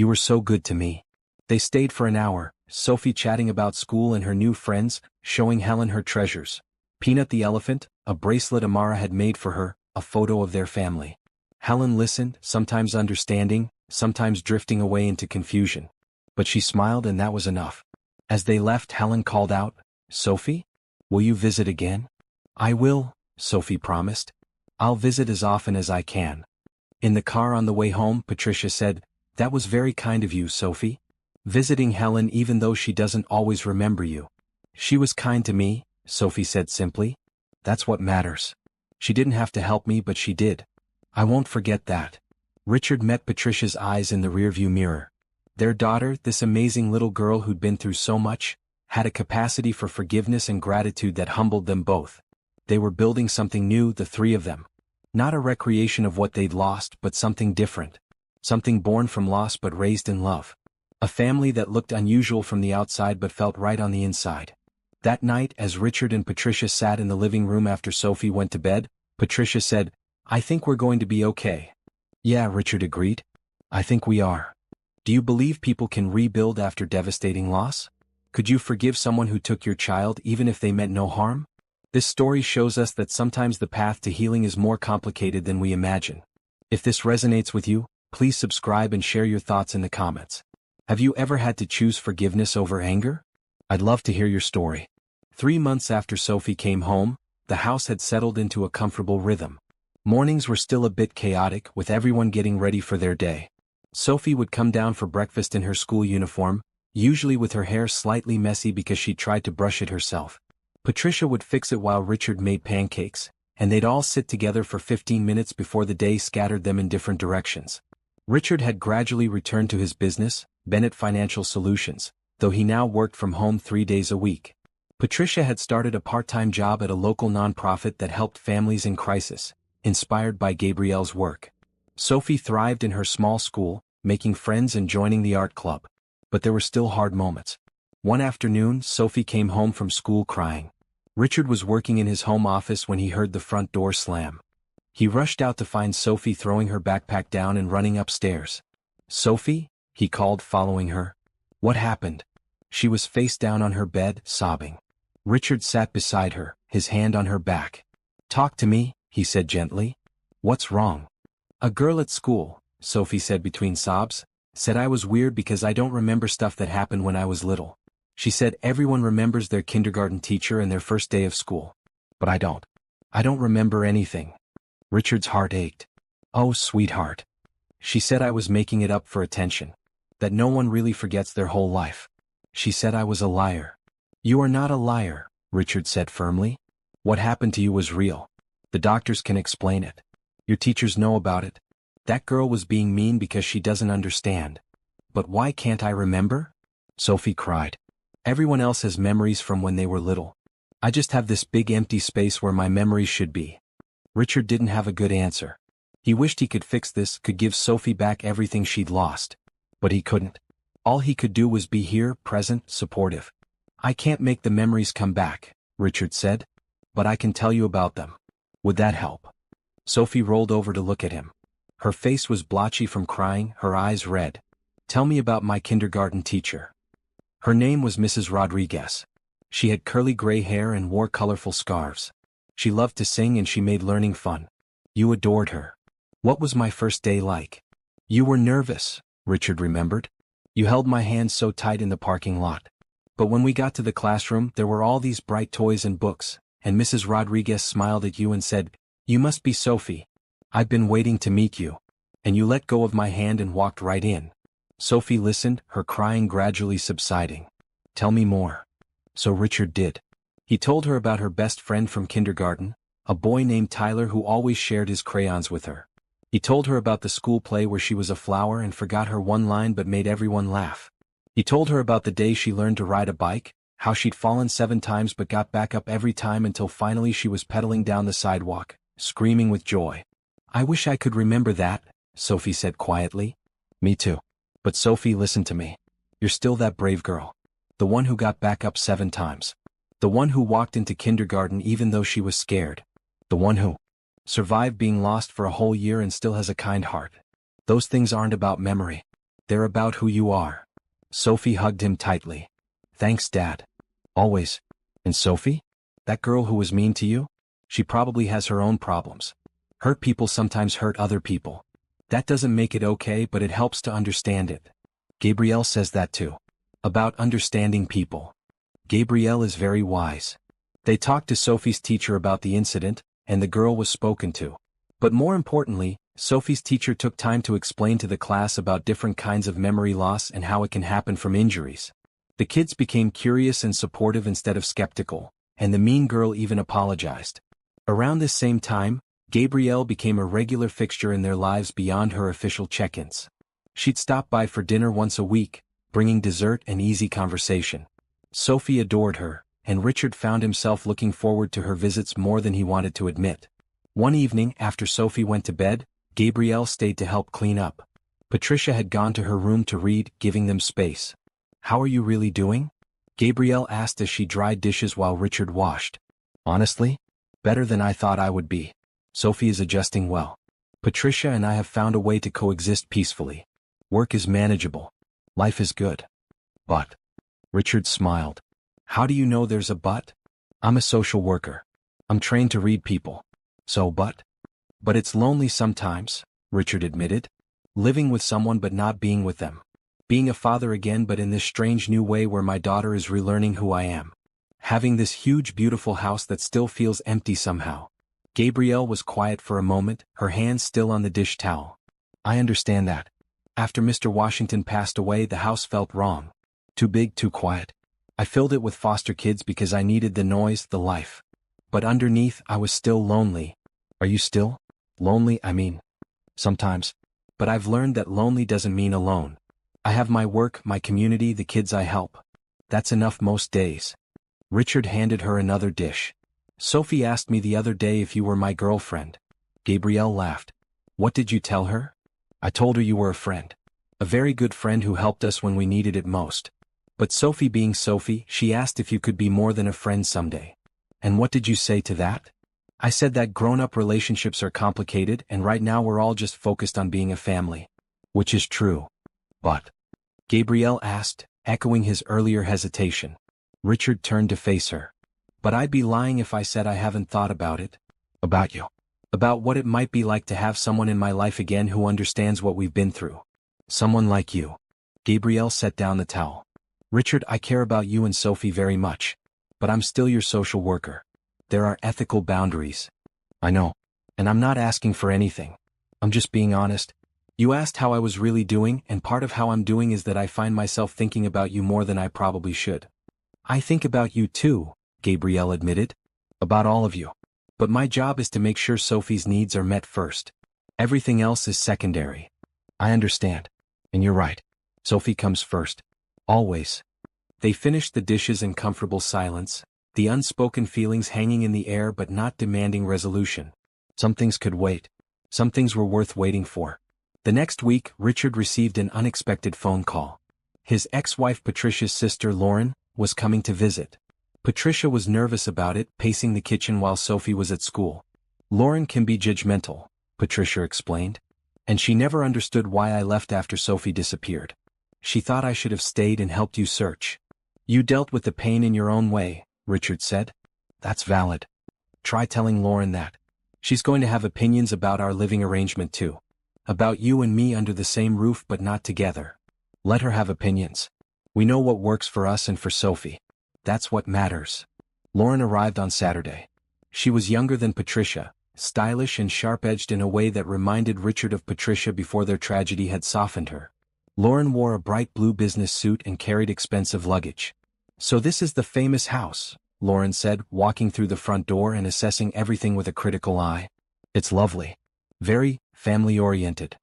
[SPEAKER 1] were so good to me." They stayed for an hour, Sophie chatting about school and her new friends, showing Helen her treasures. Peanut the elephant, a bracelet Amara had made for her, a photo of their family. Helen listened, sometimes understanding, sometimes drifting away into confusion. But she smiled and that was enough. As they left, Helen called out, "Sophie? Will you visit again?" "I will," Sophie promised. "I'll visit as often as I can." In the car on the way home, Patricia said, "That was very kind of you, Sophie. Visiting Helen even though she doesn't always remember you." "She was kind to me," Sophie said simply. "That's what matters. She didn't have to help me but she did. I won't forget that." Richard met Patricia's eyes in the rearview mirror. Their daughter, this amazing little girl who'd been through so much, had a capacity for forgiveness and gratitude that humbled them both. They were building something new, the three of them. Not a recreation of what they'd lost, but something different. Something born from loss but raised in love. A family that looked unusual from the outside but felt right on the inside. That night, as Richard and Patricia sat in the living room after Sophie went to bed, Patricia said, "I think we're going to be okay." "Yeah," Richard agreed. "I think we are." "Do you believe people can rebuild after devastating loss? Could you forgive someone who took your child even if they meant no harm?" This story shows us that sometimes the path to healing is more complicated than we imagine. If this resonates with you, please subscribe and share your thoughts in the comments. Have you ever had to choose forgiveness over anger? I'd love to hear your story. 3 months after Sophie came home, the house had settled into a comfortable rhythm. Mornings were still a bit chaotic, with everyone getting ready for their day. Sophie would come down for breakfast in her school uniform, usually with her hair slightly messy because she tried to brush it herself. Patricia would fix it while Richard made pancakes, and they'd all sit together for 15 minutes before the day scattered them in different directions. Richard had gradually returned to his business, Bennett Financial Solutions, though he now worked from home 3 days a week. Patricia had started a part-time job at a local nonprofit that helped families in crisis, inspired by Gabrielle's work. Sophie thrived in her small school, making friends and joining the art club. But there were still hard moments. One afternoon, Sophie came home from school crying. Richard was working in his home office when he heard the front door slam. He rushed out to find Sophie throwing her backpack down and running upstairs. "Sophie?" he called, following her. "What happened?" She was face down on her bed, sobbing. Richard sat beside her, his hand on her back. "Talk to me," he said gently. "What's wrong?" "A girl at school," Sophie said between sobs, "said I was weird because I don't remember stuff that happened when I was little. She said everyone remembers their kindergarten teacher and their first day of school. But I don't. I don't remember anything." Richard's heart ached. "Oh, sweetheart. She said I was making it up for attention. That no one really forgets their whole life. She said I was a liar." "You are not a liar," Richard said firmly. "What happened to you was real. The doctors can explain it. Your teachers know about it. That girl was being mean because she doesn't understand. But why can't I remember?" Sophie cried. "Everyone else has memories from when they were little. I just have this big empty space where my memories should be." Richard didn't have a good answer. He wished he could fix this, could give Sophie back everything she'd lost. But he couldn't. All he could do was be here, present, supportive. "I can't make the memories come back," Richard said. "But I can tell you about them. Would that help?" Sophie rolled over to look at him. Her face was blotchy from crying, her eyes red. "Tell me about my kindergarten teacher." Her name was Mrs. Rodriguez. She had curly gray hair and wore colorful scarves. She loved to sing and she made learning fun. "You adored her." "What was my first day like?" "You were nervous," Richard remembered. "You held my hand so tight in the parking lot. But when we got to the classroom, there were all these bright toys and books, and Mrs. Rodriguez smiled at you and said, 'You must be Sophie. I've been waiting to meet you.' And you let go of my hand and walked right in." Sophie listened, her crying gradually subsiding. "Tell me more." So Richard did. He told her about her best friend from kindergarten, a boy named Tyler who always shared his crayons with her. He told her about the school play where she was a flower and forgot her one line but made everyone laugh. He told her about the day she learned to ride a bike, how she'd fallen 7 times but got back up every time until finally she was pedaling down the sidewalk, screaming with joy. "I wish I could remember that," Sophie said quietly. "Me too. But Sophie, listen to me. You're still that brave girl. The one who got back up 7 times. The one who walked into kindergarten even though she was scared. The one who survived being lost for a whole year and still has a kind heart. Those things aren't about memory. They're about who you are." Sophie hugged him tightly. "Thanks, Dad. Always." "And Sophie? That girl who was mean to you? She probably has her own problems. Hurt people sometimes hurt other people. That doesn't make it okay, but it helps to understand it. Gabrielle says that too. About understanding people. Gabrielle is very wise." They talked to Sophie's teacher about the incident, and the girl was spoken to. But more importantly, Sophie's teacher took time to explain to the class about different kinds of memory loss and how it can happen from injuries. The kids became curious and supportive instead of skeptical, and the mean girl even apologized. Around this same time, Gabrielle became a regular fixture in their lives beyond her official check-ins. She'd stop by for dinner once a week, bringing dessert and easy conversation. Sophie adored her, and Richard found himself looking forward to her visits more than he wanted to admit. One evening after Sophie went to bed, Gabrielle stayed to help clean up. Patricia had gone to her room to read, giving them space. "How are you really doing?" Gabrielle asked as she dried dishes while Richard washed. "Honestly? Better than I thought I would be. Sophie is adjusting well. Patricia and I have found a way to coexist peacefully. Work is manageable. Life is good. But..." Richard smiled. "How do you know there's a but?" "I'm a social worker. I'm trained to read people. So but?" "But it's lonely sometimes," Richard admitted. "Living with someone but not being with them. Being a father again but in this strange new way where my daughter is relearning who I am. Having this huge beautiful house that still feels empty somehow." Gabrielle was quiet for a moment, her hands still on the dish towel. "I understand that. After Mr. Washington passed away, the house felt wrong. Too big, too quiet. I filled it with foster kids because I needed the noise, the life. But underneath, I was still lonely." "Are you still lonely? I mean, sometimes. But I've learned that lonely doesn't mean alone. I have my work, my community, the kids I help. That's enough most days." Richard handed her another dish. "Sophie asked me the other day if you were my girlfriend." Gabrielle laughed. "What did you tell her?" "I told her you were a friend. A very good friend who helped us when we needed it most. But Sophie being Sophie, she asked if you could be more than a friend someday." "And what did you say to that?" "I said that grown-up relationships are complicated and right now we're all just focused on being a family." "Which is true. But?" Gabrielle asked, echoing his earlier hesitation. Richard turned to face her. "But I'd be lying if I said I haven't thought about it." "About you?" "About what it might be like to have someone in my life again who understands what we've been through. Someone like you." Gabrielle set down the towel. "Richard, I care about you and Sophie very much. But I'm still your social worker. There are ethical boundaries." "I know. And I'm not asking for anything. I'm just being honest. You asked how I was really doing, and part of how I'm doing is that I find myself thinking about you more than I probably should." "I think about you too," Gabrielle admitted. "About all of you. But my job is to make sure Sophie's needs are met first. Everything else is secondary." "I understand. And you're right. Sophie comes first. Always." They finished the dishes in comfortable silence, the unspoken feelings hanging in the air but not demanding resolution. Some things could wait. Some things were worth waiting for. The next week, Richard received an unexpected phone call. His ex-wife Patricia's sister Lauren was coming to visit. Patricia was nervous about it, pacing the kitchen while Sophie was at school. "Lauren can be judgmental," Patricia explained. "And she never understood why I left after Sophie disappeared. She thought I should have stayed and helped you search." "You dealt with the pain in your own way," Richard said. "That's valid. Try telling Lauren that. She's going to have opinions about our living arrangement too. About you and me under the same roof but not together. Let her have opinions. We know what works for us and for Sophie. That's what matters." Lauren arrived on Saturday. She was younger than Patricia, stylish and sharp-edged in a way that reminded Richard of Patricia before their tragedy had softened her. Lauren wore a bright blue business suit and carried expensive luggage. "So this is the famous house," Lauren said, walking through the front door and assessing everything with a critical eye. "It's lovely. Very family-oriented."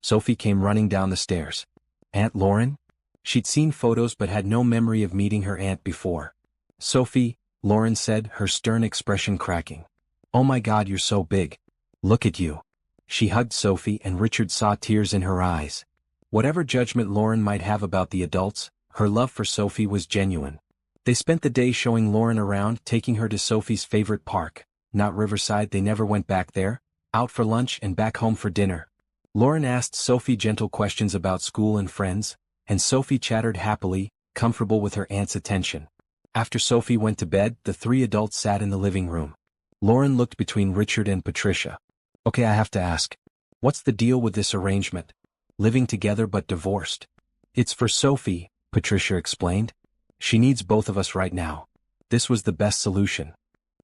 [SPEAKER 1] Sophie came running down the stairs. "Aunt Lauren?" She'd seen photos but had no memory of meeting her aunt before. "Sophie," Lauren said, her stern expression cracking. "Oh my God, you're so big. Look at you." She hugged Sophie and Richard saw tears in her eyes. Whatever judgment Lauren might have about the adults, her love for Sophie was genuine. They spent the day showing Lauren around, taking her to Sophie's favorite park, not Riverside, they never went back there, out for lunch and back home for dinner. Lauren asked Sophie gentle questions about school and friends, and Sophie chattered happily, comfortable with her aunt's attention. After Sophie went to bed, the three adults sat in the living room. Lauren looked between Richard and Patricia. "Okay, I have to ask. What's the deal with this arrangement? Living together but divorced?" "It's for Sophie," Patricia explained. "She needs both of us right now. This was the best solution."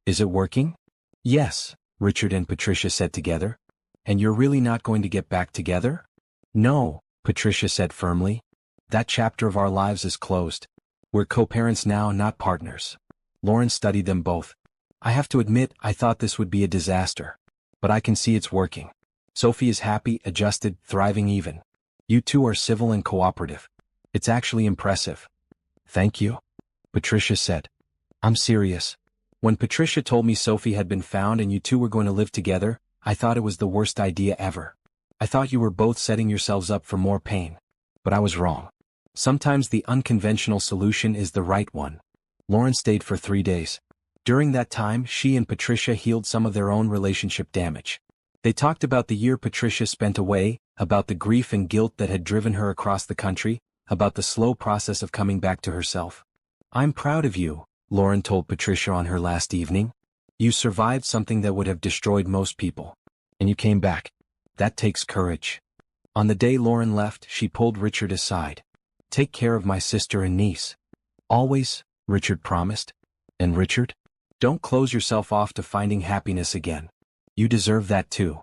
[SPEAKER 1] "Is it working?" "Yes," Richard and Patricia said together. "And you're really not going to get back together?" "No," Patricia said firmly. "That chapter of our lives is closed. We're co-parents now, not partners." Lauren studied them both. "I have to admit, I thought this would be a disaster. But I can see it's working. Sophie is happy, adjusted, thriving even. You two are civil and cooperative. It's actually impressive." "Thank you." Patricia said. I'm serious. When Patricia told me Sophie had been found and you two were going to live together, I thought it was the worst idea ever. I thought you were both setting yourselves up for more pain. But I was wrong. Sometimes the unconventional solution is the right one. Lauren stayed for 3 days. During that time, she and Patricia healed some of their own relationship damage. They talked about the year Patricia spent away, about the grief and guilt that had driven her across the country, about the slow process of coming back to herself. I'm proud of you, Lauren told Patricia on her last evening. You survived something that would have destroyed most people. And you came back. That takes courage. On the day Lauren left, she pulled Richard aside. Take care of my sister and niece. Always, Richard promised. And Richard? Don't close yourself off to finding happiness again. You deserve that too.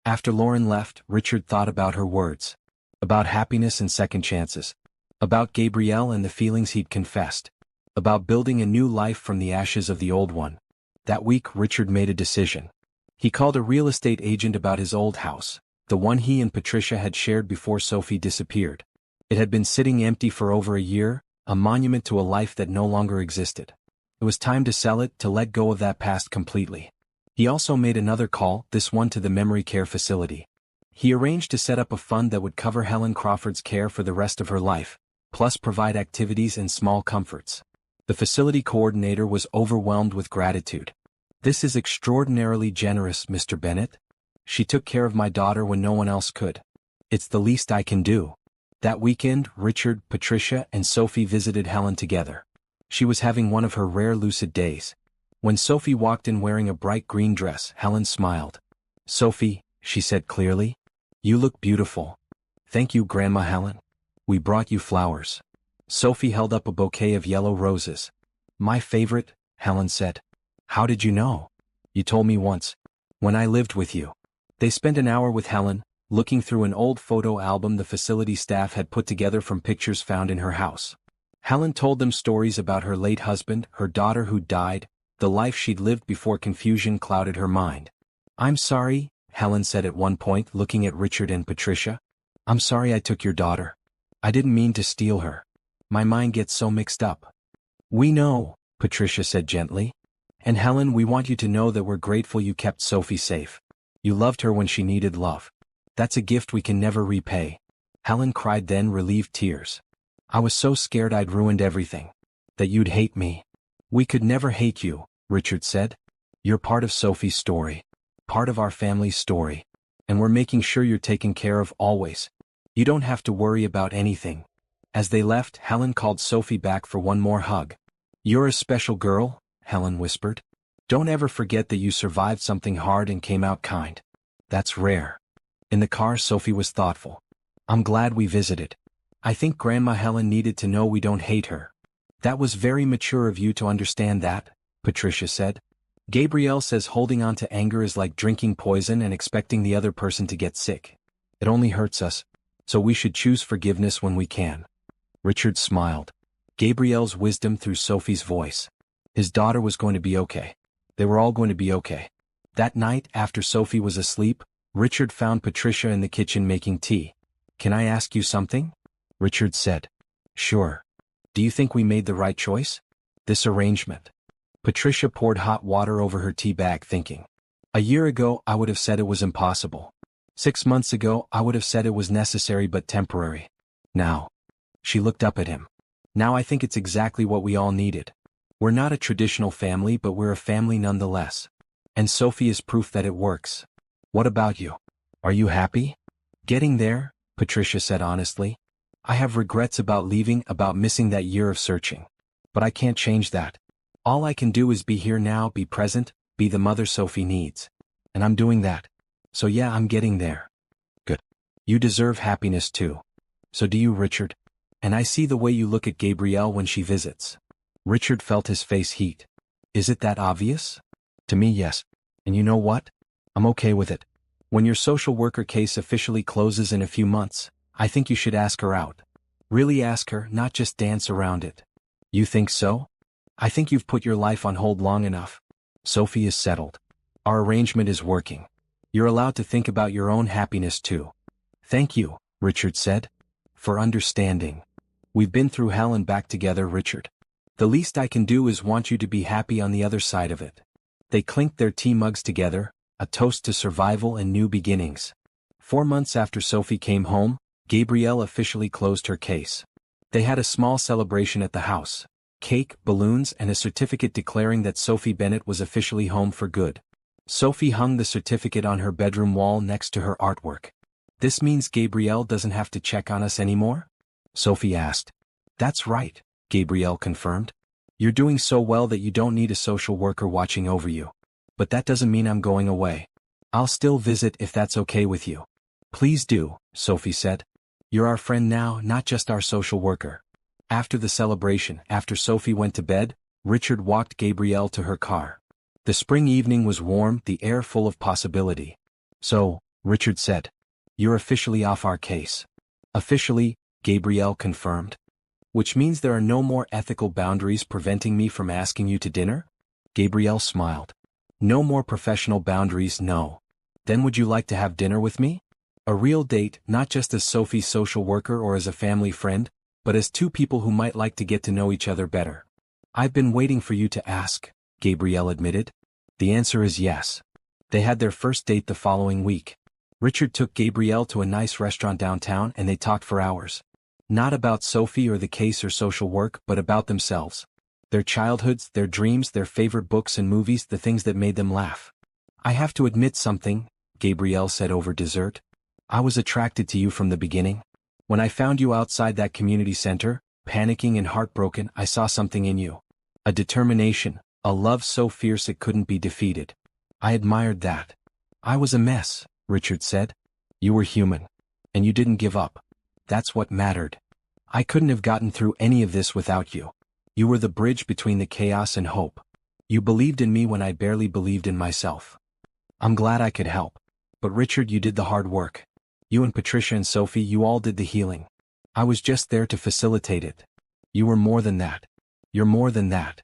[SPEAKER 1] After Lauren left, Richard thought about her words. About happiness and second chances. About Gabrielle and the feelings he'd confessed. About building a new life from the ashes of the old one. That week, Richard made a decision. He called a real estate agent about his old house, the one he and Patricia had shared before Sophie disappeared. It had been sitting empty for over a year, a monument to a life that no longer existed. It was time to sell it, to let go of that past completely. He also made another call, this one to the memory care facility. He arranged to set up a fund that would cover Helen Crawford's care for the rest of her life, plus provide activities and small comforts. The facility coordinator was overwhelmed with gratitude. This is extraordinarily generous, Mr. Bennett. She took care of my daughter when no one else could. It's the least I can do. That weekend, Richard, Patricia, and Sophie visited Helen together. She was having one of her rare lucid days. When Sophie walked in wearing a bright green dress, Helen smiled. Sophie, she said clearly, you look beautiful. Thank you, Grandma Helen. We brought you flowers. Sophie held up a bouquet of yellow roses. My favorite, Helen said. How did you know? You told me once. When I lived with you. They spent an hour with Helen, looking through an old photo album the facility staff had put together from pictures found in her house. Helen told them stories about her late husband, her daughter who died, the life she'd lived before confusion clouded her mind. I'm sorry, Helen said at one point, looking at Richard and Patricia. I'm sorry I took your daughter. I didn't mean to steal her. My mind gets so mixed up. We know, Patricia said gently. And Helen, we want you to know that we're grateful you kept Sophie safe. You loved her when she needed love. That's a gift we can never repay. Helen cried, then relieved tears. I was so scared I'd ruined everything. That you'd hate me. We could never hate you, Richard said. You're part of Sophie's story. Part of our family's story. And we're making sure you're taken care of always. You don't have to worry about anything. As they left, Helen called Sophie back for one more hug. You're a special girl, Helen whispered. Don't ever forget that you survived something hard and came out kind. That's rare. In the car, Sophie was thoughtful. I'm glad we visited. I think Grandma Helen needed to know we don't hate her. That was very mature of you to understand that, Patricia said. Gabrielle says holding on to anger is like drinking poison and expecting the other person to get sick. It only hurts us, so we should choose forgiveness when we can. Richard smiled. Gabrielle's wisdom through Sophie's voice. His daughter was going to be okay. They were all going to be okay. That night, after Sophie was asleep, Richard found Patricia in the kitchen making tea. Can I ask you something? Richard said. Sure. Do you think we made the right choice? This arrangement. Patricia poured hot water over her tea bag, thinking. A year ago, I would have said it was impossible. 6 months ago, I would have said it was necessary but temporary. Now. She looked up at him. Now I think it's exactly what we all needed. We're not a traditional family, but we're a family nonetheless. And Sophie is proof that it works. What about you? Are you happy? Getting there, Patricia said honestly. I have regrets about leaving, about missing that year of searching. But I can't change that. All I can do is be here now, be present, be the mother Sophie needs. And I'm doing that. So yeah, I'm getting there. Good. You deserve happiness too. So do you, Richard. And I see the way you look at Gabrielle when she visits. Richard felt his face heat. Is it that obvious? To me, yes. And you know what? I'm okay with it. When your social worker case officially closes in a few months, I think you should ask her out. Really ask her, not just dance around it. You think so? I think you've put your life on hold long enough. Sophie is settled. Our arrangement is working. You're allowed to think about your own happiness too. Thank you, Richard said. For understanding. We've been through hell and back together, Richard. The least I can do is want you to be happy on the other side of it. They clinked their tea mugs together, a toast to survival and new beginnings. 4 months after Sophie came home, Gabrielle officially closed her case. They had a small celebration at the house. Cake, balloons, and a certificate declaring that Sophie Bennett was officially home for good. Sophie hung the certificate on her bedroom wall next to her artwork. "This means Gabrielle doesn't have to check on us anymore?" Sophie asked. "That's right," Gabrielle confirmed. "You're doing so well that you don't need a social worker watching over you. But that doesn't mean I'm going away. I'll still visit if that's okay with you." "Please do," Sophie said. "You're our friend now, not just our social worker." After the celebration, after Sophie went to bed, Richard walked Gabrielle to her car. The spring evening was warm, the air full of possibility. "So," Richard said, "you're officially off our case." "Officially," Gabrielle confirmed. "Which means there are no more ethical boundaries preventing me from asking you to dinner?" Gabrielle smiled. "No more professional boundaries, no. Then would you like to have dinner with me? A real date, not just as Sophie's social worker or as a family friend, but as two people who might like to get to know each other better." "I've been waiting for you to ask," Gabrielle admitted. "The answer is yes." They had their first date the following week. Richard took Gabrielle to a nice restaurant downtown and they talked for hours. Not about Sophie or the case or social work, but about themselves. Their childhoods, their dreams, their favorite books and movies, the things that made them laugh. "I have to admit something," Gabrielle said over dessert. "I was attracted to you from the beginning. When I found you outside that community center, panicking and heartbroken, I saw something in you. A determination, a love so fierce it couldn't be defeated. I admired that." "I was a mess," Richard said. "You were human. And you didn't give up. That's what mattered. I couldn't have gotten through any of this without you. You were the bridge between the chaos and hope. You believed in me when I barely believed in myself. I'm glad I could help. But Richard, you did the hard work. You and Patricia and Sophie, you all did the healing. I was just there to facilitate it. You were more than that. You're more than that."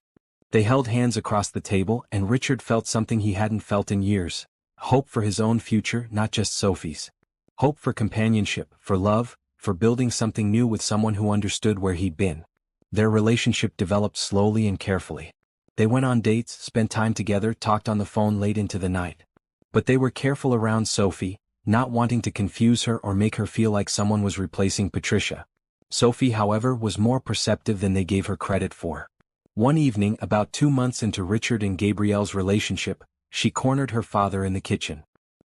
[SPEAKER 1] They held hands across the table and Richard felt something he hadn't felt in years. Hope for his own future, not just Sophie's. Hope for companionship, for love, for building something new with someone who understood where he'd been. Their relationship developed slowly and carefully. They went on dates, spent time together, talked on the phone late into the night. But they were careful around Sophie, not wanting to confuse her or make her feel like someone was replacing Patricia. Sophie, however, was more perceptive than they gave her credit for. One evening, about 2 months into Richard and Gabrielle's relationship, she cornered her father in the kitchen.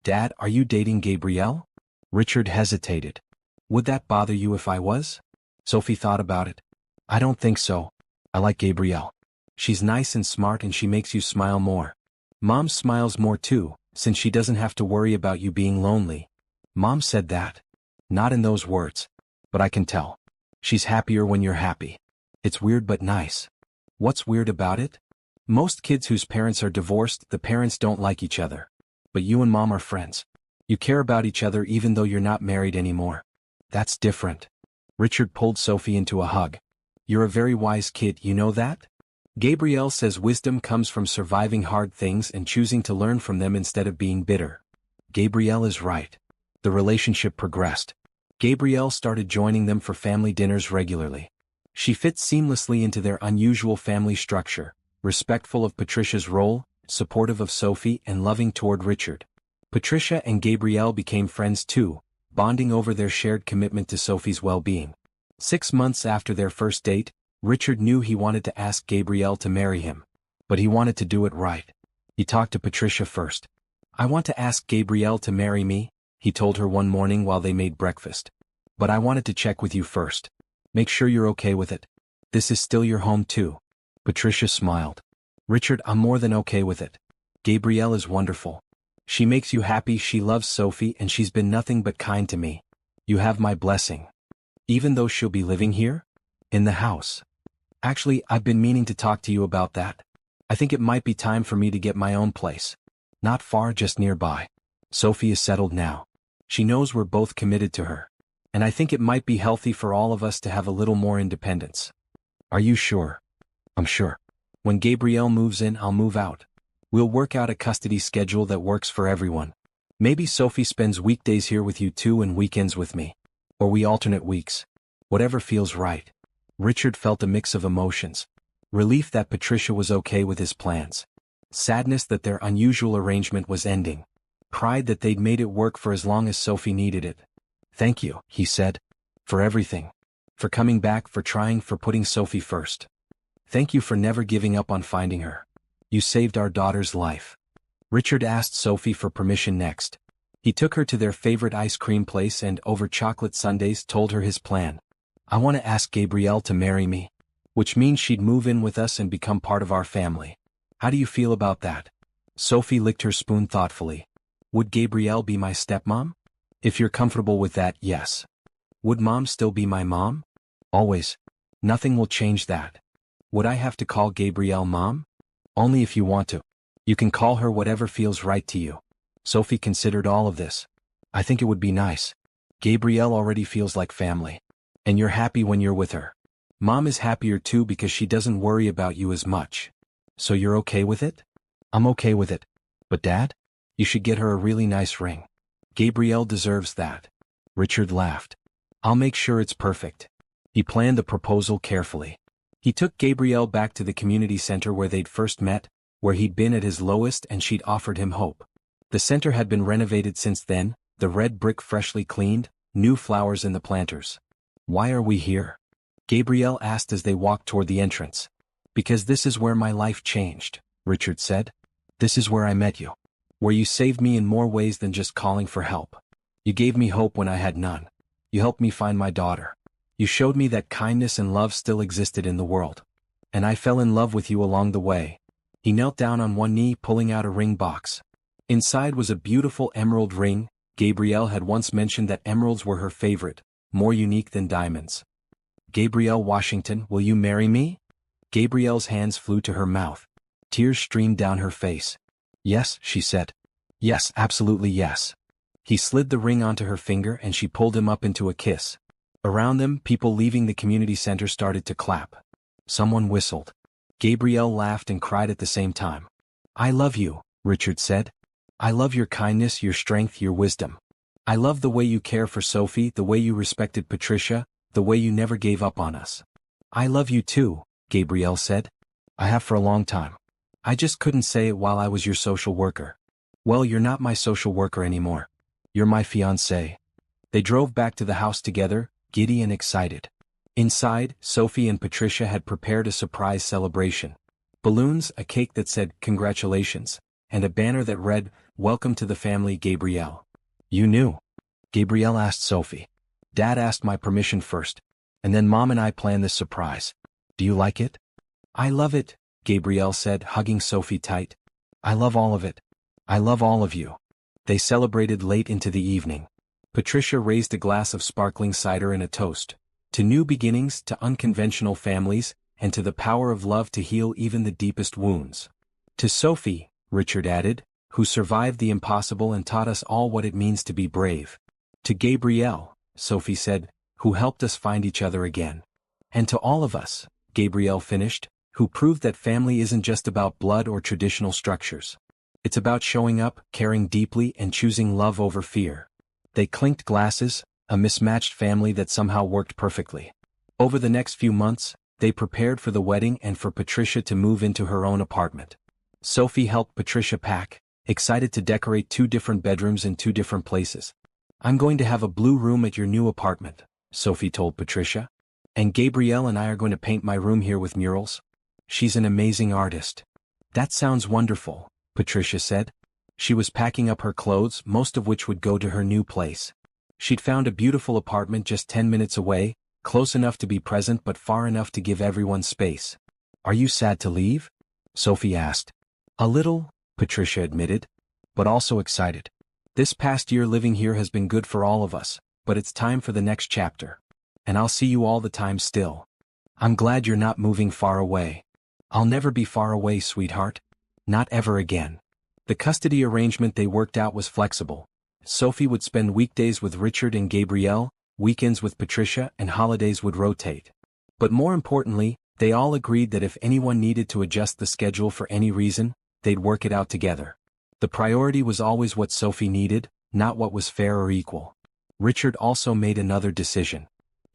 [SPEAKER 1] "Dad, are you dating Gabrielle?" Richard hesitated. "Would that bother you if I was?" Sophie thought about it. "I don't think so. I like Gabrielle. She's nice and smart and she makes you smile more. Mom smiles more too, since she doesn't have to worry about you being lonely." "Mom said that." "Not in those words. But I can tell. She's happier when you're happy. It's weird but nice." "What's weird about it?" "Most kids whose parents are divorced, the parents don't like each other. But you and Mom are friends. You care about each other even though you're not married anymore. That's different." Richard pulled Sophie into a hug. "You're a very wise kid, you know that? Gabrielle says wisdom comes from surviving hard things and choosing to learn from them instead of being bitter." Gabrielle is right. The relationship progressed. Gabrielle started joining them for family dinners regularly. She fit seamlessly into their unusual family structure, respectful of Patricia's role, supportive of Sophie and loving toward Richard. Patricia and Gabrielle became friends too, bonding over their shared commitment to Sophie's well-being. 6 months after their first date, Richard knew he wanted to ask Gabrielle to marry him. But he wanted to do it right. He talked to Patricia first. "I want to ask Gabrielle to marry me," he told her one morning while they made breakfast. "But I wanted to check with you first. Make sure you're okay with it. This is still your home too." Patricia smiled. "Richard, I'm more than okay with it. Gabrielle is wonderful. She makes you happy, she loves Sophie, and she's been nothing but kind to me. You have my blessing." "Even though she'll be living here? In the house?" "Actually, I've been meaning to talk to you about that. I think it might be time for me to get my own place. Not far, just nearby. Sophie is settled now. She knows we're both committed to her. And I think it might be healthy for all of us to have a little more independence." "Are you sure?" "I'm sure. When Gabrielle moves in, I'll move out. We'll work out a custody schedule that works for everyone. Maybe Sophie spends weekdays here with you too and weekends with me. Or we alternate weeks. Whatever feels right." Richard felt a mix of emotions. Relief that Patricia was okay with his plans. Sadness that their unusual arrangement was ending. Pride that they'd made it work for as long as Sophie needed it. "Thank you," he said. "For everything. For coming back, for trying, for putting Sophie first. Thank you for never giving up on finding her. You saved our daughter's life." Richard asked Sophie for permission next. He took her to their favorite ice cream place and, over chocolate sundaes, told her his plan. "I want to ask Gabrielle to marry me. Which means she'd move in with us and become part of our family. How do you feel about that?" Sophie licked her spoon thoughtfully. "Would Gabrielle be my stepmom? If you're comfortable with that, yes. Would Mom still be my mom? Always. Nothing will change that. Would I have to call Gabrielle Mom? Only if you want to. You can call her whatever feels right to you." Sophie considered all of this. "I think it would be nice. Gabrielle already feels like family. And you're happy when you're with her. Mom is happier too because she doesn't worry about you as much. So you're okay with it?" "I'm okay with it. But Dad? You should get her a really nice ring. Gabrielle deserves that." Richard laughed. "I'll make sure it's perfect." He planned the proposal carefully. He took Gabrielle back to the community center where they'd first met, where he'd been at his lowest and she'd offered him hope. The center had been renovated since then, the red brick freshly cleaned, new flowers in the planters. "Why are we here?" Gabrielle asked as they walked toward the entrance. "Because this is where my life changed," Richard said. "This is where I met you. Where you saved me in more ways than just calling for help. You gave me hope when I had none. You helped me find my daughter. You showed me that kindness and love still existed in the world. And I fell in love with you along the way." He knelt down on one knee, pulling out a ring box. Inside was a beautiful emerald ring. Gabrielle had once mentioned that emeralds were her favorite, more unique than diamonds. "Gabrielle Washington, will you marry me?" Gabrielle's hands flew to her mouth. Tears streamed down her face. "Yes," she said. "Yes, absolutely yes." He slid the ring onto her finger and she pulled him up into a kiss. Around them, people leaving the community center started to clap. Someone whistled. Gabrielle laughed and cried at the same time. "I love you," Richard said. "I love your kindness, your strength, your wisdom. I love the way you care for Sophie, the way you respected Patricia, the way you never gave up on us." "I love you too," Gabrielle said. "I have for a long time. I just couldn't say it while I was your social worker." "Well, you're not my social worker anymore. You're my fiancé." They drove back to the house together, giddy and excited. Inside, Sophie and Patricia had prepared a surprise celebration. Balloons, a cake that said, "Congratulations," and a banner that read, "Welcome to the family, Gabrielle." "You knew?" Gabrielle asked Sophie. "Dad asked my permission first, and then Mom and I planned this surprise. Do you like it?" "I love it," Gabrielle said, hugging Sophie tight. "I love all of it. I love all of you." They celebrated late into the evening. Patricia raised a glass of sparkling cider and a toast. To new beginnings, to unconventional families, and to the power of love to heal even the deepest wounds. "To Sophie," Richard added, "who survived the impossible and taught us all what it means to be brave. To Gabrielle," Sophie said, "who helped us find each other again. And to all of us," Gabrielle finished, "who proved that family isn't just about blood or traditional structures. It's about showing up, caring deeply, and choosing love over fear." They clinked glasses, a mismatched family that somehow worked perfectly. Over the next few months, they prepared for the wedding and for Patricia to move into her own apartment. Sophie helped Patricia pack, excited to decorate 2 different bedrooms in 2 different places. "I'm going to have a blue room at your new apartment," Sophie told Patricia. "And Gabrielle and I are going to paint my room here with murals. She's an amazing artist." "That sounds wonderful," Patricia said. She was packing up her clothes, most of which would go to her new place. She'd found a beautiful apartment just 10 minutes away, close enough to be present but far enough to give everyone space. "Are you sad to leave?" Sophie asked. "A little," Patricia admitted, "but also excited. This past year living here has been good for all of us, but it's time for the next chapter. And I'll see you all the time still. I'm glad you're not moving far away." "I'll never be far away, sweetheart. Not ever again." The custody arrangement they worked out was flexible. Sophie would spend weekdays with Richard and Gabrielle, weekends with Patricia, and holidays would rotate. But more importantly, they all agreed that if anyone needed to adjust the schedule for any reason, they'd work it out together. The priority was always what Sophie needed, not what was fair or equal. Richard also made another decision.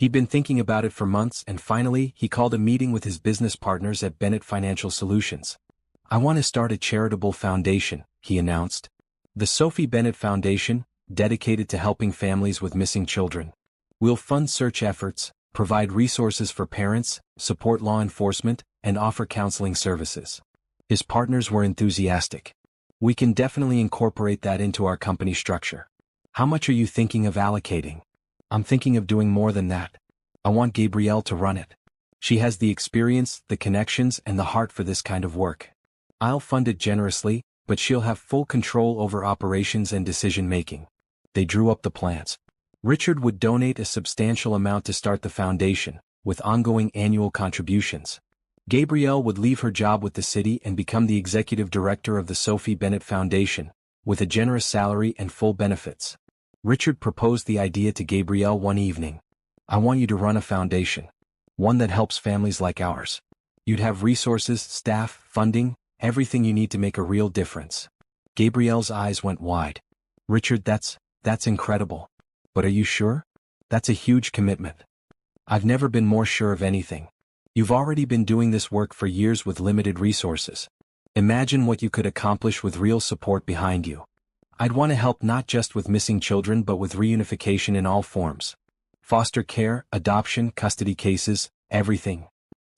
[SPEAKER 1] He'd been thinking about it for months and finally he called a meeting with his business partners at Bennett Financial Solutions. "I want to start a charitable foundation," he announced. "The Sophie Bennett Foundation, dedicated to helping families with missing children. We'll fund search efforts, provide resources for parents, support law enforcement, and offer counseling services." His partners were enthusiastic. "We can definitely incorporate that into our company structure. How much are you thinking of allocating?" "I'm thinking of doing more than that. I want Gabrielle to run it. She has the experience, the connections, and the heart for this kind of work. I'll fund it generously, but she'll have full control over operations and decision-making." They drew up the plans. Richard would donate a substantial amount to start the foundation, with ongoing annual contributions. Gabrielle would leave her job with the city and become the executive director of the Sophie Bennett Foundation, with a generous salary and full benefits. Richard proposed the idea to Gabrielle one evening. "I want you to run a foundation. One that helps families like ours. You'd have resources, staff, funding, everything you need to make a real difference." Gabrielle's eyes went wide. "Richard, that's incredible. But are you sure? That's a huge commitment." "I've never been more sure of anything. You've already been doing this work for years with limited resources. Imagine what you could accomplish with real support behind you. I'd want to help not just with missing children but with reunification in all forms. Foster care, adoption, custody cases, everything.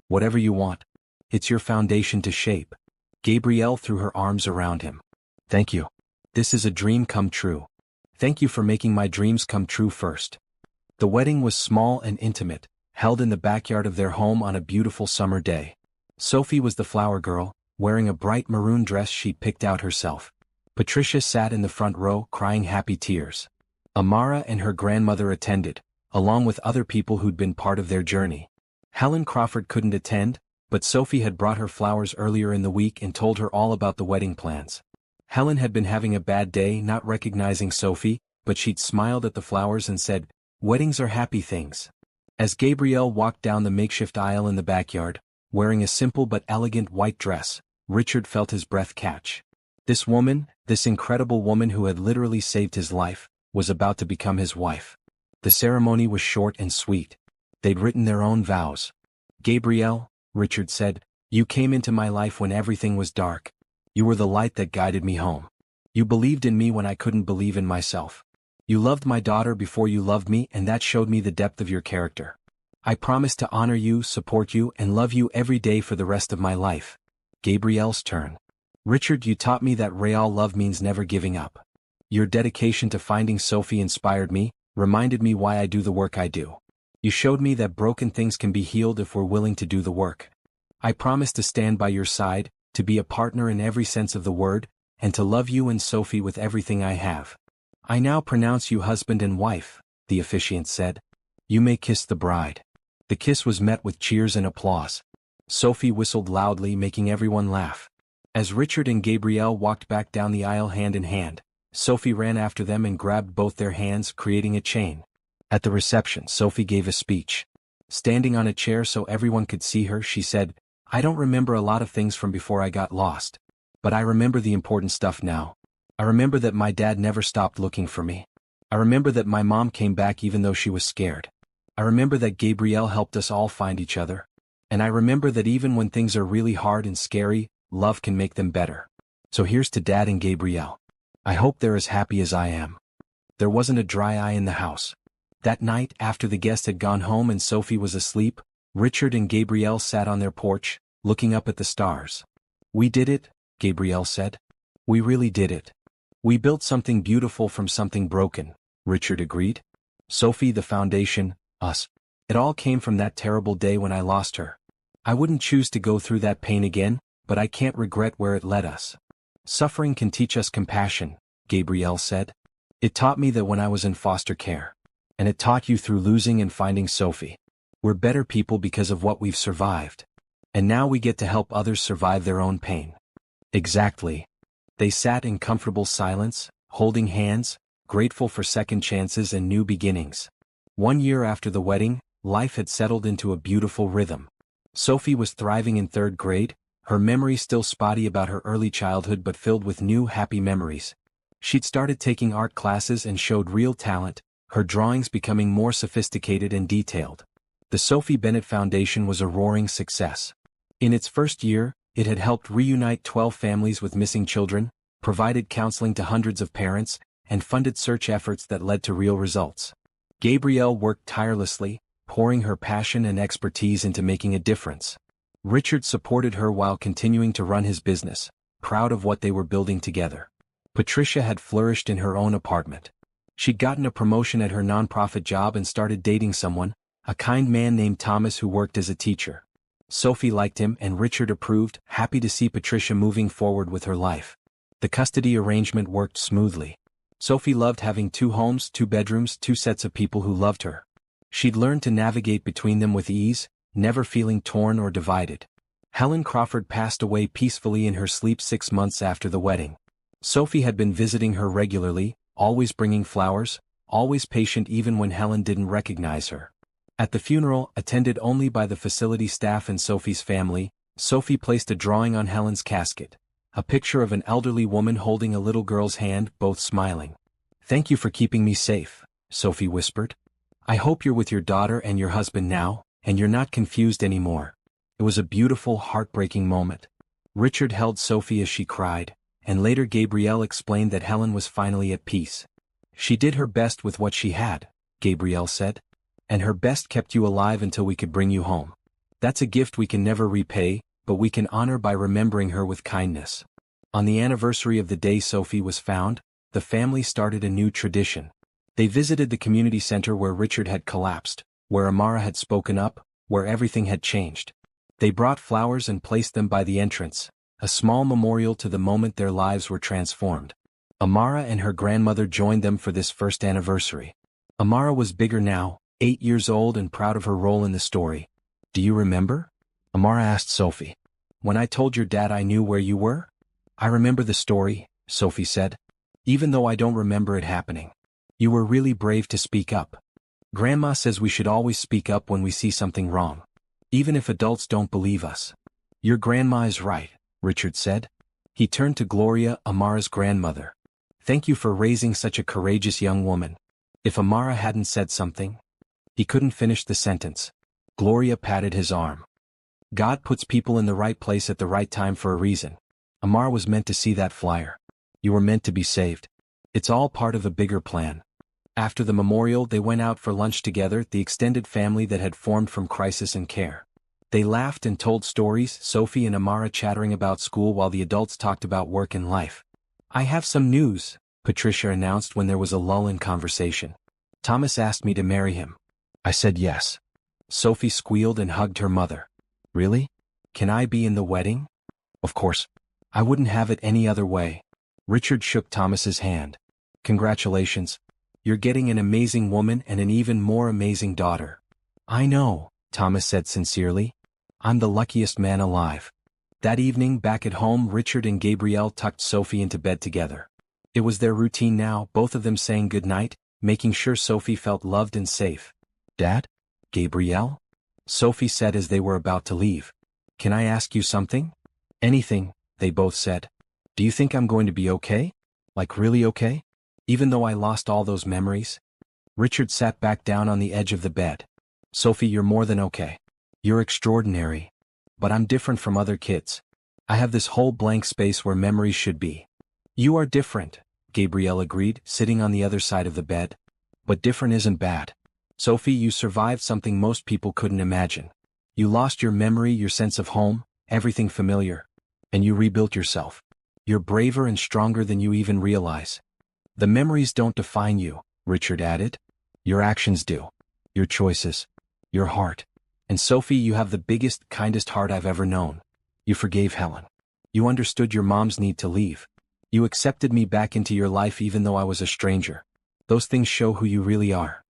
[SPEAKER 1] Whatever you want. It's your foundation to shape." Gabrielle threw her arms around him. "Thank you. This is a dream come true. Thank you for making my dreams come true first." The wedding was small and intimate, held in the backyard of their home on a beautiful summer day. Sophie was the flower girl, wearing a bright maroon dress she'd picked out herself. Patricia sat in the front row crying happy tears. Amara and her grandmother attended, along with other people who'd been part of their journey. Helen Crawford couldn't attend, but Sophie had brought her flowers earlier in the week and told her all about the wedding plans. Helen had been having a bad day not recognizing Sophie, but she'd smiled at the flowers and said, "Weddings are happy things." As Gabrielle walked down the makeshift aisle in the backyard, wearing a simple but elegant white dress, Richard felt his breath catch. This woman, this incredible woman who had literally saved his life, was about to become his wife. The ceremony was short and sweet. They'd written their own vows. "Gabrielle," Richard said, "you came into my life when everything was dark. You were the light that guided me home. You believed in me when I couldn't believe in myself. You loved my daughter before you loved me, and that showed me the depth of your character. I promise to honor you, support you, and love you every day for the rest of my life." Gabrielle's turn. "Richard, you taught me that real love means never giving up. Your dedication to finding Sophie inspired me, reminded me why I do the work I do. You showed me that broken things can be healed if we're willing to do the work. I promise to stand by your side, to be a partner in every sense of the word, and to love you and Sophie with everything I have. I now pronounce you husband and wife," the officiant said. "You may kiss the bride." The kiss was met with cheers and applause. Sophie whistled loudly, making everyone laugh. As Richard and Gabrielle walked back down the aisle hand in hand, Sophie ran after them and grabbed both their hands, creating a chain. At the reception, Sophie gave a speech. Standing on a chair so everyone could see her, she said, "I don't remember a lot of things from before I got lost. But I remember the important stuff now. I remember that my dad never stopped looking for me. I remember that my mom came back even though she was scared. I remember that Gabrielle helped us all find each other. And I remember that even when things are really hard and scary, love can make them better. So here's to Dad and Gabrielle. I hope they're as happy as I am." There wasn't a dry eye in the house. That night, after the guest had gone home and Sophie was asleep, Richard and Gabrielle sat on their porch, looking up at the stars. "We did it," Gabrielle said. "We really did it. We built something beautiful from something broken," Richard agreed. "Sophie, the foundation, us. It all came from that terrible day when I lost her. I wouldn't choose to go through that pain again, but I can't regret where it led us. Suffering can teach us compassion," Gabrielle said. "It taught me that when I was in foster care. And it taught you through losing and finding Sophie. We're better people because of what we've survived. And now we get to help others survive their own pain." "Exactly." They sat in comfortable silence, holding hands, grateful for second chances and new beginnings. 1 year after the wedding, life had settled into a beautiful rhythm. Sophie was thriving in 3rd grade, her memory still spotty about her early childhood but filled with new happy memories. She'd started taking art classes and showed real talent, her drawings becoming more sophisticated and detailed. The Sophie Bennett Foundation was a roaring success. In its first year, it had helped reunite 12 families with missing children, provided counseling to hundreds of parents, and funded search efforts that led to real results. Gabrielle worked tirelessly, pouring her passion and expertise into making a difference. Richard supported her while continuing to run his business, proud of what they were building together. Patricia had flourished in her own apartment. She'd gotten a promotion at her nonprofit job and started dating someone, a kind man named Thomas who worked as a teacher. Sophie liked him and Richard approved, happy to see Patricia moving forward with her life. The custody arrangement worked smoothly. Sophie loved having 2 homes, 2 bedrooms, 2 sets of people who loved her. She'd learned to navigate between them with ease, never feeling torn or divided. Helen Crawford passed away peacefully in her sleep 6 months after the wedding. Sophie had been visiting her regularly, always bringing flowers, always patient even when Helen didn't recognize her. At the funeral, attended only by the facility staff and Sophie's family, Sophie placed a drawing on Helen's casket. A picture of an elderly woman holding a little girl's hand, both smiling. "Thank you for keeping me safe," Sophie whispered. "I hope you're with your daughter and your husband now, and you're not confused anymore." It was a beautiful, heartbreaking moment. Richard held Sophie as she cried, and later Gabrielle explained that Helen was finally at peace. "She did her best with what she had," Gabrielle said. "And her best kept you alive until we could bring you home. That's a gift we can never repay, but we can honor by remembering her with kindness." On the anniversary of the day Sophie was found, the family started a new tradition. They visited the community center where Richard had collapsed, where Amara had spoken up, where everything had changed. They brought flowers and placed them by the entrance, a small memorial to the moment their lives were transformed. Amara and her grandmother joined them for this first anniversary. Amara was bigger now, 8 years old and proud of her role in the story. "Do you remember?" Amara asked Sophie. "When I told your dad I knew where you were?" "I remember the story," Sophie said. "Even though I don't remember it happening. You were really brave to speak up. Grandma says we should always speak up when we see something wrong, even if adults don't believe us." "Your grandma is right," Richard said. He turned to Gloria, Amara's grandmother. "Thank you for raising such a courageous young woman. If Amara hadn't said something..." He couldn't finish the sentence. Gloria patted his arm. "God puts people in the right place at the right time for a reason. Amara was meant to see that flyer. You were meant to be saved. It's all part of a bigger plan." After the memorial, they went out for lunch together, the extended family that had formed from crisis and care. They laughed and told stories, Sophie and Amara chattering about school while the adults talked about work and life. "I have some news," Patricia announced when there was a lull in conversation. "Thomas asked me to marry him." I said yes. Sophie squealed and hugged her mother. "Really? Can I be in the wedding?" "Of course. I wouldn't have it any other way." Richard shook Thomas's hand. "Congratulations. You're getting an amazing woman and an even more amazing daughter." "I know," Thomas said sincerely. "I'm the luckiest man alive." That evening back at home, Richard and Gabrielle tucked Sophie into bed together. It was their routine now, both of them saying goodnight, making sure Sophie felt loved and safe. "Dad? Gabrielle?" Sophie said as they were about to leave. "Can I ask you something?" "Anything," they both said. "Do you think I'm going to be okay? Like really okay? Even though I lost all those memories?" Richard sat back down on the edge of the bed. "Sophie, you're more than okay. You're extraordinary. But I'm different from other kids. I have this whole blank space where memories should be." "You are different," Gabrielle agreed, sitting on the other side of the bed. "But different isn't bad. Sophie, you survived something most people couldn't imagine. You lost your memory, your sense of home, everything familiar. And you rebuilt yourself. You're braver and stronger than you even realize." "The memories don't define you," Richard added. "Your actions do. Your choices. Your heart. And Sophie, you have the biggest, kindest heart I've ever known. You forgave Helen. You understood your mom's need to leave. You accepted me back into your life even though I was a stranger. Those things show who you really are."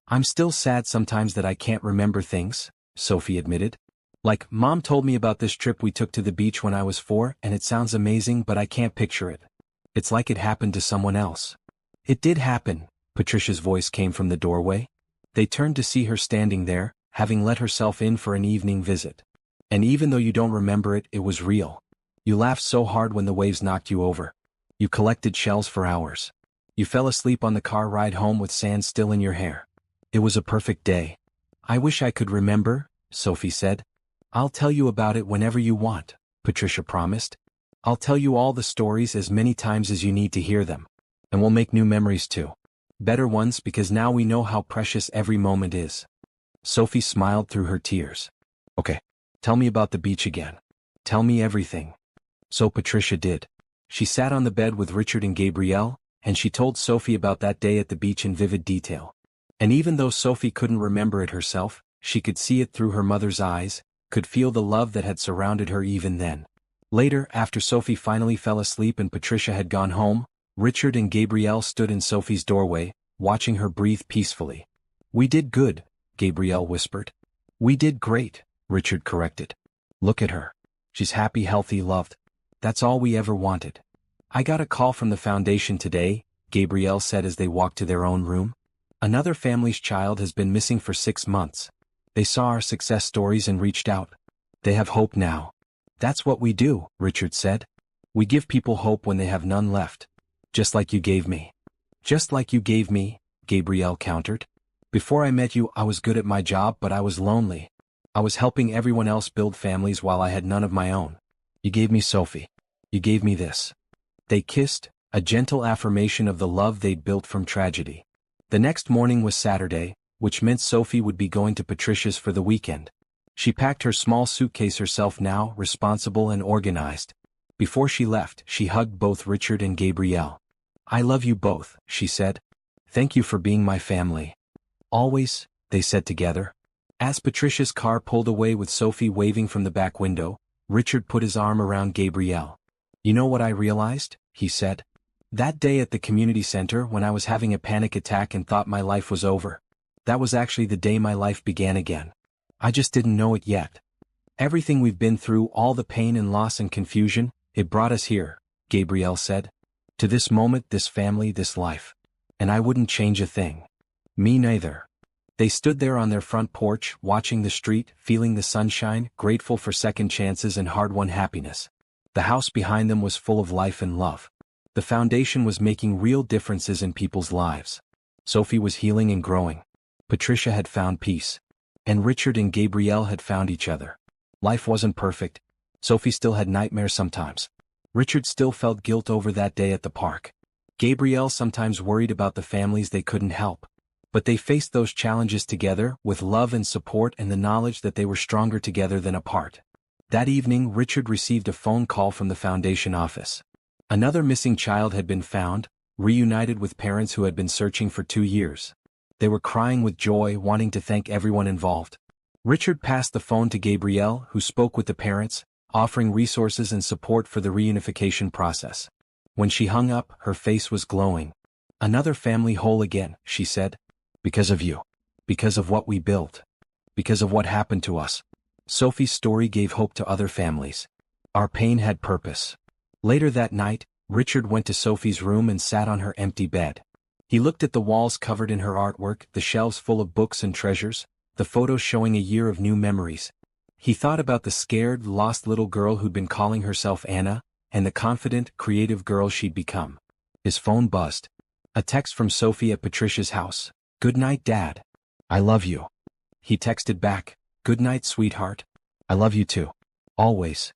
[SPEAKER 1] "I'm still sad sometimes that I can't remember things," Sophie admitted. "Like, Mom told me about this trip we took to the beach when I was 4, and it sounds amazing, but I can't picture it. It's like it happened to someone else." "It did happen," Patricia's voice came from the doorway. They turned to see her standing there, having let herself in for an evening visit. "And even though you don't remember it, it was real. You laughed so hard when the waves knocked you over. You collected shells for hours. You fell asleep on the car ride home with sand still in your hair. It was a perfect day. I wish I could remember, Sophie said. I'll tell you about it whenever you want, Patricia promised. I'll tell you all the stories as many times as you need to hear them. And we'll make new memories too. Better ones because now we know how precious every moment is. Sophie smiled through her tears. Okay, tell me about the beach again. Tell me everything. So Patricia did. She sat on the bed with Richard and Gabrielle, and she told Sophie about that day at the beach in vivid detail. And even though Sophie couldn't remember it herself, she could see it through her mother's eyes, could feel the love that had surrounded her even then. Later, after Sophie finally fell asleep and Patricia had gone home, Richard and Gabrielle stood in Sophie's doorway, watching her breathe peacefully. We did good, Gabrielle whispered. We did great, Richard corrected. Look at her. She's happy, healthy, loved. That's all we ever wanted. I got a call from the foundation today, Gabrielle said as they walked to their own room. Another family's child has been missing for 6 months. They saw our success stories and reached out. They have hope now. That's what we do, Richard said. We give people hope when they have none left. Just like you gave me. Just like you gave me, Gabrielle countered. Before I met you, I was good at my job, but I was lonely. I was helping everyone else build families while I had none of my own. You gave me Sophie. You gave me this. They kissed, a gentle affirmation of the love they'd built from tragedy. The next morning was Saturday, which meant Sophie would be going to Patricia's for the weekend. She packed her small suitcase herself now, responsible and organized. Before she left, she hugged both Richard and Gabrielle. I love you both, she said. Thank you for being my family. Always, they said together. As Patricia's car pulled away with Sophie waving from the back window, Richard put his arm around Gabrielle. You know what I realized? He said. That day at the community center when I was having a panic attack and thought my life was over. That was actually the day my life began again. I just didn't know it yet. Everything we've been through, all the pain and loss and confusion, it brought us here, Gabrielle said. To this moment, this family, this life. And I wouldn't change a thing. Me neither. They stood there on their front porch, watching the street, feeling the sunshine, grateful for second chances and hard-won happiness. The house behind them was full of life and love. The foundation was making real differences in people's lives. Sophie was healing and growing. Patricia had found peace. And Richard and Gabrielle had found each other. Life wasn't perfect. Sophie still had nightmares sometimes. Richard still felt guilt over that day at the park. Gabrielle sometimes worried about the families they couldn't help. But they faced those challenges together, with love and support and the knowledge that they were stronger together than apart. That evening, Richard received a phone call from the foundation office. Another missing child had been found, reunited with parents who had been searching for 2 years. They were crying with joy, wanting to thank everyone involved. Richard passed the phone to Gabrielle, who spoke with the parents, offering resources and support for the reunification process. When she hung up, her face was glowing. Another family whole again, she said. Because of you. Because of what we built. Because of what happened to us. Sophie's story gave hope to other families. Our pain had purpose. Later that night, Richard went to Sophie's room and sat on her empty bed. He looked at the walls covered in her artwork, the shelves full of books and treasures, the photos showing a year of new memories. He thought about the scared, lost little girl who'd been calling herself Anna, and the confident, creative girl she'd become. His phone buzzed. A text from Sophie at Patricia's house. Good night, Dad. I love you. He texted back. Good night, sweetheart. I love you too. Always.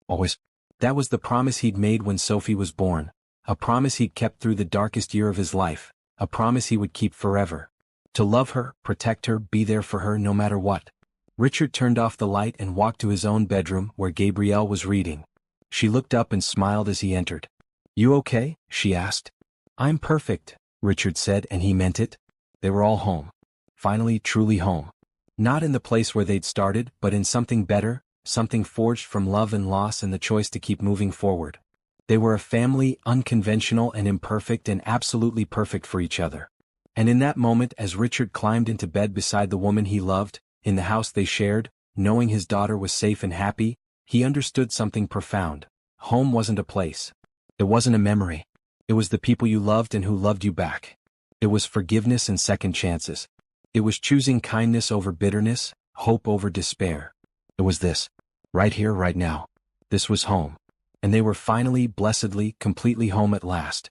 [SPEAKER 1] Always. That was the promise he'd made when Sophie was born. A promise he'd kept through the darkest year of his life. A promise he would keep forever. To love her, protect her, be there for her no matter what. Richard turned off the light and walked to his own bedroom where Gabrielle was reading. She looked up and smiled as he entered. You okay? She asked. I'm perfect, Richard said, and he meant it. They were all home. Finally, truly home. Not in the place where they'd started, but in something better, something forged from love and loss and the choice to keep moving forward. They were a family, unconventional and imperfect and absolutely perfect for each other. And in that moment, as Richard climbed into bed beside the woman he loved, in the house they shared, knowing his daughter was safe and happy, he understood something profound. Home wasn't a place. It wasn't a memory. It was the people you loved and who loved you back. It was forgiveness and second chances. It was choosing kindness over bitterness, hope over despair. It was this. Right here, right now. This was home. And they were finally, blessedly, completely home at last.